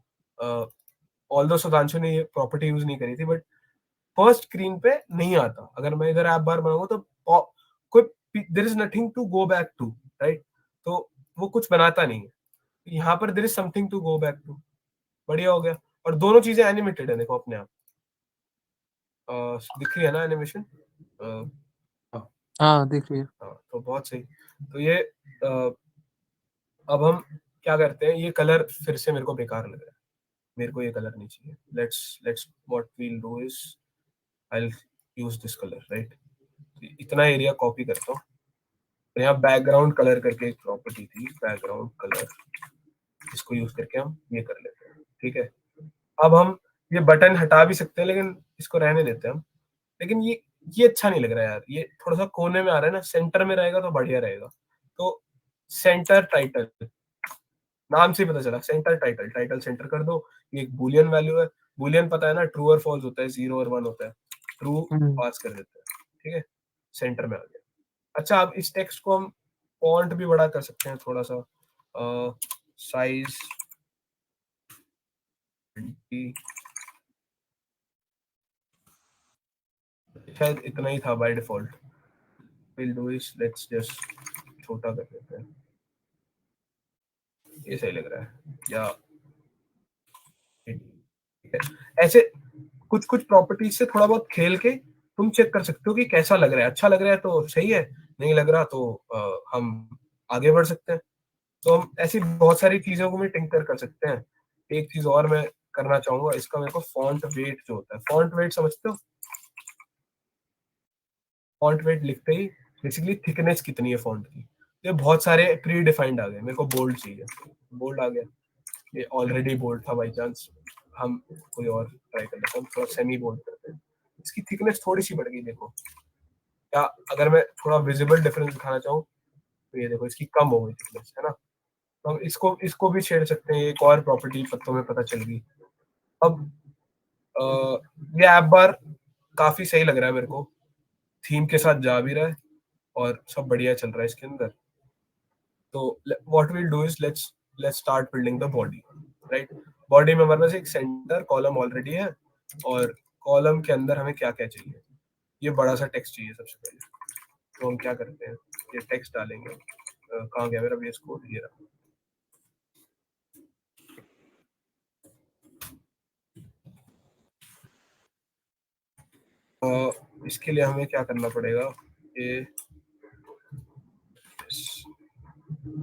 S1: ऑल्दो सुधांशु ने ये प्रॉपर्टी यूज नहीं करी थी, बट फर्स्ट स्क्रीन पे नहीं आता। अगर मैं इधर ऐप बार बनाऊंगा तो कोई there is nothing to go back to, right? तो वो कुछ बनाता नहीं है। यहाँ पर there is something to go back to. बढ़िया हो गया। और दोनों चीजें एनिमेटेड है, देखो अपने आप। दिख रही है ना एनिमेशन?
S5: हाँ दिख रही है।
S1: हाँ, तो बहुत सही। तो ये अब हम क्या करते हैं, ये कलर फिर से मेरे को बेकार लग रहा है, मेरे को ये कलर नहीं चाहिए। Let's what we'll do is I will use this colour, right? इतना एरिया कॉपी करता हूँ। तो यहाँ बैकग्राउंड कलर करके एक प्रॉपर्टी थी, बैकग्राउंड कलर, इसको यूज करके हम ये कर लेते हैं, ठीक है। अब हम ये बटन हटा भी सकते हैं, लेकिन इसको रहने देते हैं हम। लेकिन ये अच्छा नहीं लग रहा है यार, ये थोड़ा सा कोने में आ रहा है ना। सेंटर में रहेगा तो बढ़िया रहेगा। तो सेंटर टाइटल, नाम से ही पता चला, सेंटर टाइटल। टाइटल सेंटर कर दो। ये एक बूलियन वैल्यू है। बूलियन पता है ना, ट्रू और फॉल्स होता है, 0 और 1 होता है। ट्रू पास कर देते हैं, ठीक है। सेंटर में आ गया। अच्छा, अब इस टेक्स्ट को हम फॉन्ट भी बड़ा कर सकते हैं थोड़ा सा। साइज शायद इतना ही था by default. Will do is let's just छोटा कर देते हैं, ये सही लग रहा है। या ऐसे कुछ कुछ प्रॉपर्टीज से थोड़ा बहुत खेल के तुम चेक कर सकते हो कि कैसा लग रहा है। अच्छा लग रहा है तो सही है, नहीं लग रहा तो हम आगे बढ़ सकते हैं। तो हम ऐसी बहुत सारी चीजों को भी टिंकर कर सकते हैं। एक चीज और मैं करना चाहूंगा, इसका मेरे को फॉन्ट वेट जो होता है, फॉन्ट वेट समझते हो? फॉन्ट वेट लिखते ही बेसिकली थिकनेस कितनी है फॉन्ट की। ये बहुत सारे प्री डिफाइंड आ गए। मेरे को बोल्ड चाहिए, बोल्ड आ गया। ये ऑलरेडी बोल्ड था, बाई चांस हम कोई और ट्राई कर लेते हैं, थोड़ा सेमी बोल्ड करते हैं। इसकी थिकनेस थोड़ी सी बढ़ गई, देखो। या अगर मैं थोड़ा विजिबल डिफरेंस दिखाना चाहूँ तो ये देखो, इसकी कम हो गई थिकनेस, है ना? तो हम इसको भी छेड़ सकते हैं। एक और प्रॉपर्टी पत्तों में पता चल गई। अब ये ऐप बार काफी सही लग रहा है मेरे को, थीम के साथ जा भी रहा है और सब बढ़िया चल रहा है इसके अंदर। तो what will do is let's start building the body, right? Body में हमारे पास एक सेंटर कॉलम ऑलरेडी है, और कॉलम के अंदर हमें क्या क्या चाहिए? ये बड़ा सा टेक्स्ट चाहिए सबसे पहले। तो हम क्या करते हैं, ये टेक्स्ट डालेंगे। कहाँ गया मेरा VS कोड? ये रहा। इसके लिए हमें क्या करना पड़ेगा? ये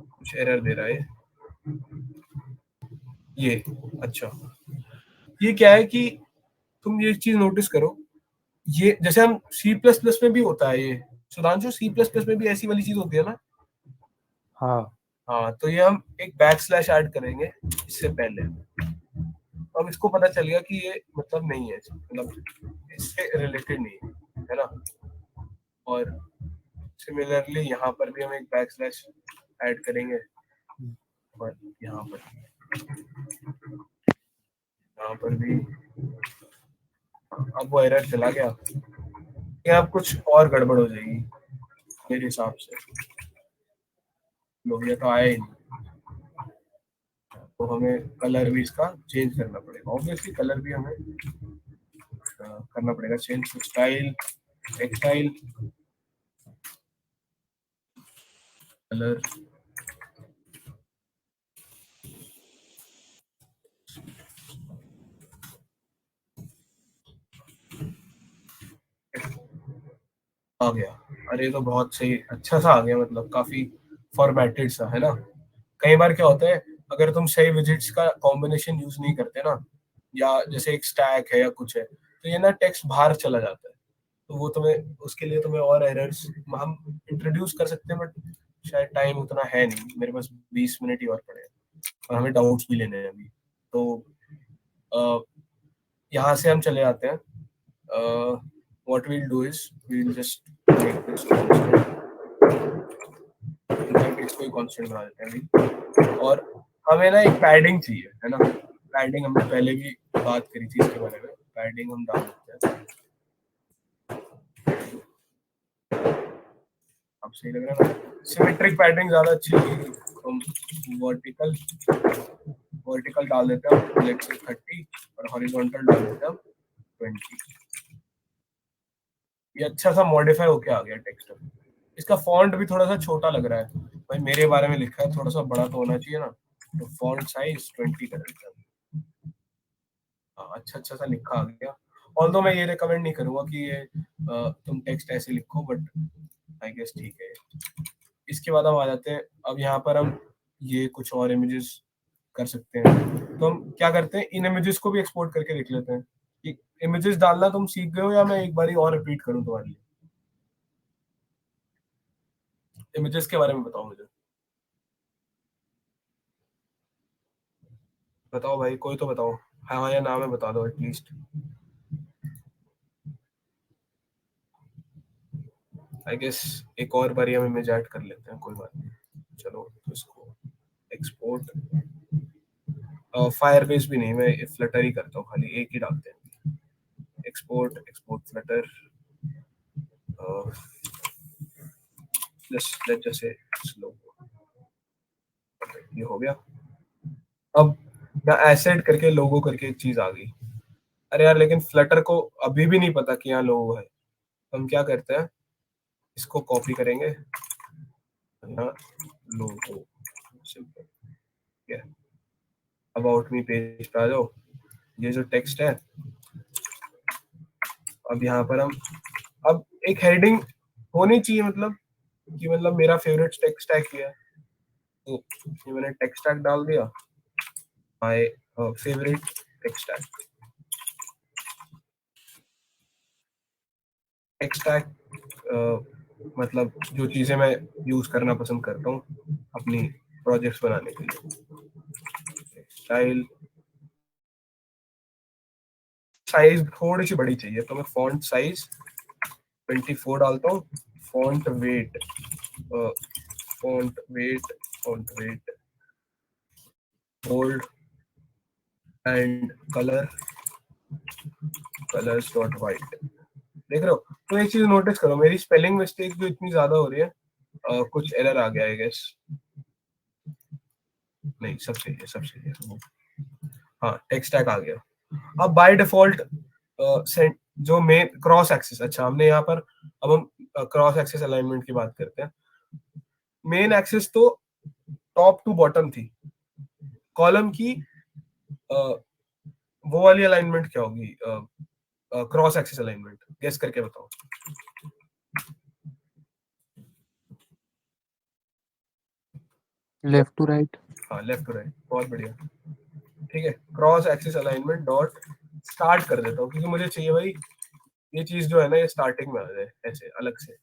S1: कुछ एरर दे रहा है ये। अच्छा, ये क्या है कि तुम ये चीज नोटिस करो, ये जैसे हम C++ में भी होता है ये। सुधांशु, C++ में भी ऐसी वाली चीज होती है ना?
S2: हाँ
S1: हाँ, तो ये हम एक बैकस्लैश ऐड करेंगे इससे पहले। अब इसको पता चल गया कि ये मतलब नहीं है, मतलब इससे रिलेटेड नहीं है ना? और सिमिलरली यहाँ पर भी हम एक बैकस्लैश ऐड करेंगे, और यहाँ पर भी। अब वो एरर चला गया, ये अब कुछ और गड़बड़ हो जाएगी मेरे हिसाब से। लोग ये तो आया ही नहीं, तो हमें कलर भी इसका चेंज करना पड़ेगा। ऑब्वियसली कलर भी हमें करना पड़ेगा चेंज। स्टाइल, टेक्सटाइल, कलर, आ गया। अरे तो बहुत सही, अच्छा सा आ गया, मतलब काफी फॉर्मेटेड सा है ना। कई बार क्या होता है, अगर तुम सही विजिट्स का कॉम्बिनेशन यूज नहीं करते ना, या जैसे एक स्टैक है या कुछ है, तो ये ना टेक्स्ट बाहर चला जाता है। तो वो तुम्हें, उसके लिए तुम्हें और एरर्स हम इंट्रोड्यूस कर सकते हैं, बट शायद टाइम उतना है नहीं, मेरे पास 20 मिनट ही और पड़े हैं और हमें डाउट्स भी लेने हैं अभी। तो यहाँ से हम चले आते हैं। What we'll do is we'll just make this constant, in fact कोई कांस्टेंट बना देते हैं अभी। और हमें ना एक पैडिंग चाहिए, है ना। पैडिंग हमने पहले भी बात करी थी इसके बारे में, पैडिंग हम डाल देते हैं। अब सही लग रहा है ना, सिमेट्रिक पैडिंग ज्यादा अच्छी लगेगी। हम वर्टिकल डाल देते हैं लेट्स से 30 और हॉरिजॉन्टल डाल देते हैं 20। ये अच्छा सा मॉडिफाई होके आ गया टेक्स्ट। इसका फॉन्ट भी थोड़ा सा छोटा लग रहा है भाई, मेरे बारे में लिखा है, थोड़ा सा बड़ा तो होना चाहिए ना। तो फॉन्ट साइज 20 कर देते हैं। हाँ, अच्छा सा लिखा आ गया। ऑल्दो मैं ये रिकमेंड नहीं करूंगा कि ये तुम टेक्स्ट ऐसे लिखो, बट आई गेस ठीक है। इसके बाद हम आ जाते हैं, अब यहाँ पर हम ये कुछ और इमेजेस कर सकते हैं। तो हम क्या करते हैं, इन इमेजेस को भी एक्सपोर्ट करके देख लेते हैं कि इमेजेस डालना तुम सीख गए हो, या मैं एक बार और रिपीट करूं तुम्हारे लिए। इमेजेस के बारे में बताओ मुझे, बताओ भाई, कोई तो बताओ। हाँ या नाम है बता दो एटलीस्ट। आई गेस एक और बारी हम इमेज ऐड कर लेते हैं, कोई बात नहीं। चलो तो इसको एक्सपोर्ट, फायरबेस भी नहीं, मैं फ्लटर ही करता हूँ, खाली एक ही डालते हैं। Export Flutter, let's just say लोगो। ये हो गया। अब यहाँ एसेट करके लोगो करके एक चीज आ गई। अरे यार, लेकिन फ्लटर को अभी भी नहीं पता कि यहाँ लोगो है। हम क्या करते हैं, इसको कॉपी करेंगे, यहाँ लोगो, सिंपल। अबाउट मी पेज पे आ जाओ, ये जो टेक्स्ट है। अब यहाँ पर हम, अब एक हेडिंग होनी चाहिए, मतलब कि मतलब मेरा फेवरेट टेक्स्ट टैग किया है, तो ये मैंने टेक्स्ट टैग डाल दिया, my favourite text tag. Text tag मतलब जो चीजें मैं यूज करना पसंद करता हूँ अपनी प्रोजेक्ट्स बनाने के लिए। स्टाइल साइज थोड़ी सी बड़ी चाहिए, तो मैं फॉन्ट साइज 24 डालता हूँ। Font weight bold and colours dot white. देख रहे हो, तो एक चीज नोटिस करो, मेरी स्पेलिंग मिस्टेक जो इतनी ज्यादा हो रही है, कुछ एरर आ गया आई गेस। नहीं, सब सही है। हाँ, टेक्स्ट टैग आ गया। अब बाय डिफॉल्ट जो मेन क्रॉस एक्सिस, अच्छा हमने यहाँ पर, अब हम क्रॉस एक्सिस अलाइनमेंट की बात करते हैं। मेन एक्सिस तो टॉप टू बॉटम थी, कॉलम की वो वाली अलाइनमेंट क्या होगी, क्रॉस एक्सिस अलाइनमेंट, गेस करके बताओ।
S5: Left to right.
S1: हाँ, लेफ्ट टू राइट, बहुत बढ़िया। ठीक है, cross axis alignment dot start कर देता हूँ, क्योंकि मुझे चाहिए भाई ये चीज जो है ना, ये स्टार्टिंग में आ जाए ऐसे अलग से,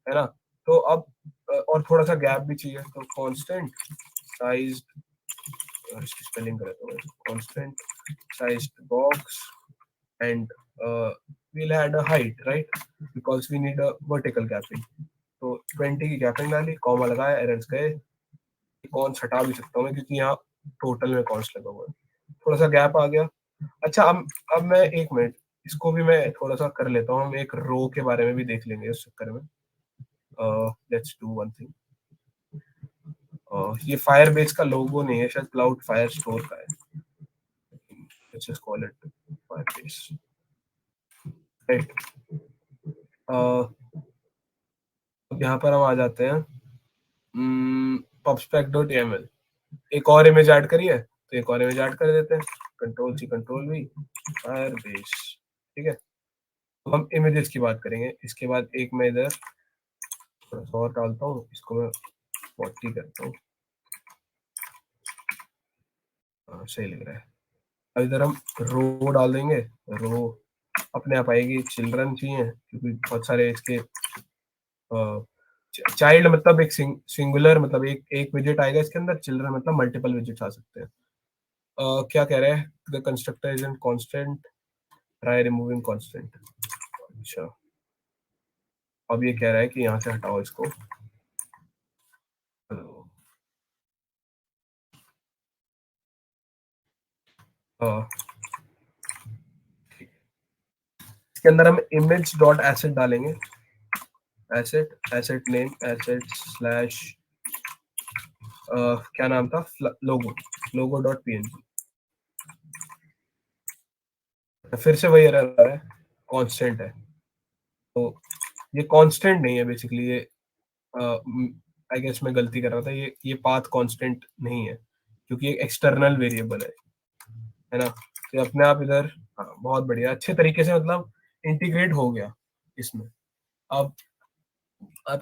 S1: है ना। तो अब और थोड़ा सा गैप भी चाहिए, तो कांस्टेंट साइज, इसकी स्पेलिंग करता हूँ, constant size box and we'll add a height, right, because we need a vertical gapping। तो 20 की गैपिंग डाली, कॉमा लगाया, एरर्स गए। कॉन्स हटा भी सकता हूँ मैं, क्योंकि यहाँ टोटल में कॉन्स लगा हुआ है, थोड़ा सा गैप आ गया। अच्छा, अब मैं एक मिनट, इसको भी मैं थोड़ा सा कर लेता हूँ, हम एक रो के बारे में भी देख लेंगे इस चक्कर में। लेट्स डू वन थिंग, ये फायरबेस का लोगो नहीं है, शायद क्लाउड फायर स्टोर का है। Let's just call it Firebase, right. अब यहाँ पर हम आ जाते हैं, pubspec.yaml, एक और इमेज ऐड करिए, तो एक और इमेज ऐड कर देते हैं, control C control V, Firebase. ठीक है, अब हम इमेजेस की बात करेंगे। इसके बाद एक मैं इधर थोड़ा सा और डालता हूँ, इसको मैं 40 करता हूँ। हाँ, सही लग रहा है। अब इधर हम रो डाल देंगे। रो अपने आप आएगी। चिल्ड्रन चाहिए क्योंकि बहुत सारे इसके चाइल्ड मतलब एक सिंगुलर मतलब एक विजिट आएगा इसके अंदर। चिल्ड्रन मतलब मल्टीपल विजिट्स आ सकते हैं। क्या कह रहे हैं? The constructor is in constant, try removing constant. अच्छा, अब ये कह रहा है कि यहाँ से हटाओ इसको। इसके अंदर हम इमेज डॉट एसेट डालेंगे। एसेट नेम एसेट स्लैश क्या नाम था? लोगो डॉट पीएनजी। फिर से वही एरर आ रहा है, कांस्टेंट है। तो ये कांस्टेंट नहीं है बेसिकली। ये आई गेस मैं गलती कर रहा था। ये पाथ कांस्टेंट नहीं है क्योंकि एक एक्सटर्नल वेरिएबल है ना। तो अपने आप इधर बहुत बढ़िया अच्छे तरीके से मतलब इंटीग्रेट हो गया इसमें। अब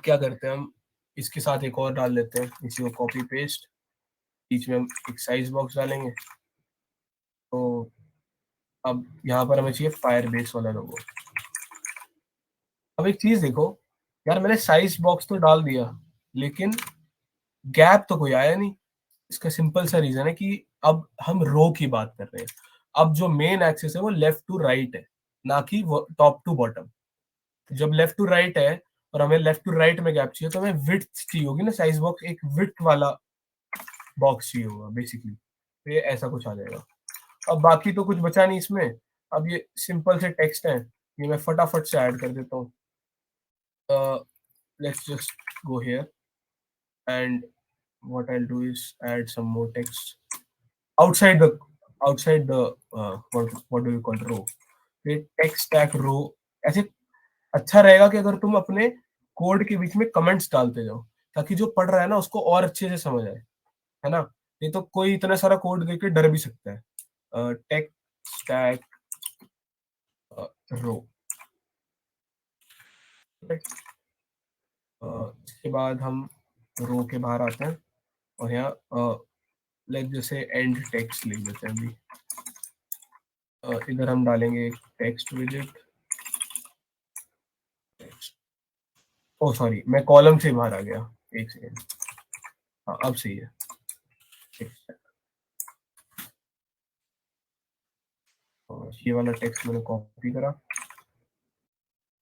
S1: क्या करते हैं, हम इसके साथ एक और डाल लेते हैं। इसी को कॉपी पेस्ट, बीच में हम एक साइज बॉक्स डालेंगे। तो अब यहाँ पर हमें चाहिए फायर बेस वाला लोगो। अब एक चीज देखो यार, मैंने साइज बॉक्स तो डाल दिया लेकिन गैप तो कोई आया नहीं। इसका सिंपल सा रीजन है कि अब हम रो की बात कर रहे हैं। अब जो मेन एक्सिस है वो लेफ्ट टू राइट है, ना कि टॉप टू बॉटम। जब लेफ्ट टू राइट है और हमें लेफ्ट टू राइट में गैप चाहिए तो हमें विड्थ चाहिए होगी ना। साइज बॉक्स एक विड्थ वाला बॉक्स चाहिए होगा बेसिकली। तो ये ऐसा कुछ आ जाएगा। अब बाकी तो कुछ बचा नहीं इसमें। अब ये सिंपल से टेक्स्ट है, ये मैं फटाफट से ऐड कर देता हूँ। Let's just go here and what I'll do is add some more text outside the what do you call row? ये text stack row ऐसे अच्छा रहेगा कि अगर तुम अपने कोड के बीच में कमेंट्स डालते जाओ ताकि जो पढ़ रहा है ना उसको और अच्छे से समझ आए, है ना। नहीं तो कोई इतना सारा कोड देख के डर भी सकता है। टेक्स्ट स्टैक रो। इसके बाद हम रो के बाहर आते हैं और यहाँ लाइक जैसे एंड टेक्स्ट लिख देते हैं अभी। इधर हम डालेंगे टेक्स्ट विजेट। ओ सॉरी, मैं कॉलम से बाहर आ गया, एक सेकेंड। हाँ अब सही है। और ये वाला टेक्स्ट मैंने कॉपी करा।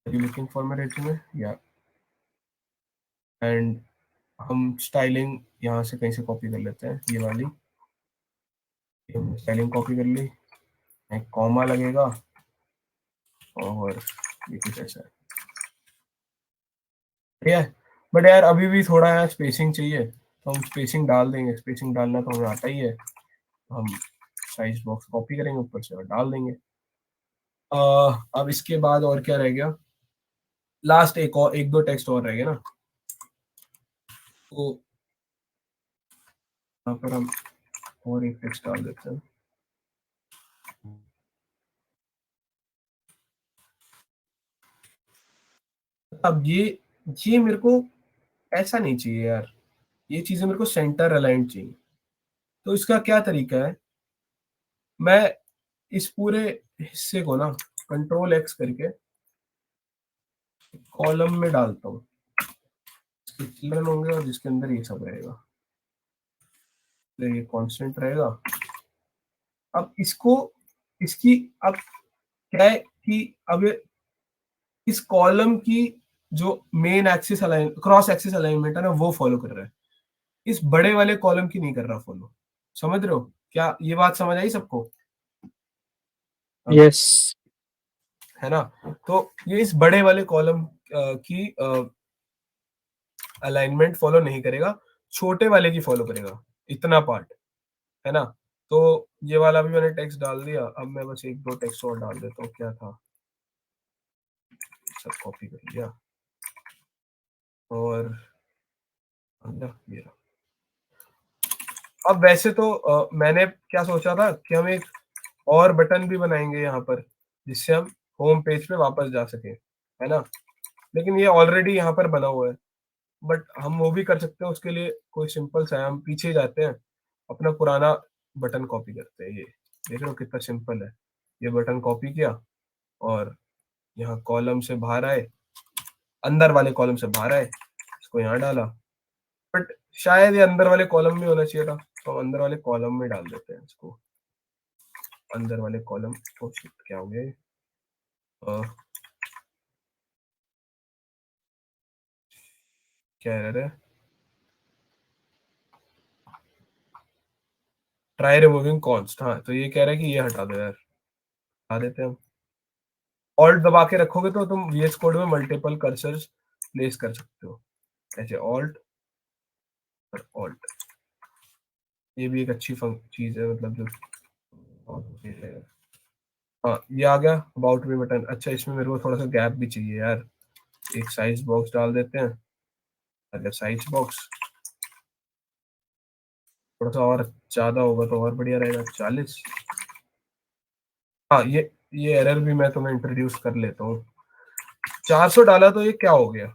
S1: लुकिंग फॉर माय रेज्यूमे या एंड हम स्टाइलिंग यहाँ से कहीं से कॉपी कर लेते हैं। ये वाली स्टाइलिंग कॉपी कर ली। एक कॉमा लगेगा और ये कुछ ऐसा है। ठीक है, बट यार अभी भी थोड़ा यार स्पेसिंग चाहिए तो हम स्पेसिंग डाल देंगे। स्पेसिंग डालना तो हमें आता ही है। हम साइज बॉक्स कॉपी करेंगे ऊपर से और डाल देंगे। अब इसके बाद और क्या रह गया? लास्ट एक दो टेक्स्ट और रह गए ना। तो यहाँ पर हम और एक टेक्स्ट डाल देते हैं। अब ये मेरे को ऐसा नहीं चाहिए यार। ये चीजें मेरे को सेंटर अलाइन चाहिए। तो इसका क्या तरीका है, मैं इस पूरे हिस्से को ना कंट्रोल एक्स करके कॉलम में डालता हूँ। चिल्ड्रन होंगे और जिसके अंदर ये सब रहेगा, तो ये कांस्टेंट रहेगा। अब इसको इसकी अब क्या है कि अब इस कॉलम की जो main axis align cross axis alignment है ना वो फॉलो कर रहा है। इस बड़े वाले कॉलम की नहीं कर रहा फॉलो। समझ रहे हो क्या? ये बात समझ आई सबको?
S5: यस।
S1: है ना। तो ये इस बड़े वाले कॉलम की अलाइनमेंट फॉलो नहीं करेगा, छोटे वाले की फॉलो करेगा, इतना पार्ट, है ना। तो ये वाला भी मैंने टेक्स्ट डाल दिया। अब मैं बस एक दो टेक्स्ट और डाल देता हूँ। क्या था, सब कॉपी कर लिया और ये रहा। अब वैसे तो मैंने क्या सोचा था कि हम एक और बटन भी बनाएंगे यहाँ पर जिससे हम होम पेज पे वापस जा सके, है ना। लेकिन ये ऑलरेडी यहाँ पर बना हुआ है, बट हम वो भी कर सकते हैं। उसके लिए कोई सिंपल सा है, हम पीछे जाते हैं, अपना पुराना बटन कॉपी करते हैं। ये देख रहे हो कितना सिंपल है। ये बटन कॉपी किया और यहाँ कॉलम से बाहर आए, अंदर वाले कॉलम से बाहर आए, इसको यहाँ डाला। बट शायद ये अंदर वाले कॉलम में होना चाहिए था, तो अंदर वाले कॉलम में डाल देते हैं इसको। अंदर वाले कॉलम को क्या हो गया, क्या एरर है, ट्राई रिमूविंग कॉन्स्ट। हाँ, तो ये कह रहा है कि ये हटा दो यार, हटा देते हैं हम। ऑल्ट दबा के रखोगे तो तुम VS कोड में मल्टीपल कर्सर्स प्लेस कर सकते हो, ऐसे ऑल्ट और ऑल्ट। ये भी एक अच्छी चीज है, मतलब जो हाँ ये आ गया अबाउट मी बटन। अच्छा, इसमें मेरे को थोड़ा सा गैप भी चाहिए यार, एक साइज बॉक्स डाल देते हैं। अगर साइज बॉक्स थोड़ा सा और ज्यादा होगा तो और बढ़िया रहेगा, 40। हाँ, ये एरर भी मैं तुम्हें इंट्रोड्यूस कर लेता हूँ। 400 डाला तो ये क्या हो गया,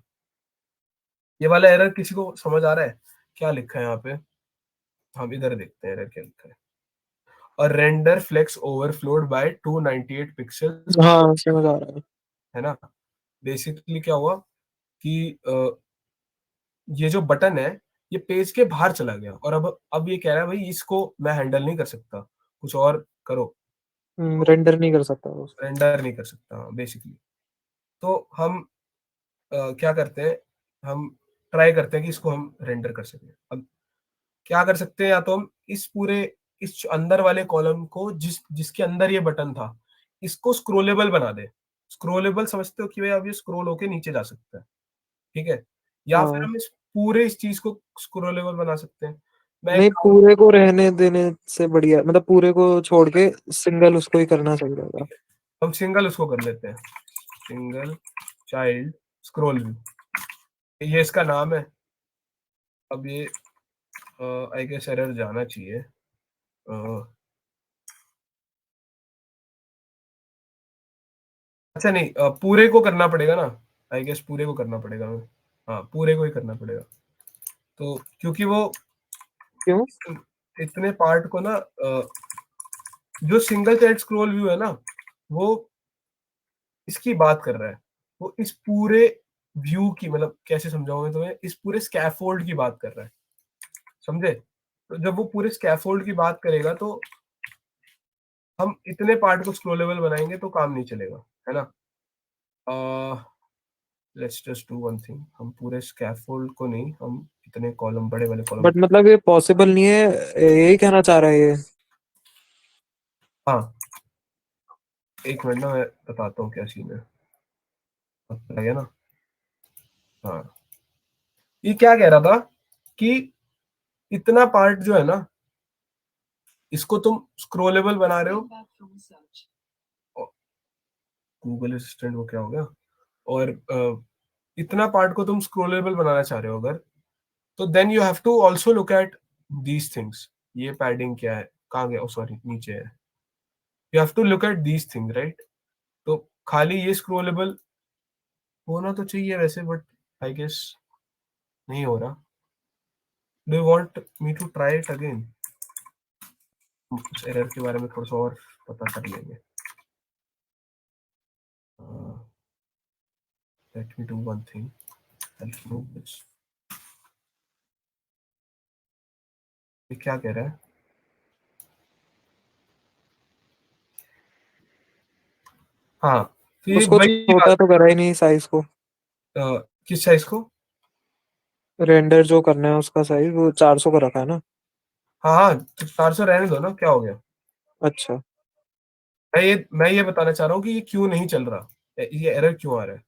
S1: ये वाला एरर किसी को समझ आ रहा है क्या लिखा है यहाँ पे? हम इधर देखते हैं एरर क्या लिखा है। और render flex overflowed bye 298 pixel,
S5: हाँ समझ आ रहा
S1: है ना। बेसिकली क्या हुआ कि ये जो बटन है ये पेज के बाहर चला गया, और अब ये कह रहा है भाई इसको मैं हैंडल नहीं कर सकता, कुछ और करो।
S5: है, रेंडर नहीं कर सकता वो।
S1: रेंडर नहीं कर सकता बेसिकली। तो हम क्या करते हैं, हम ट्राई करते हैं कि इसको हम रेंडर कर सकें। अब क्या कर सकते हैं, या तो हम इस पूरे इस अंदर वाले कॉलम को जिसके अंदर ये बटन था, इसको स्क्रोलेबल बना दे। स्क्रोलेबल समझते हो कि भाई अब ये स्क्रोल होके नीचे जा सकता है, ठीक है। या फिर
S5: हाँ
S1: हम इस चीज को स्क्रोलेबल बना सकते हैं। मैं
S5: नहीं, पूरे को रहने देने से बढ़िया, मतलब पूरे को छोड़ के सिंगल उसको ही करना सही रहेगा।
S1: हम सिंगल उसको कर लेते हैं, सिंगल चाइल्ड स्क्रोल व्यू, ये इसका नाम है। अब ये आई गेस एरर जाना चाहिए। अच्छा नहीं, पूरे को करना पड़ेगा ना, आई गेस पूरे को करना पड़ेगा हमें। हाँ, पूरे को ही करना पड़ेगा। तो क्योंकि वो
S5: क्यों?
S1: इतने पार्ट को ना, जो सिंगल चाइल्ड स्क्रॉल व्यू है ना, वो इसकी बात कर रहा है। वो इस पूरे व्यू की, मतलब कैसे समझाऊं मैं तुम्हें, इस पूरे स्कैफोल्ड की बात कर रहा है, समझे। तो जब वो पूरे स्कैफोल्ड की बात करेगा तो हम इतने पार्ट को स्क्रोलेबल बनाएंगे तो काम नहीं चलेगा, है ना। Let's just do one thing, हम पूरे स्कैफोल्ड को नहीं, हम इतने कॉलम, बड़े वाले कॉलम।
S5: बट मतलब ये पॉसिबल नहीं है, यही कहना चाह रहा है ये।
S1: हाँ, एक मिनट ना, मैं बताता हूँ क्या सीन है। पता लगे ना। हाँ, ये क्या कह रहा था कि इतना पार्ट जो है ना, इसको तुम स्क्रोलेबल बना रहे हो। गूगल असिस्टेंट वो क्या हो गया, और इतना पार्ट को तुम स्क्रोलेबल बनाना चाह रहे हो अगर, तो then you have to also look at these things. ये पैडिंग क्या है, कहाँ गया, सॉरी नीचे है। You have to look at these thing, right. तो खाली ये स्क्रोलेबल होना तो चाहिए वैसे, बट आई गेस नहीं हो रहा। Do you want me to try it again? उस एरर के बारे में थोड़ा सा और पता कर लेंगे। Let me do one thing, help me this. ये क्या कह रहा है? हाँ, फिर
S5: उसको
S1: वही
S5: छोटा
S1: बात।
S5: तो करा ही नहीं साइज को।
S1: किस साइज को?
S5: रेंडर जो करना है उसका साइज वो 400 का रखा है ना।
S1: हाँ हाँ, तो 400 रहने दो ना, क्या हो गया।
S5: अच्छा।
S1: मैं ये बताना चाह रहा हूँ कि ये क्यों नहीं चल रहा, ये एरर क्यों आ रहा है।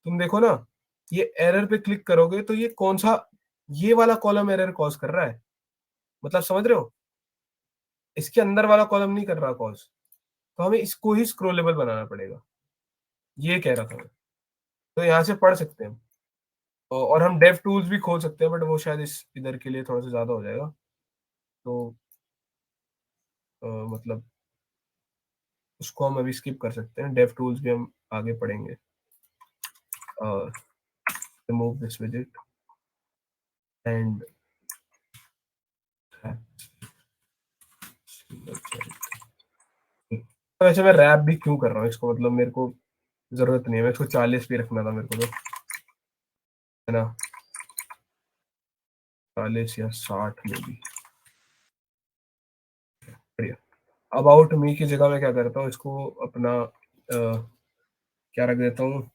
S1: तुम देखो ना, ये एरर पे क्लिक करोगे तो ये कौन सा, ये वाला कॉलम एरर कॉज कर रहा है, मतलब समझ रहे हो, इसके अंदर वाला कॉलम नहीं कर रहा कॉज। तो हमें इसको ही स्क्रोलेबल बनाना पड़ेगा, ये कह रहा था मैं। तो यहाँ से पढ़ सकते हैं हम। और हम डेव टूल्स भी खोल सकते हैं, बट वो शायद इस इधर के लिए थोड़ा सा ज्यादा हो जाएगा। तो मतलब उसको हम अभी स्किप कर सकते हैं। डेव टूल्स भी हम आगे पढ़ेंगे। रिमूव दिस विजेट एंड तो वैसे मैं रैप भी क्यों कर रहा हूँ इसको, मतलब मेरे को जरूरत नहीं है, मैं इसको 40 पे रखना था मेरे को, तो है ना, 40 या 60 में भी बढ़िया। अबाउट मी की जगह मैं क्या करता हूँ, इसको अपना क्या रख देता हूँ,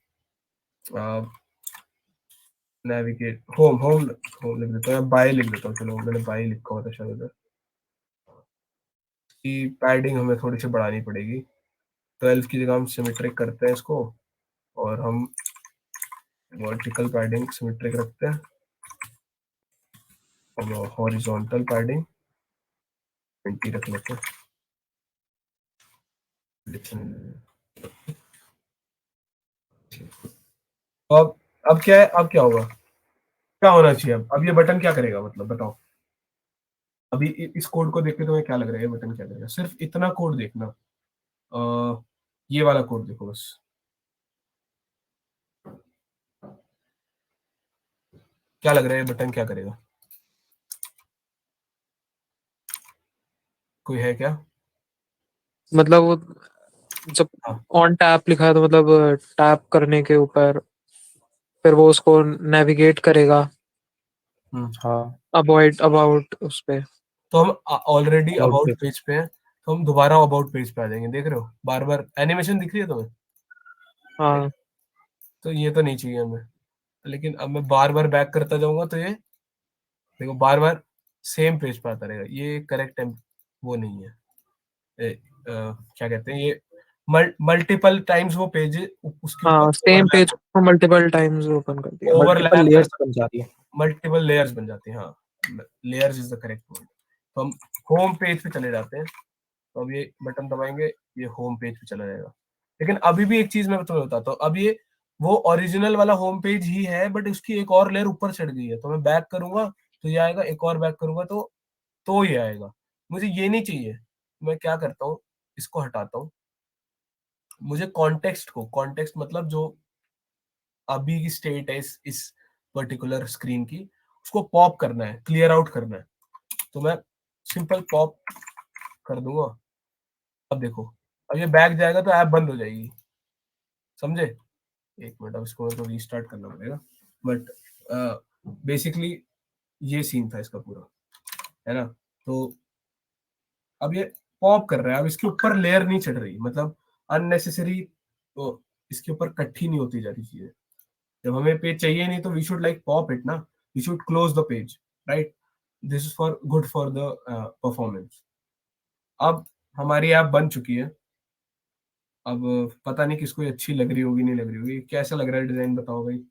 S1: नेविगेट होम होम होम लिख देता हूँ, या बाय लिख देता हूँ। चलो मैंने बाय लिखा हुआ था शायद उधर। की पैडिंग हमें थोड़ी सी बढ़ानी पड़ेगी। 12 की जगह हम सिमेट्रिक करते हैं इसको, और हम वर्टिकल पैडिंग सिमेट्रिक रखते हैं, और हॉरिजॉन्टल पैडिंग 20 रख लेते हैं। तो अब क्या है, अब क्या होगा, क्या होना चाहिए अब ये बटन क्या करेगा, मतलब बताओ। अभी इस कोड को देख के तुम्हें क्या लग रहा है ये बटन क्या करेगा? सिर्फ इतना कोड देखना, ये वाला कोड देखो बस। क्या लग रहा है ये बटन क्या करेगा? कोई है क्या?
S5: मतलब वो जब
S1: हाँ।
S5: ऑन टैप लिखा है तो मतलब टैप करने के ऊपर फिर वो उसको नेविगेट करेगा
S2: हाँ
S5: अवॉइड अबाउट उस पे।
S1: तो हम already
S2: About
S1: about
S2: page।
S1: Page पे हैं, तो हम दोबारा अबाउट पेज पे आ जाएंगे। देख रहे हो बार बार एनिमेशन दिख रही है तुम्हें?
S5: हाँ
S1: तो ये तो नहीं चाहिए हमें, लेकिन अब मैं बार बार बैक करता जाऊंगा तो ये देखो बार बार सेम पेज पे आता रहेगा। ये करेक्ट वो नहीं है। क्या कहते हैं, ये मल्टीपल टाइम्स वो पेज उसके ऊपर
S5: हाँ सेम पेज को मल्टीपल टाइम्स ओपन कर दिया।
S2: मल्टीपल
S1: ओवरलैप
S2: लेयर्स बन जाती है।
S1: मल्टीपल लेयर्स बन जाती हैं। हाँ, layers is the correct word. तो हम होम पेज पे चले जाते हैं, तो अब ये बटन दबाएंगे, ये होम पेज पे चला जाएगा। लेकिन अभी भी एक चीज मैं तुम्हें बताता हूँ, अब ये वो ओरिजिनल वाला होम पेज ही है, बट उसकी एक और लेयर ऊपर चढ़ गई है। तो मैं बैक करूंगा तो ये आएगा, एक और बैक करूंगा तो ये आएगा। मुझे ये नहीं चाहिए। मैं क्या करता हूँ, इसको हटाता हूँ। मुझे कॉन्टेक्स्ट मतलब जो अभी की स्टेट है इस पर्टिकुलर स्क्रीन की, उसको पॉप करना है, क्लियर आउट करना है। तो मैं सिंपल पॉप कर दूंगा। अब देखो, अब ये बैक जाएगा तो ऐप बंद हो जाएगी, समझे? एक मिनट, अब इसको तो रीस्टार्ट करना पड़ेगा। बट बेसिकली ये सीन था इसका पूरा, है ना। तो अब ये पॉप कर रहा है, अब इसके ऊपर लेयर नहीं चढ़ रही, मतलब अननेसेसरी तो इसके ऊपर इकट्ठी नहीं होती जा रही चीजें। जब हमें पेज चाहिए नहीं तो we should like pop it ना, we should close the page, right? This is for good for the performance. अब हमारी ऐप बन चुकी है। अब पता नहीं किसको ये अच्छी लग रही होगी नहीं लग रही होगी। कैसा लग रहा है डिजाइन, बताओ भाई।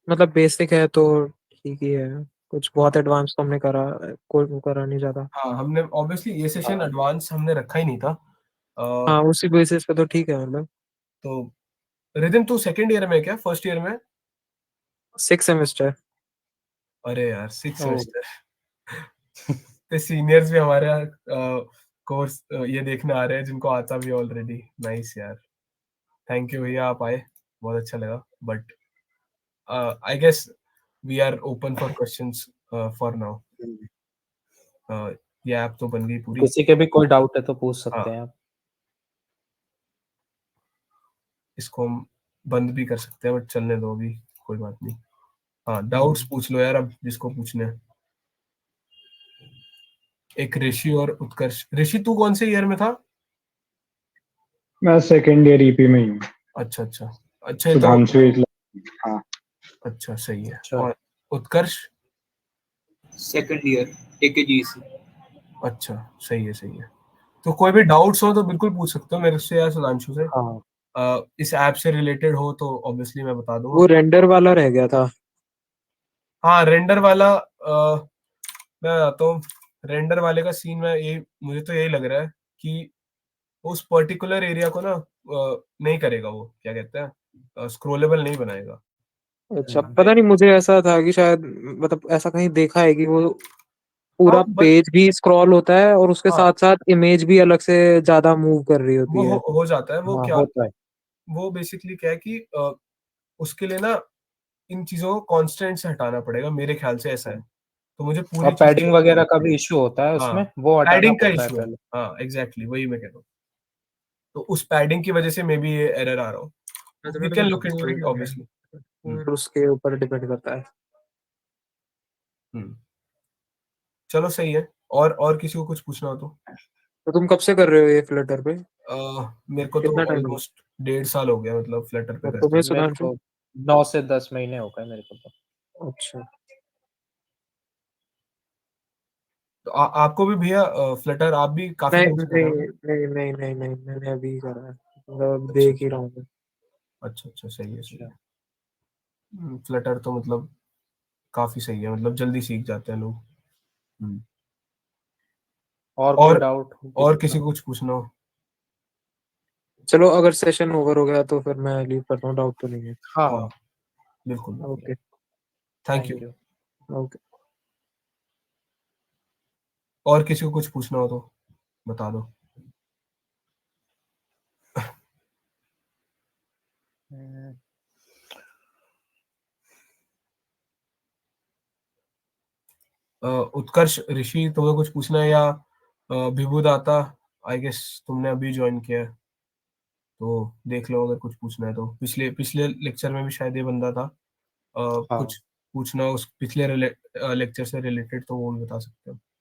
S5: मतलब बेसिक है तो ठीक ही है, कुछ बहुत एडवांस तो हमने कोई करा नहीं ज्यादा।
S1: हाँ, हमने ऑब्वियसली ये सेशन एडवांस हमने रखा ही नहीं था।
S5: हाँ उसी बेसिस पे तो ठीक है मतलब।
S1: तो रिदम तू सेकंड ईयर में है क्या, फर्स्ट ईयर में है?
S5: 6 सेमेस्टर।
S1: अरे यार 6
S2: ओ।
S1: सेमेस्टर। तो सीनियर्स भी हमारे कोर्स ये देखने आ रहे हैं, जिनको आता भी ऑलरेडी। नाइस यार, थैंक यू भैया, आप आए, बहुत अच्छा लगा। But I guess we are open for questions for now. ये ऐप तो बन गई पूरी।
S2: किसी के भी कोई डाउट है तो पूछ सकते
S1: हाँ,
S2: हैं आप।
S1: इसको हम बंद भी कर सकते हैं, बट चलने दो अभी, कोई बात नहीं। हाँ, डाउट्स पूछ लो यार अब जिसको पूछने हैं। एक ऋषि और उत्कर्ष। ऋषि तू कौन से ईयर में था?
S3: मैं सेकंड ईयर ईपी में ही हूँ।
S1: अच्छा अच्छा अच्छा, ये तो
S3: सुधांशु हाँ।
S1: अच्छा सही है।
S2: अच्छा।
S1: और उत्कर्ष?
S4: Second year AKGC।
S1: अच्छा सही है सही है। तो कोई भी डाउट्स हो तो बिल्कुल पूछ सकते हो मेरे से या सुधांशु से।
S2: हाँ
S1: इस ऐप से रिलेटेड हो तो ऑब्वियसली मैं बता दूंगा।
S5: वो रेंडर वाला रह गया था।
S1: हाँ, रेंडर वाला मैं बताता हूँ। रेंडर वाले का सीन में ये मुझे तो यही लग रहा है कि उस पर्टिकुलर एरिया को ना नहीं करेगा वो, क्या कहते हैं, स्क्रोलेबल नहीं बनाएगा।
S5: अच्छा पता नहीं, मुझे ऐसा था कि शायद मतलब ऐसा कहीं देखा है कि वो पूरा
S1: हाँ,
S5: पेज भी स्क्रॉल होता है और उसके
S1: हाँ,
S5: साथ साथ इमेज भी अलग से ज्यादा मूव कर रही होती
S1: वो
S5: है।
S1: हो जाता है। वो
S2: हाँ,
S1: क्या,
S2: होता है।
S1: वो बेसिकली क्या है कि उसके लिए ना इन चीजों को कॉन्स्टेंट से हटाना पड़ेगा, मेरे ख्याल से ऐसा है। तो मुझे पूरी
S2: और
S1: चीज
S2: पैडिंग
S1: चाहिए।
S2: वगैरह का भी इश्यू होता है उसमें,
S1: हाँ,
S2: वो हटाना
S1: पैडिंग का
S2: पड़ता है
S1: इशू है।
S2: पहले।
S1: हाँ एग्जैक्टली, वही मैं कह रहा हूँ। तो उस पैडिंग की वजह से मे बी ये एरर आ रहा हो। We can look into it obviously.
S5: और उसके ऊपर डिपेंड करता है।
S1: चलो सही है। और किसी को कुछ पूछना हो तो?
S5: तो तुम कब से कर रहे हो ये फ्लटर पे?
S1: मेरे को तो
S5: कितना टाइम हो गया?
S1: ऑलमोस्ट 1.5 साल हो गया, मतलब फ्लटर पे
S5: और
S1: करते
S5: तुम्हें
S1: हैं।
S2: मेरे
S5: सुधांशु?
S2: को 9 से 10 महीने हो गए मेरे को तो।
S5: अच्छा,
S1: तो आपको भी भैया फ्लटर, आप भी काफी
S5: नहीं
S1: टाइम से कर
S5: नहीं
S1: रहे हो ना?
S5: नहीं नहीं नहीं नहीं, मैंने अभी करा है, मतलब
S1: अच्छा
S5: देख ही रहा हूँ मैं।
S1: अच्छा अच्छा, सही है सही
S2: अच्छा।
S1: है। फ्लटर तो मतलब काफी सही है, मतलब जल्दी सीख जाते हैं लोग। हम्म।
S2: और कोई
S1: और
S2: डाउट
S1: और
S2: किसी
S1: किसी
S2: का?
S1: को कुछ पूछना हो?
S5: चलो, अगर सेशन ओवर हो गया तो फिर मैं लीव करता हूँ, डाउट तो नहीं है।
S2: हाँ
S1: हाँ बिल्कुल बिल्कुल।
S5: Okay,
S1: thank you.
S2: Thank you.
S5: Okay.
S1: और किसी को कुछ पूछना हो तो बता दो। उत्कर्ष, ऋषि, तुम्हें कुछ पूछना है? या विभुदाता, आई गेस तुमने अभी ज्वाइन किया है, तो देख लो अगर कुछ पूछना है तो। पिछले पिछले लेक्चर में भी शायद ये बंदा था।
S2: हाँ।
S1: कुछ पूछना उस पिछले लेक्चर से रिलेटेड तो वो भी बता सकते हो।